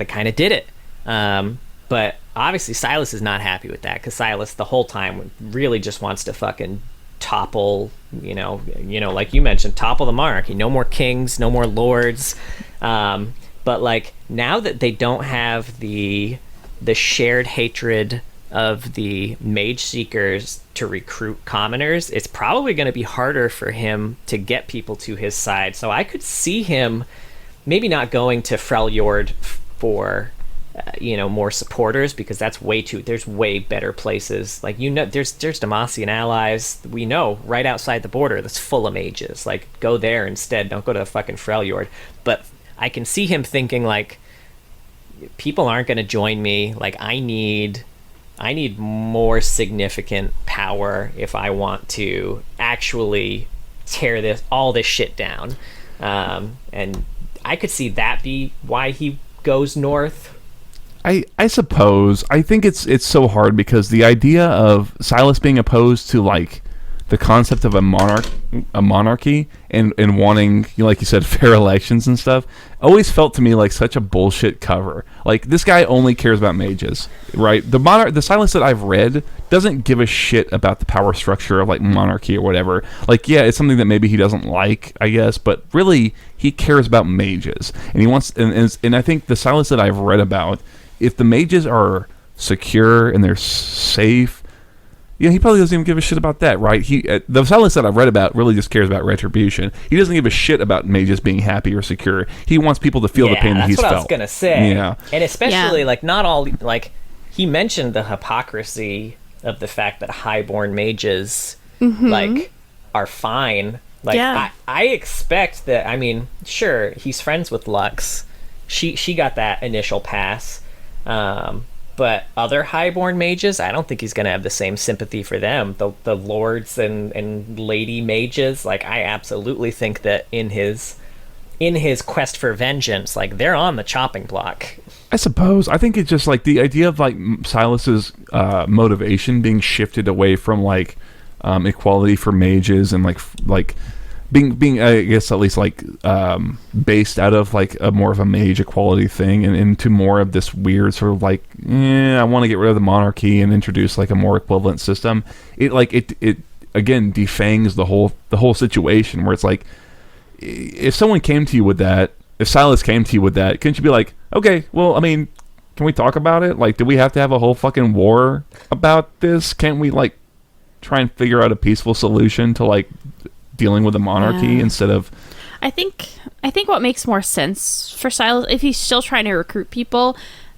kind of did it. But obviously Sylas is not happy with that, because Sylas the whole time really just wants to fucking topple, like you mentioned, topple the monarchy. No more kings, no more lords. But like now that they don't have the shared hatred of the Mageseekers to recruit commoners, it's probably going to be harder for him to get people to his side. So I could see him maybe not going to Freljord for more supporters, because that's there's way better places. Like, there's Demacian allies, we know, right outside the border that's full of mages. Like, go there instead, don't go to fucking Freljord. But I can see him thinking, like, people aren't going to join me. Like, I need more significant power if I want to actually tear all this shit down. And I could see that be why he goes north. I suppose. I think it's so hard because the idea of Sylas being opposed to like the concept of a monarchy and wanting, like you said, fair elections and stuff always felt to me like such a bullshit cover. Like, this guy only cares about mages, right? The Sylas that I've read doesn't give a shit about the power structure of like monarchy or whatever. Like, yeah, it's something that maybe he doesn't like, I guess, but really he cares about mages, and he wants and I think the Sylas that I've read about, if the mages are secure and they're safe, he probably doesn't even give a shit about that, right? The Sylas that I've read about really just cares about retribution. He doesn't give a shit about mages being happy or secure. He wants people to feel the pain that he's felt. That's what I was gonna say. Yeah, and especially like not all, like, he mentioned the hypocrisy of the fact that highborn mages like are fine. Like, I expect that. I mean, sure, he's friends with Lux. She got that initial pass. But other highborn mages, I don't think he's going to have the same sympathy for them. The lords and lady mages, like, I absolutely think that in his quest for vengeance, like, they're on the chopping block. I suppose. I think it's just like the idea of like Sylas's motivation being shifted away from like equality for mages and like being I guess at least like based out of like a more of a mage equality thing and into more of this weird sort of like, I want to get rid of the monarchy and introduce like a more equivalent system. It again defangs the whole situation, where it's like, if someone came to you with that, if Sylas came to you with that, couldn't you be like, okay, well, I mean, can we talk about it? Like, do we have to have a whole fucking war about this? Can't we like try and figure out a peaceful solution to like dealing with the monarchy instead of... I think what makes more sense for Sylas, if he's still trying to recruit people,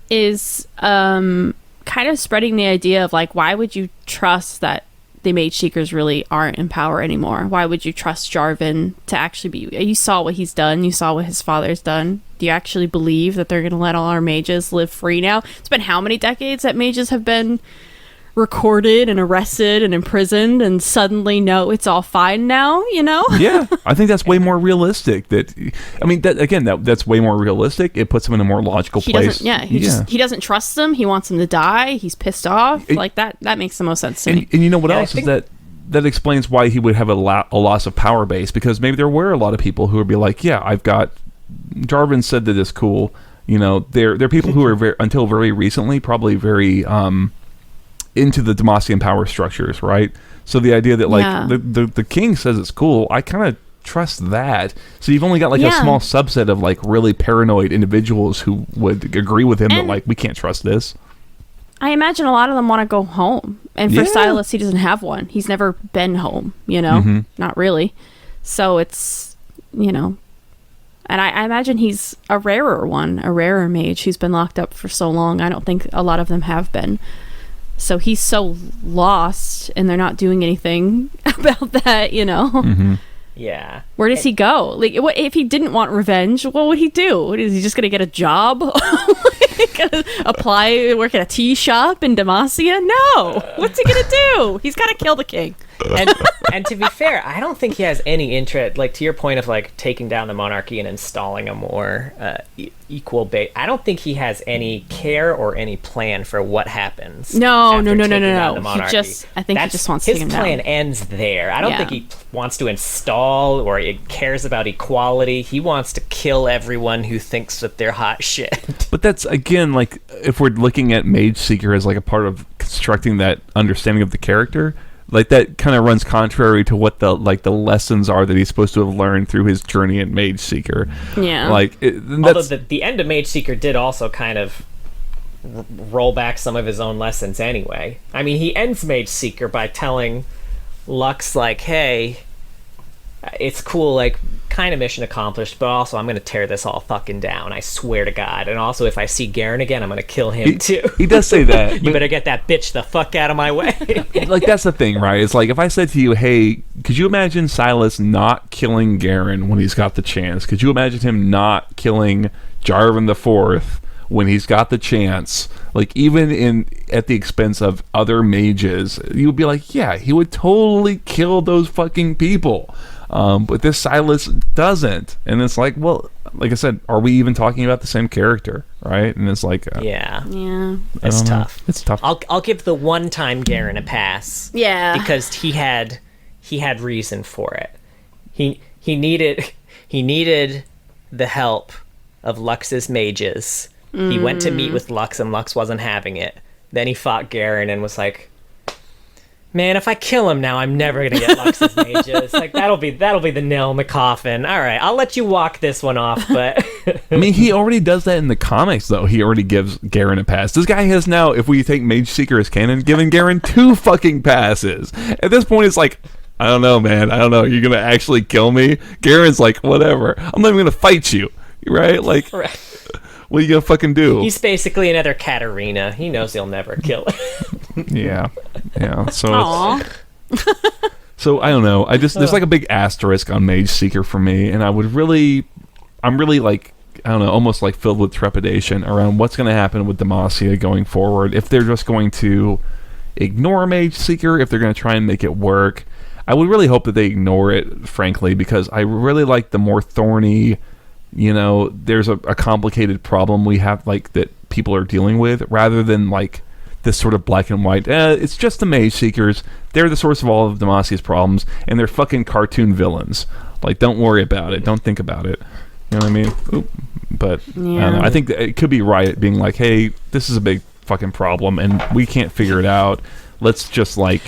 is kind of spreading the idea of like, why would you trust that the Mageseekers really aren't in power anymore? Why would you trust Jarvan to actually be... You saw what he's done. You saw what his father's done. Do you actually believe that they're going to let all our mages live free now? It's been how many decades that mages have been recorded and arrested and imprisoned, and suddenly, no, it's all fine now, Yeah, I think that's way more realistic. That's way more realistic. It puts him in a more logical place. He doesn't trust them. He wants them to die. He's pissed off. That makes the most sense to me. And you know what else is that explains why he would have a loss of power base, because maybe there were a lot of people who would be like, yeah, I've got... Jarvan said that it's cool. There are people who are until very recently probably very... into the Demacian power structures, right? So the idea that like the king says it's cool, I kind of trust that. So you've only got like a small subset of like really paranoid individuals who would agree with him that like, we can't trust this. I imagine a lot of them want to go home, and for Sylas, he doesn't have one. He's never been home, not really. So it's and I imagine he's a rarer mage who's been locked up for so long. I don't think a lot of them have been. So he's so lost, and they're not doing anything about that, Yeah. Where does he go? Like, what if he didn't want revenge? What would he do? Is he just gonna get a job? Apply, work at a tea shop in Demacia? No. What's he gonna do? He's gotta kill the king. And to be fair, I don't think he has any interest, like, to your point of like taking down the monarchy and installing a more equal base. I don't think he has any care or any plan for what happens. No. I think he just wants to take him down. His plan ends there. I don't think he wants to install or he cares about equality. He wants to kill everyone who thinks that they're hot shit. But that's, again, like, if we're looking at Mageseeker as like a part of constructing that understanding of the character, like that kind of runs contrary to what the lessons are that he's supposed to have learned through his journey in Mageseeker. Yeah. Like, although the end of Mageseeker did also kind of roll back some of his own lessons anyway. I mean, he ends Mageseeker by telling Lux, like, hey, it's cool, like, kind of mission accomplished, but also I'm going to tear this all fucking down, I swear to God. And also, if I see Garen again, I'm going to kill him too. He does say that. You better get that bitch the fuck out of my way. Like, that's the thing, right? It's like, if I said to you, hey, could you imagine Sylas not killing Garen when he's got the chance? Could you imagine him not killing Jarvan the Fourth when he's got the chance? Like, even at the expense of other mages, you would be like, yeah, he would totally kill those fucking people. But this Sylas doesn't. And it's like, well, like I said, are we even talking about the same character, right? And it's like, yeah, it's tough. It's tough. I'll give the one time Garen a pass. Yeah, because he had reason for it. He needed the help of Lux's mages. He went to meet with Lux, and Lux wasn't having it. Then he fought Garen and was like, man, if I kill him now, I'm never gonna get Lux's mages. Like, that'll be the nail in the coffin. All right, I'll let you walk this one off, but I mean, he already does that in the comics, though. He already gives Garen a pass. This guy has now, if we take Mageseeker as canon, given Garen 2 fucking passes. At this point, it's like, I don't know, man. I don't know. You're gonna actually kill me? Garen's like, whatever. I'm not even gonna fight you, right? Like, right. What are you gonna fucking do? He's basically another Katarina. He knows he'll never kill him. Yeah. So so I don't know. There's like a big asterisk on Mageseeker for me, and I'm really like, I don't know, almost like filled with trepidation around what's going to happen with Demacia going forward. If they're just going to ignore Mageseeker, if they're going to try and make it work. I would really hope that they ignore it, frankly, because I really like the more thorny, there's a complicated problem we have, like, that people are dealing with, rather than like this sort of black and white, it's just the Mageseekers, they're the source of all of Demacia's problems, and they're fucking cartoon villains. Like, don't worry about it, don't think about it. You know what I mean? Oop. But I don't know. I think that it could be Riot being like, hey, this is a big fucking problem and we can't figure it out. Let's just like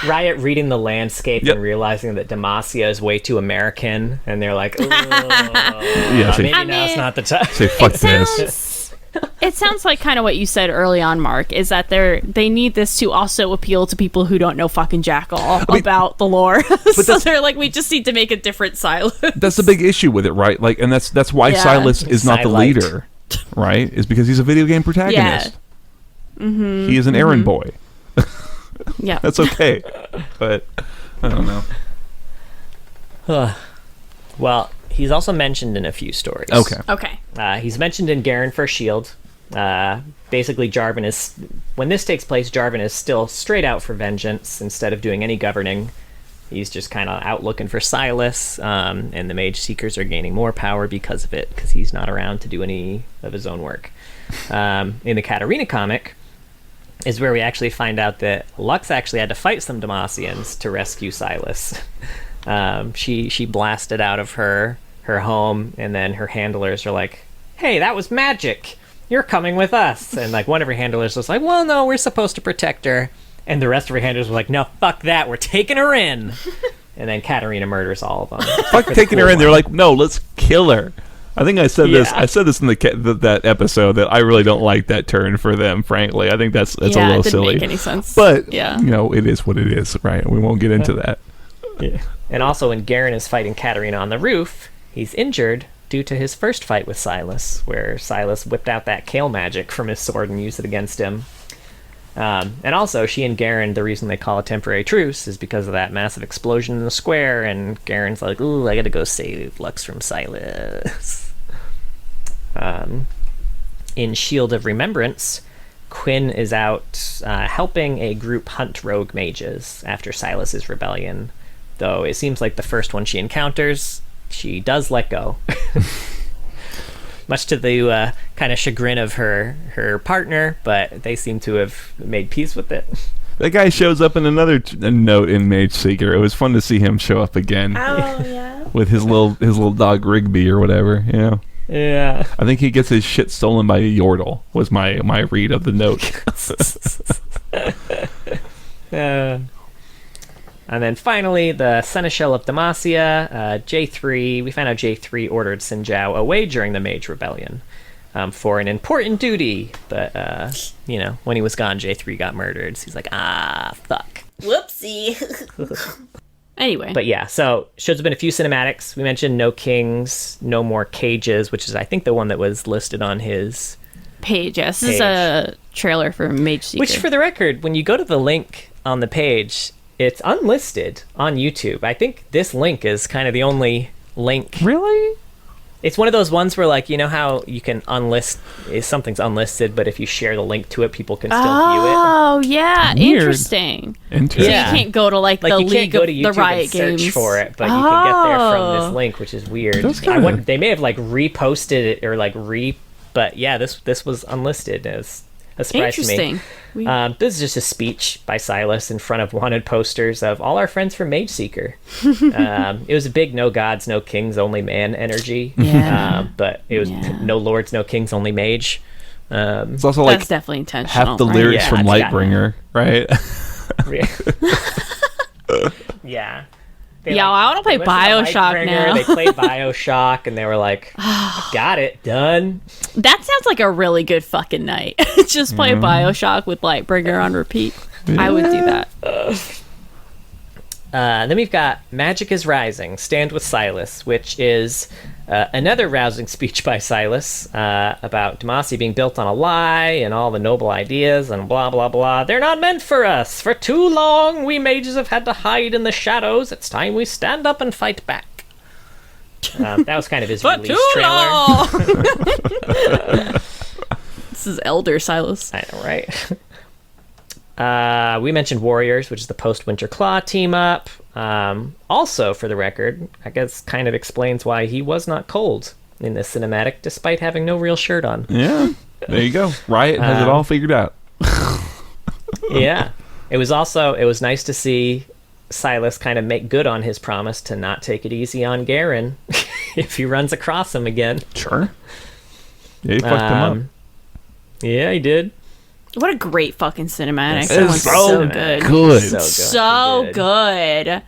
Riot reading the landscape and realizing that Demacia is way too American, and they're like, maybe now's not the time. Say fuck this. It sounds like kind of what you said early on, Mark, is that they need this to also appeal to people who don't know fucking jack all about the lore. So they're like, we just need to make a different Sylas. That's the big issue with it, right? Like, and that's why Sylas is not the leader, right? Is because he's a video game protagonist. Yeah. Mm-hmm. He is an errand boy. Yeah, that's okay, but I don't know. Well, he's also mentioned in a few stories. Okay. He's mentioned in Garen First Shield. Basically, Jarvan is, when this takes place, Jarvan is still straight out for vengeance instead of doing any governing. He's just kind of out looking for Sylas, and the Mageseekers are gaining more power because of it, because he's not around to do any of his own work. In the Katarina comic is where we actually find out that Lux actually had to fight some Demacians to rescue Sylas. She blasted out of her home, and then her handlers are like, hey, that was magic, you're coming with us. And like, one of her handlers was like, well, no, we're supposed to protect her. And the rest of her handlers were like, no, fuck that, we're taking her in. And then Katarina murders all of them. Fuck taking her in. They're like, no, let's kill her. I think I said this. I said this in that episode, that I really don't like that turn for them. Frankly, I think that's a little it didn't silly. Make any sense. But it is what it is, right? We won't get into that. Yeah. And also, when Garen is fighting Katarina on the roof, he's injured due to his first fight with Sylas, where Sylas whipped out that Kale magic from his sword and used it against him. And also, she and Garen, the reason they call a temporary truce is because of that massive explosion in the square, and Garen's like, ooh, I gotta go save Lux from Sylas. In Shield of Remembrance, Quinn is out helping a group hunt rogue mages after Sylas's rebellion, though it seems like the first one she encounters, she does let go. Much to the kind of chagrin of her partner, but they seem to have made peace with it. That guy shows up in another note in Mageseeker. It was fun to see him show up again. Oh, yeah. With his little dog Rigby or whatever, Yeah. I think he gets his shit stolen by a Yordle, was my read of the note. And then finally, the Seneschal of Demacia, J3. We found out J3 ordered Sinjao away during the Mage Rebellion for an important duty. But, when he was gone, J3 got murdered. So he's like, fuck. Whoopsie. Anyway. But yeah, so shows have been a few cinematics. We mentioned No Kings, No More Cages, which is, I think, the one that was listed on his page. Yes, this is a trailer for Mageseeker. Which, for the record, when you go to the link on the page, it's unlisted on YouTube. I think this link is kind of the only link. Really? It's one of those ones where, like, you know how you can unlist, if something's unlisted, but if you share the link to it, people can still view it. Oh, yeah. Weird. Interesting. So Yeah. you can't go to, like the you League can't go of to the YouTube Riot and search Games. for it, but you can get there from this link, which is weird. That's kinda- They may have, like, reposted it or, like, but yeah, this was unlisted. It was a surprise to me. Interesting. This is just a speech by Sylas in front of wanted posters of all our friends from Mageseeker. It was a big no gods, no kings, only man energy. Yeah. But it was no lords, no kings, only mage. It's also like That's definitely intentional. half the right? lyrics Yeah, from it's got- Lightbringer, right? Yeah. Yeah, I want to play they listened to Bioshock Lightbringer, now. They played Bioshock, and they were like, got it, done. That sounds like a really good fucking night. Just play Bioshock with Lightbringer on repeat. I would do that. Then we've got Magic is Rising, Stand with Sylas, which is another rousing speech by Sylas about Demacia being built on a lie and all the noble ideas and blah, blah, blah. They're not meant for us. For too long, we mages have had to hide in the shadows. It's time we stand up and fight back. That was kind of his For release too trailer. long. This is Elder Sylas. I know, right? We mentioned Warriors, which is the post-Winter Claw team-up. Also, for the record, I guess kind of explains why he was not cold in this cinematic, despite having no real shirt on. Yeah. There you go. Riot has it all figured out. Yeah. It was nice to see Sylas kind of make good on his promise to not take it easy on Garen if he runs across him again. Sure. Yeah, he fucked him up. Yeah, he did. What a great fucking cinematic. It's That one's so good. good. So good.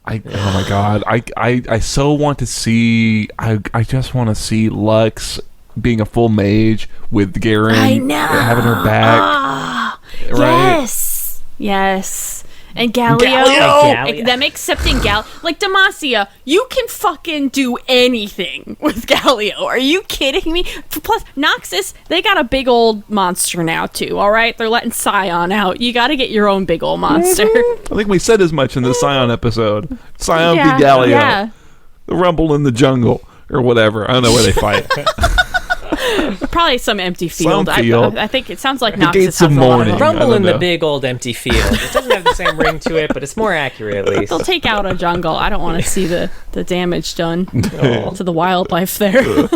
Oh my god. I so want to see I just want to see Lux being a full mage with Garen I know. having her back. Right? Yes. And Galio. Galio. Them accepting Galio. Like, Demacia, you can fucking do anything with Galio. Are you kidding me? Plus, Noxus, they got a big old monster now, too, alright? They're letting Scion out. You gotta get your own big old monster. I think we said as much in the Scion episode. Scion v Galio. Yeah. The Rumble in the Jungle. Or whatever. I don't know where they fight. Probably some empty field. Some field. I think it sounds like The Noxus gates has of a lot of morning. them. Rumble I in don't the know. big old empty field. It doesn't have the same ring to it, but it's more accurate at least. They'll take out a jungle. I don't want to see the damage done to the wildlife there.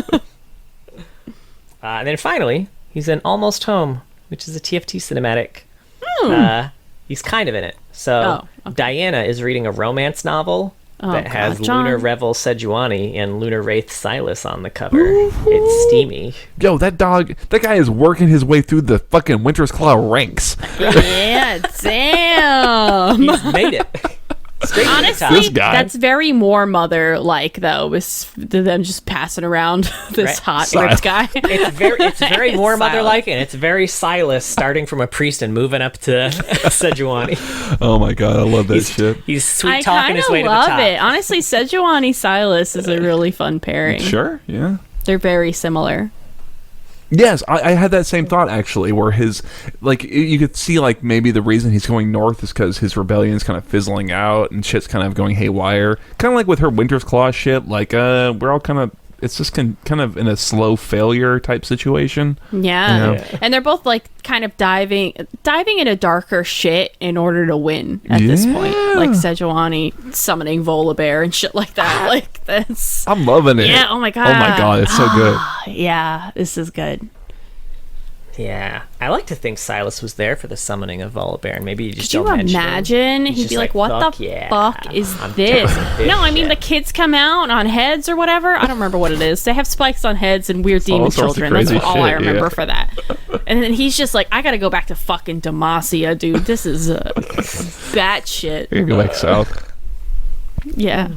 And then finally, he's in Almost Home, which is a TFT cinematic. He's kind of in it. So Diana is reading a romance novel that has John. Lunar Revel Sejuani and Lunar Wraith Sylas on the cover. It's steamy. Yo, that guy is working his way through the fucking Winter's Claw ranks. Yeah, damn. He's made it. Straight to the Honestly, top. This guy. that's very more mother-like, though, with them just passing around this hot ripped guy. It's very more Silas. mother-like, and it's very Sylas, starting from a priest and moving up to Sejuani. Oh my god, I love that shit. He's I sweet talking kind his of way to the love top. it. Honestly, Sejuani Sylas is a really fun pairing. Sure, yeah. They're very similar. Yes, I had that same thought actually, where his, like, you could see, like, maybe the reason he's going north is because his rebellion's kind of fizzling out and shit's kind of going haywire. Kind of like with her Winter's Claw shit, like, we're all kind of, it's just kind of in a slow failure type situation. Yeah. Yeah. And they're both, like, kind of diving into darker shit in order to win at this point. Like Sejuani summoning Volibear and shit like that. Like, that's... I'm loving it. Yeah, oh my god. Oh my god, it's so good. Yeah, this is good. Yeah, I like to think Sylas was there for the summoning of Volibear, and maybe you just Could you don't mention him. imagine? He's He'd just be like, like, "What "Fuck the yeah, fuck is I'm this?" doing this No, I mean the shit. kids come out on heads or whatever. I don't remember what it is. They have spikes on heads and weird demon all sorts of children. That's crazy all I shit, remember yeah. for that. And then he's just like, "I gotta go back to fucking Demacia, dude. This is bat shit." I can go back south. Yeah,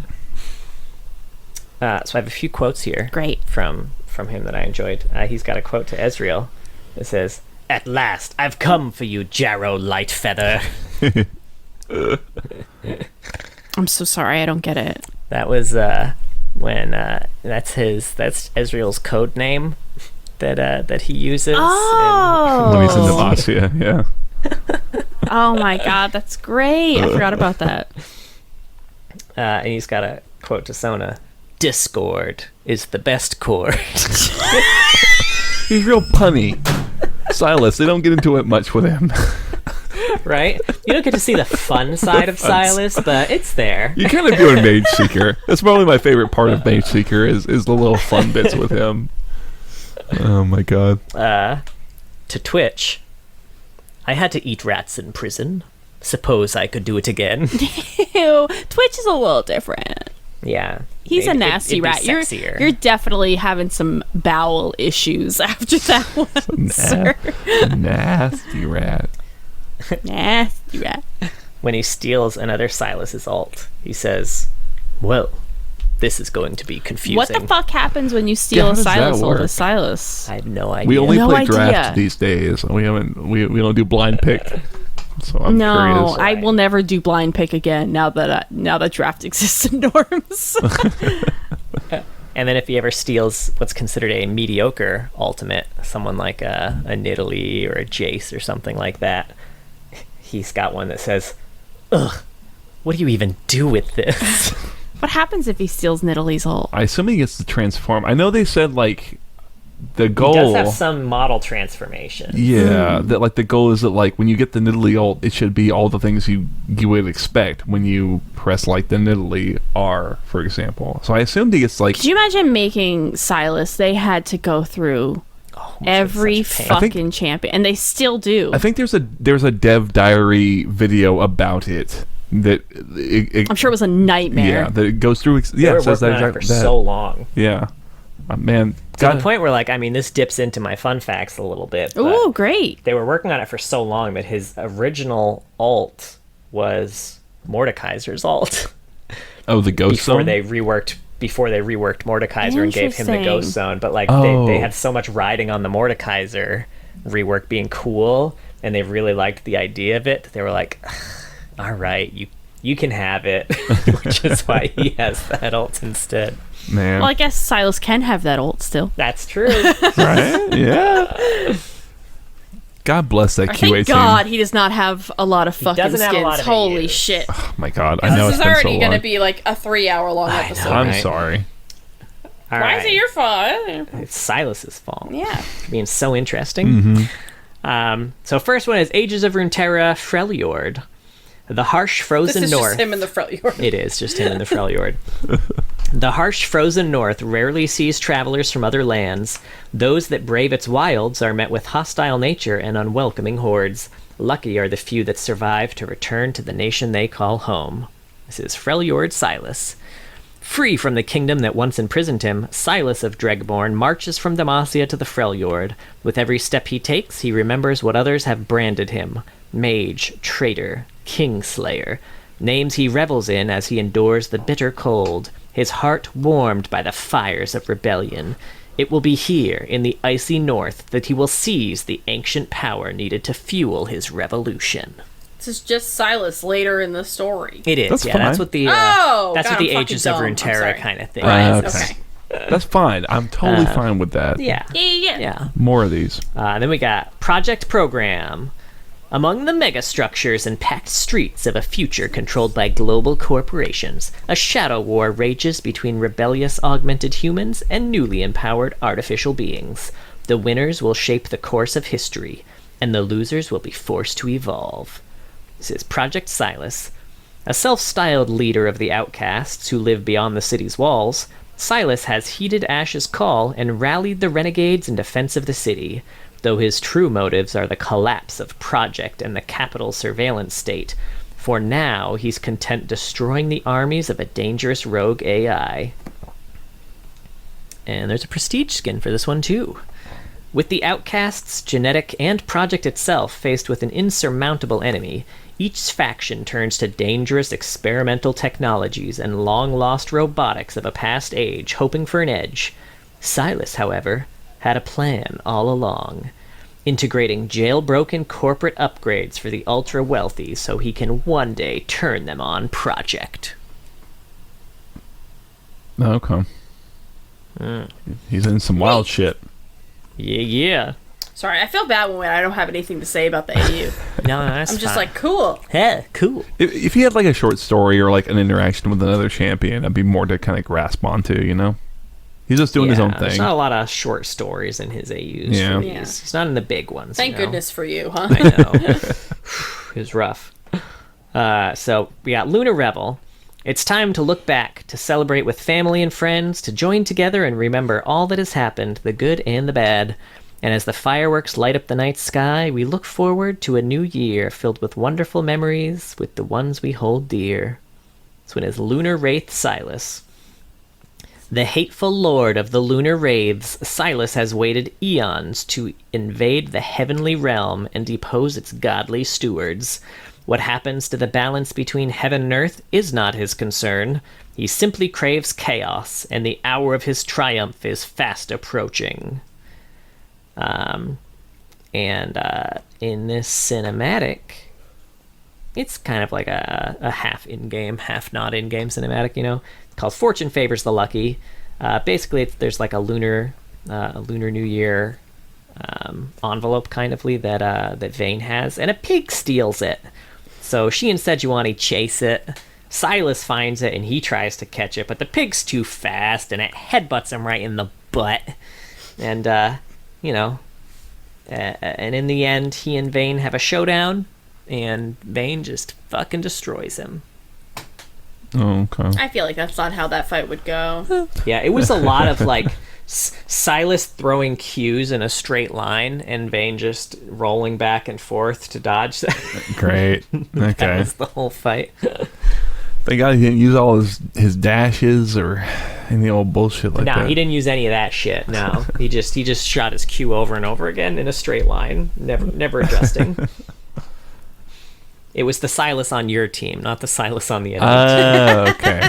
So I have a few quotes here. great. From him that I enjoyed. He's got a quote to Ezreal that says, "At last, I've come for you, Jarrow Lightfeather." I'm so sorry, I don't get it. That was when that's Ezreal's code name that he uses. Oh, When he's in Demacia, yeah. oh my god, that's great. I forgot about that. And he's got a quote to Sona: "Discord is the best chord." He's real punny. Sylas, they don't get into it much with him. Right? You don't get to see the fun side of Sylas, but it's there. You kind of do in Mageseeker. That's probably my favorite part of Mageseeker is the little fun bits with him. Oh my god. To Twitch, "I had to eat rats in prison. Suppose I could do it again." Ew, Twitch is a little different. Yeah. He's a nasty it'd be rat. sexier. You're definitely having some bowel issues after that one, sir. Nasty rat. Nasty rat. When he steals another Sylas's ult, he says, "Well, this is going to be confusing." What the fuck happens when you steal Yeah, how a does that Silas ult work? as Silas? I have no idea. We only No play idea. draft these days. We don't do blind pick. So I'm No, curious. I will never do blind pick again now that draft exists in norms. And then if he ever steals what's considered a mediocre ultimate, someone like a Nidalee or a Jace or something like that, he's got one that says, "Ugh, what do you even do with this?" What happens if he steals Nidalee's ult? I assume he gets to transform. I know they said like the He goal. does have some model transformation. Yeah, that like the goal is that like when you get the Nidalee ult, it should be all the things you would expect when you press like the Nidalee R, for example. So I assumed he gets like Could you imagine making Silas? They had to go through Oh, every it's such a pain. fucking champion, and they still do. I think there's a dev diary video about it that I'm sure it was a nightmare. yeah, that it goes through. They Yeah, were it says working that on it for exact. so long. Yeah, man. To the point where, like, I mean, this dips into my fun facts a little bit. But Ooh, great. they were working on it for so long that his original ult was Mordekaiser's ult Oh, the ghost before zone. they reworked Mordekaiser and gave him the Interesting. ghost zone. But like Oh. they had so much riding on the Mordekaiser rework being cool, and they really liked the idea of it. That they were like, "All right, you can have it," which is why he has that ult instead. Man, Well, I guess Silas can have that ult still. That's true. right? Yeah. God bless that QA Thank team. God he does not have a lot of fucking doesn't have a skins. lot of Holy AUs. shit. Oh my God, I know This it's is been so already long. going to be like a 3-hour-long I episode. know. I'm Right. sorry. All Why right. is it your fault? It's Silas's fault. Yeah. Being so interesting. So first one is Ages of Runeterra, Freljord. The harsh frozen north. in the front yard. It is just him in the Freljord. The harsh frozen north rarely sees travelers from other lands. Those that brave its wilds are met with hostile nature and unwelcoming hordes. Lucky are the few that survive to return to the nation they call home. This is Freljord Sylas. Free from the kingdom that once imprisoned him, Sylas of Dregborn marches from Demacia to the Freljord. With every step he takes, he remembers what others have branded him. Mage, traitor, kingslayer. Names he revels in as he endures the bitter cold, his heart warmed by the fires of rebellion. It will be here, in the icy north, that he will seize the ancient power needed to fuel his revolution. This is just Silas later in the story. It is, That's yeah. fine. That's what the Oh, that's God, what the I'm Ages fucking of dumb. I'm Runeterra sorry. kind of thing. Right, okay. okay. That's fine. I'm totally fine with that. Yeah. Yeah. More of these. Then we got Project Program. Among the megastructures and packed streets of a future controlled by global corporations, a shadow war rages between rebellious augmented humans and newly empowered artificial beings. The winners will shape the course of history, and the losers will be forced to evolve. This is Project Sylas. A self-styled leader of the outcasts who live beyond the city's walls, Sylas has heeded Ash's call and rallied the renegades in defense of the city. though his true motives are the collapse of Project and the capital surveillance state. For now, he's content destroying the armies of a dangerous rogue AI. And there's a prestige skin for this one, too. With the Outcasts, Genetic, and Project itself faced with an insurmountable enemy, each faction turns to dangerous experimental technologies and long-lost robotics of a past age, hoping for an edge. Sylas, however, had a plan all along, integrating jailbroken corporate upgrades for the ultra-wealthy so he can one day turn them on Project. Okay. He's in some wild shit. Yeah. Sorry, I feel bad when I don't have anything to say about the AU. No, that's I'm just fine. like, cool. Hey, cool. If he had like a short story or like an interaction with another champion, that'd be more to kind of grasp onto, you know? He's just doing his own There's thing. not a lot of short stories in his AUs. Yeah. He's not in the big ones. Thank you know? goodness for you, huh? I know. It was rough. So we got Lunar Revel. It's time to look back, to celebrate with family and friends, to join together and remember all that has happened, the good and the bad. And as the fireworks light up the night sky, we look forward to a new year filled with wonderful memories with the ones we hold dear. This one is Lunar Wraith Sylas. The hateful lord of the lunar wraiths, Sylas has waited eons to invade the heavenly realm and depose its godly stewards. What happens to the balance between heaven and earth is not his concern. He simply craves chaos, and the hour of his triumph is fast approaching. In this cinematic, it's kind of like a half in-game, half not in-game cinematic, you know? It's called Fortune Favors the Lucky. Basically, there's like a lunar New Year envelope kind ofly that Vayne has, and a pig steals it. So she and Sejuani chase it. Sylas finds it, and he tries to catch it, but the pig's too fast, and it headbutts him right in the butt. And, and in the end, he and Vayne have a showdown, and Vayne just fucking destroys him. Oh, okay. I feel like that's not how that fight would go. Yeah, it was a lot of, like, Sylas throwing cues in a straight line, and Vayne just rolling back and forth to dodge. Great. Okay. That was the whole fight. Thank God he didn't use all his dashes or any old bullshit like that. No, he didn't use any of that shit. No, he just shot his cue over and over again in a straight line, never adjusting. It was the Sylas on your team, not the Sylas on the enemy Okay.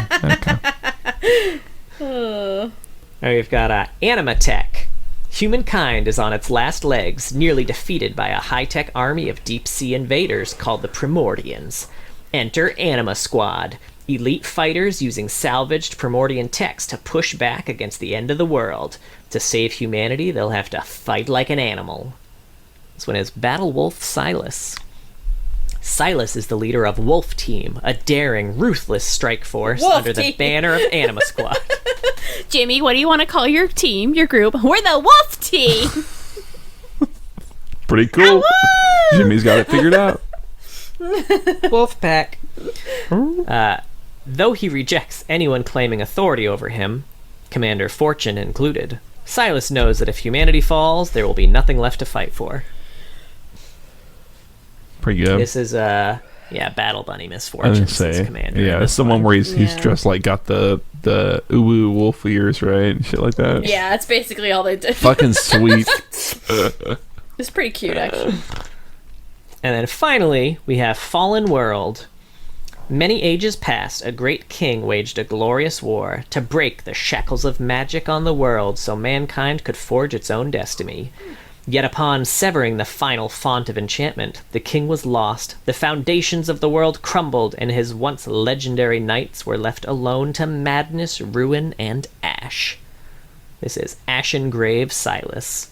Now we've got Animatech. Humankind is on its last legs, nearly defeated by a high-tech army of deep-sea invaders called the Primordians. Enter Anima Squad, elite fighters using salvaged Primordian techs to push back against the end of the world. To save humanity, they'll have to fight like an animal. This one is Battle Wolf Sylas. Sylas is the leader of Wolf Team, a daring, ruthless strike force Wolf under Team. the banner of Anima Squad. Jimmy, what do you want to call your team, your group? We're the Wolf Team! Pretty cool. Jimmy's got it figured out. Wolfpack. Though he rejects anyone claiming authority over him, Commander Fortune included, Sylas knows that if humanity falls, there will be nothing left to fight for. Pretty good. This is Battle Bunny I Misfortune. was gonna say, Commander. yeah, it's the one where he's just like got the uwu wolf ears, right, and shit like that. Yeah, that's basically all they did. Fucking sweet. It's pretty cute, actually. And then finally, we have Fallen World. Many ages past, a great king waged a glorious war to break the shackles of magic on the world so mankind could forge its own destiny. Yet upon severing the final font of enchantment, the king was lost, the foundations of the world crumbled, and his once legendary knights were left alone to madness, ruin, and ash. This is Ashen Grave Sylas.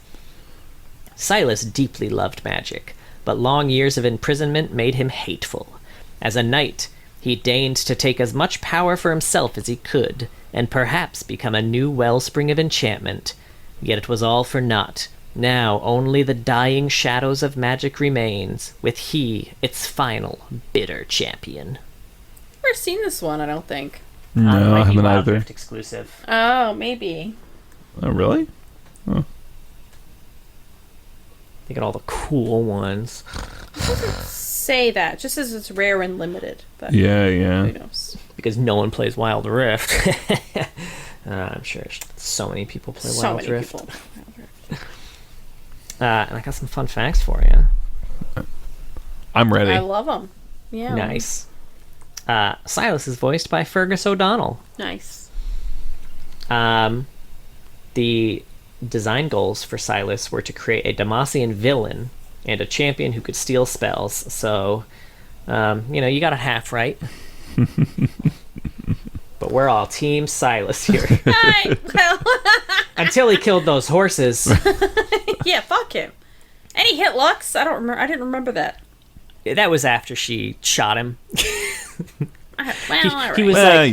Sylas deeply loved magic, but long years of imprisonment made him hateful. As a knight, he deigned to take as much power for himself as he could, and perhaps become a new wellspring of enchantment. Yet it was all for naught. Now only the dying shadows of magic remains, with he, its final, bitter champion. Never seen this one, I don't think. No, I haven't Wild either. Rift exclusive. Oh, maybe. Oh, really? They got all the cool ones. Say that just as it's rare and limited. But Yeah, yeah. who knows? Because no one plays Wild Rift. I'm sure so many people play So Wild many Rift. people. And I got some fun facts for you. I'm ready. I love them. Yeah. Nice. Sylas is voiced by Fergus O'Donnell. Nice. The design goals for Sylas were to create a Demacian villain and a champion who could steal spells. So, you got it half right. But we're all Team Sylas here. Hi. Well, Until he killed those horses. yeah. Fuck him. And he hit Lux. I don't remember. I didn't remember that. That was after she shot him. All right. He was Well,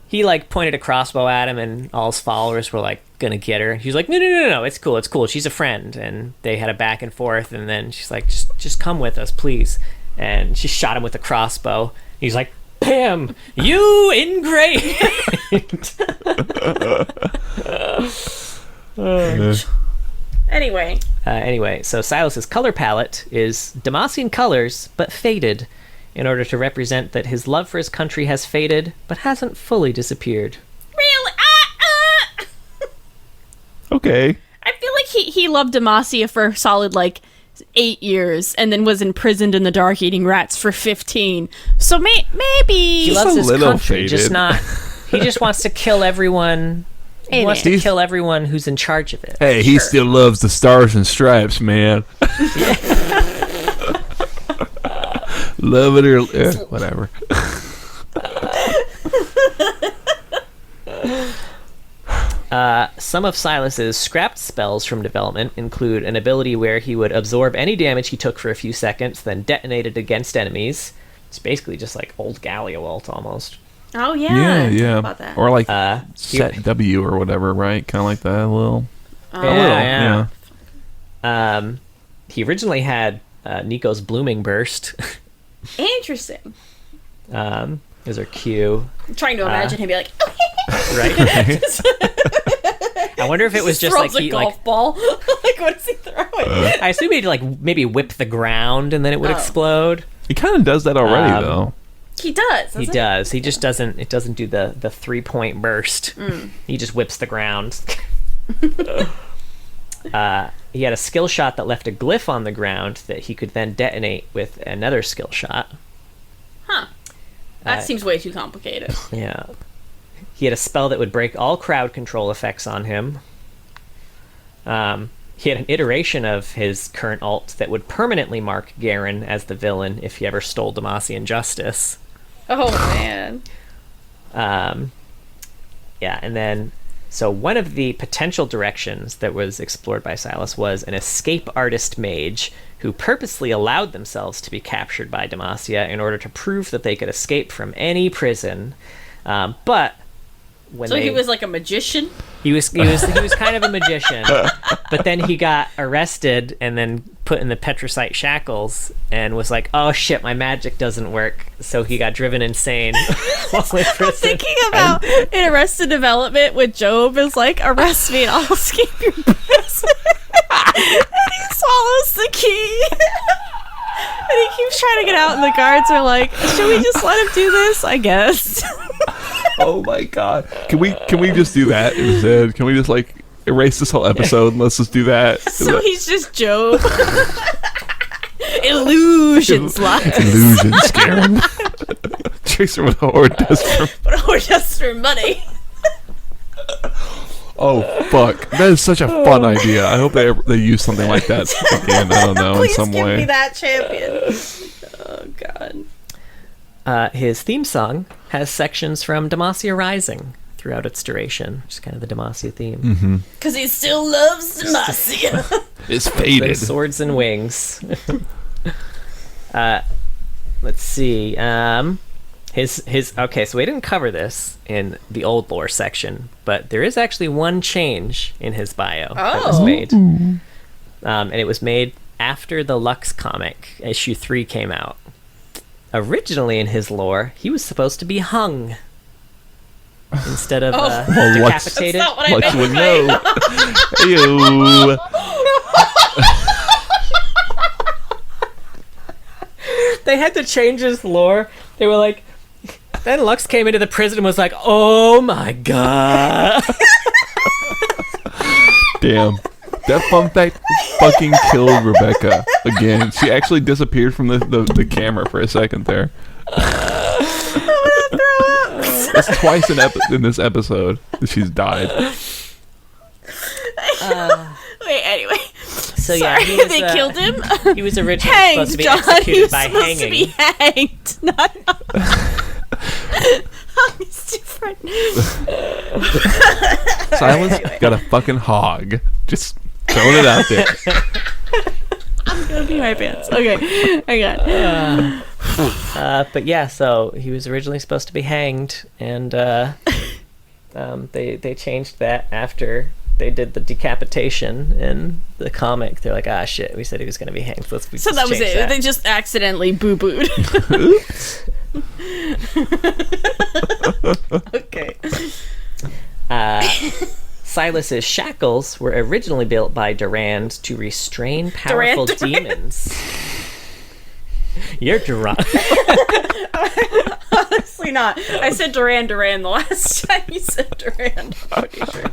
he pointed a crossbow at him, and all his followers were gonna get her. He was like, no, it's cool. She's a friend, and they had a back and forth, and then she's like, just come with us, please. And she shot him with a crossbow. He's like, bam, you ingrate. Anyway. So Sylas's color palette is Demacian colors, but faded, in order to represent that his love for his country has faded, but hasn't fully disappeared. Really? Okay. I feel like he loved Demacia for a solid 8 years, and then was imprisoned in the dark eating rats for 15. So maybe He loves a his little country, faded. just not. He just wants to kill everyone. He Hey, wants man. to kill everyone who's in charge of it. Hey, he still loves the stars and stripes, man. Love it or whatever. Some of Sylas's scrapped spells from development include an ability where he would absorb any damage he took for a few seconds, then detonate it against enemies. It's basically just like old Galliowalt almost. Oh yeah. Yeah. About that. Or He- set W or whatever, right? Kind of like that, a little. Yeah. He originally had Nico's Blooming Burst. Interesting. Is her cue, I'm trying to imagine him be like, right? I wonder if it was just throws like a he golf ball. What is he throwing? I assume he'd maybe whip the ground and then it would Oh. explode. He kind of does that already, though. He does. He does. He just doesn't. It doesn't do the 3-point burst. He just whips the ground. He had a skill shot that left a glyph on the ground that he could then detonate with another skill shot. Huh. That seems way too complicated. Yeah. He had a spell that would break all crowd control effects on him. He had an iteration of his current alt that would permanently mark Garen as the villain if he ever stole Demacian justice. Oh man. Yeah, and then so one of the potential directions that was explored by Sylas was an escape artist mage who purposely allowed themselves to be captured by Demacia in order to prove that they could escape from any prison. But when So he was like a magician? he was kind of a magician, but then he got arrested and then put in the petricite shackles and was like, "Oh shit, my magic doesn't work." So he got driven insane while in prison. Thinking about in Arrested Development with Job is like, arrest me and I'll escape your prison. And he swallows the key. And he keeps trying to get out and the guards are like, should we just let him do this? I guess. Oh my god! Can we just do that instead? Can we just erase this whole episode and let's just do that? So he's just Job. Illusions, lies. Illusions, Garen. Chaser with a horde desperate. But we're just for money. Oh fuck! That is such a fun idea. I hope they use something like that again. I don't know, in Please some give way. me that champion. Oh god. His theme song has sections from Demacia Rising throughout its duration, which is kind of the Demacia theme. Because he still loves Demacia. It's With faded. swords and wings. Let's see. His okay, so we didn't cover this in the old lore section, but there is actually one change in his bio that was made. And it was made after the Lux comic, issue 3 came out. Originally in his lore, he was supposed to be hung instead of Lux- decapitated. That's not what I Like meant. you would know. Ew. they had to change his lore. They were like, then Lux came into the prison and was like, "Oh my god!" Damn. That fun fact fucking killed Rebecca again. She actually disappeared from the camera for a second there. That's twice in this episode that she's died. Wait, anyway. So Sorry, he was, they killed him. He was originally Hanged, supposed to be John. executed He was by supposed hanging. to be hanged. Not hung is different. Silas got a fucking hog. Just throwing it out there. I'm gonna pee my pants. Okay, hang on. But yeah, so he was originally supposed to be hanged, and they changed that after they did the decapitation in the comic. They're like, ah, shit, we said he was going to be hanged. So So that was it. They just accidentally boo-booed. Oops. Okay. Silas's shackles were originally built by Durand to restrain powerful demons. You're drunk. Honestly not. I said Duran the last time you said Duran. I'm pretty sure.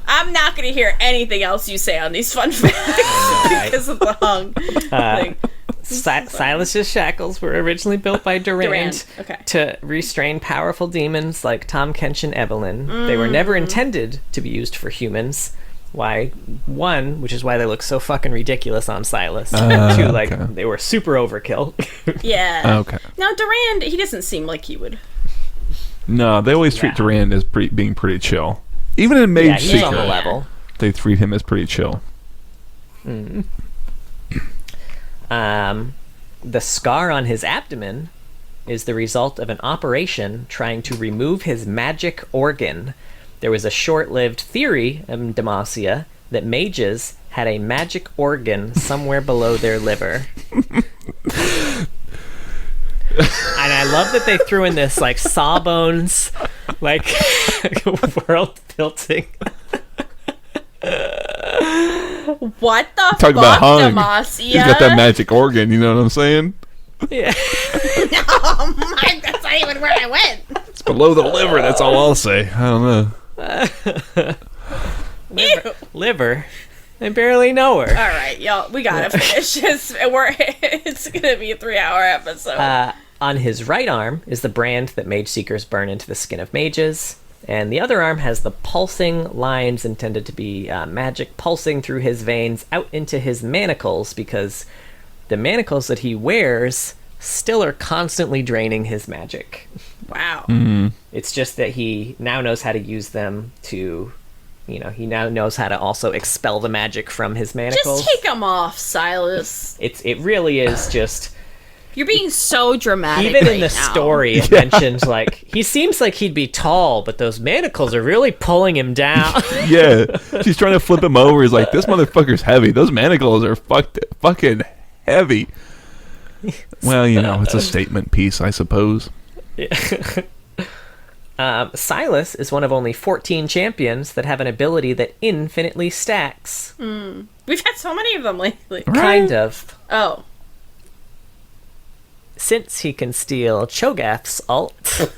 I'm not going to hear anything else you say on these fun facts because of the hung thing. Silas's shackles were originally built by Durand Okay. to restrain powerful demons like Tom Kench and Evelyn. They were never intended to be used for humans. Which is why they look so fucking ridiculous on Silas. Two, like, okay. they were super overkill. Yeah. Okay. Now, Durand, he doesn't seem like he would. No, they always treat Durand as being pretty chill. Even in Yeah, he's on the Mageseeker, level. they treat him as pretty chill. The scar on his abdomen is the result of an operation trying to remove his magic organ. There was a short-lived theory in Demacia that mages had a magic organ somewhere below their liver. And I love that they threw in this, like, Sawbones, like, world building. What the Talk about fuck, hung. Demacia? He's got that magic organ, you know what I'm saying? Yeah. Oh my, that's not even where I went. It's below the liver, that's all I'll say. I don't know. Liver. I barely know her. All right, y'all, we gotta finish this. It's gonna be a 3-hour episode. On his right arm is the brand that Mageseekers burn into the skin of mages, and the other arm has the pulsing lines intended to be magic pulsing through his veins out into his manacles, because the manacles that he wears still are constantly draining his magic. Wow. It's just that he now knows how to use them to, he now knows how to also expel the magic from his manacles. Just take them off, Silas. It really is just... You're being so dramatic. Even right in the now. story, it mentions, like, he seems like he'd be tall, but those manacles are really pulling him down. Yeah, she's trying to flip him over. He's like, this motherfucker's heavy. Those manacles are fucking heavy. Well, it's a statement piece, I suppose. Silas is one of only 14 champions that have an ability that infinitely stacks. We've had so many of them lately. Kind of. Oh. Since he can steal Cho'Gath's ult,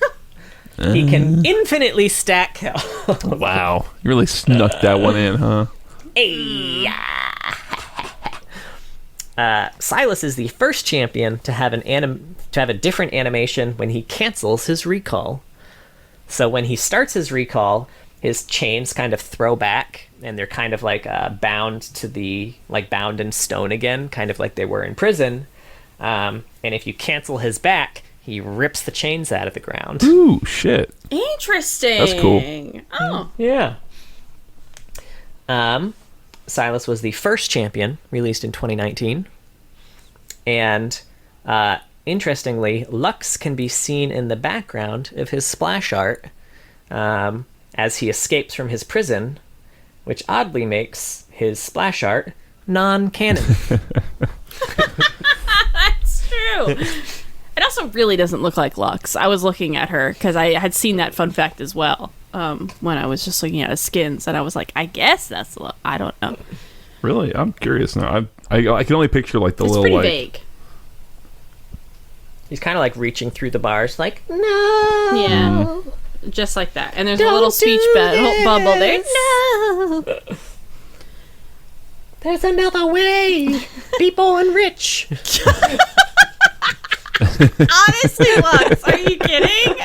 he can infinitely stack health. Wow, you really snuck that one in, huh? Silas is the first champion to have a different animation when he cancels his recall. So when he starts his recall, his chains kind of throw back, and they're kind of like bound in stone again, kind of like they were in prison. And if you cancel his back, he rips the chains out of the ground. Ooh, shit. Interesting. That's cool. Oh. Yeah. Silas was the first champion released in 2019. And interestingly, Lux can be seen in the background of his splash art as he escapes from his prison, which oddly makes his splash art non-canon. That's true. It also really doesn't look like Lux. I was looking at her because I had seen that fun fact as well when I was just looking at his skins, and I was like, I guess that's Lux. I don't know. Really? I'm curious now. I can only picture like the It's little pretty like vague. He's kind of like reaching through the bars, like, no. Yeah. Just like that. And there's a Don't little do speech bubble there. this. No. There's another way. Be born rich. Honestly, Lux, are you kidding?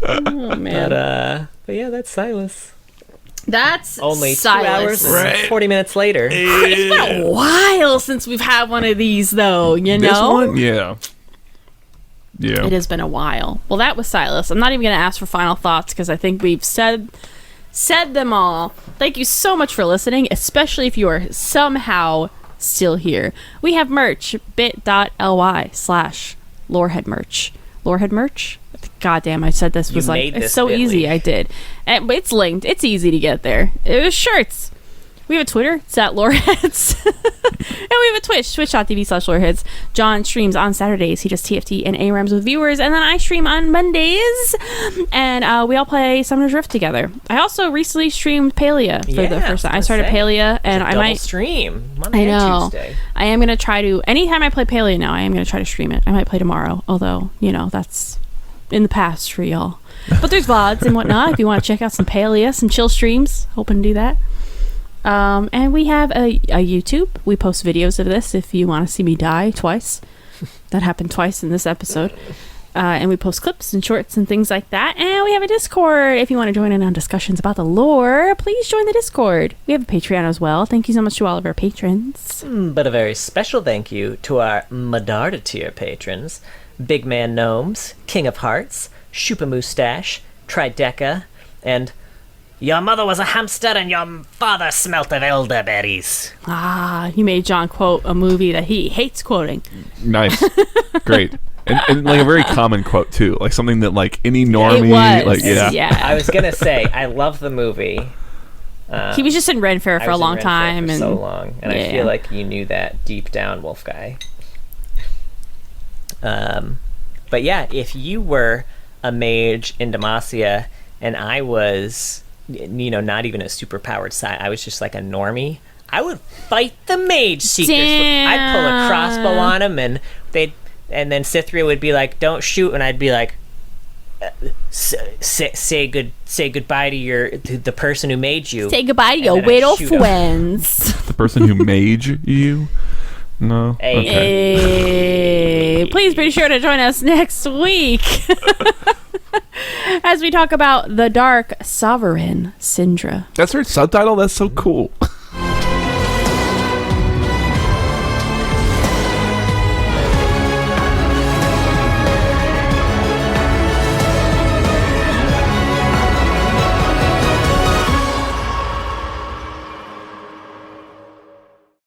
Oh, man. But yeah, that's Silas. That's Only Silas. 2 hours and 40 minutes later. It's been a while since we've had one of these, though, you know? This one? Yeah. Yeah. It has been a while. Well, that was Silas. I'm not even going to ask for final thoughts because I think we've said them all. Thank you so much for listening, especially if you are somehow still here. We have merch, bit.ly/loreheadmerch. Lorehead merch? God damn, I said this was like, it's so easy. I did. And it's linked. It's easy to get there. It was shirts. We have a Twitter. It's at Loreheads. And we have a Twitch, twitch.tv/Loreheads. John streams on Saturdays. He does TFT and ARAMs with viewers. And then I stream on Mondays. And we all play Summoner's Rift together. I also recently streamed Palia for the first time. I started Palia, and I might stream I Monday know. and Tuesday. I am going to try to, anytime I play Palia now, I am going to try to stream it. I might play tomorrow, although, that's in the past for y'all. But there's VODs and whatnot if you want to check out some Palia, some chill streams. Hoping to do that. And we have a YouTube. We post videos of this if you want to see me die twice. That happened twice in this episode. And we post clips and shorts and things like that. And we have a Discord. If you want to join in on discussions about the lore, please join the Discord. We have a Patreon as well. Thank you so much to all of our patrons. But a very special thank you to our Medarda tier patrons: Big Man Gnomes, King of Hearts, Shupa Moustache, Trideca, and Your mother was a hamster and your father smelt of elderberries. You made John quote a movie that he hates quoting. Nice. Great. And like a very common quote too, like something that like any normie, it was. like yeah. I was gonna say I love the movie. He was just in Ren Fair for a long time, for and so long, and I feel like you knew that deep down, Wolf Guy. But yeah, if you were a mage in Demacia and I was, not even a super powered side, I was just like a normie, I would fight the Mageseekers. I'd pull a crossbow on them, and then Cythria would be like, "Don't shoot," and I'd be like, "Say goodbye to the person who made you. Say goodbye to your little friends." The person who made you. No. Hey. Please be sure to join us next week as we talk about the Dark Sovereign Syndra. That's her subtitle. That's so cool.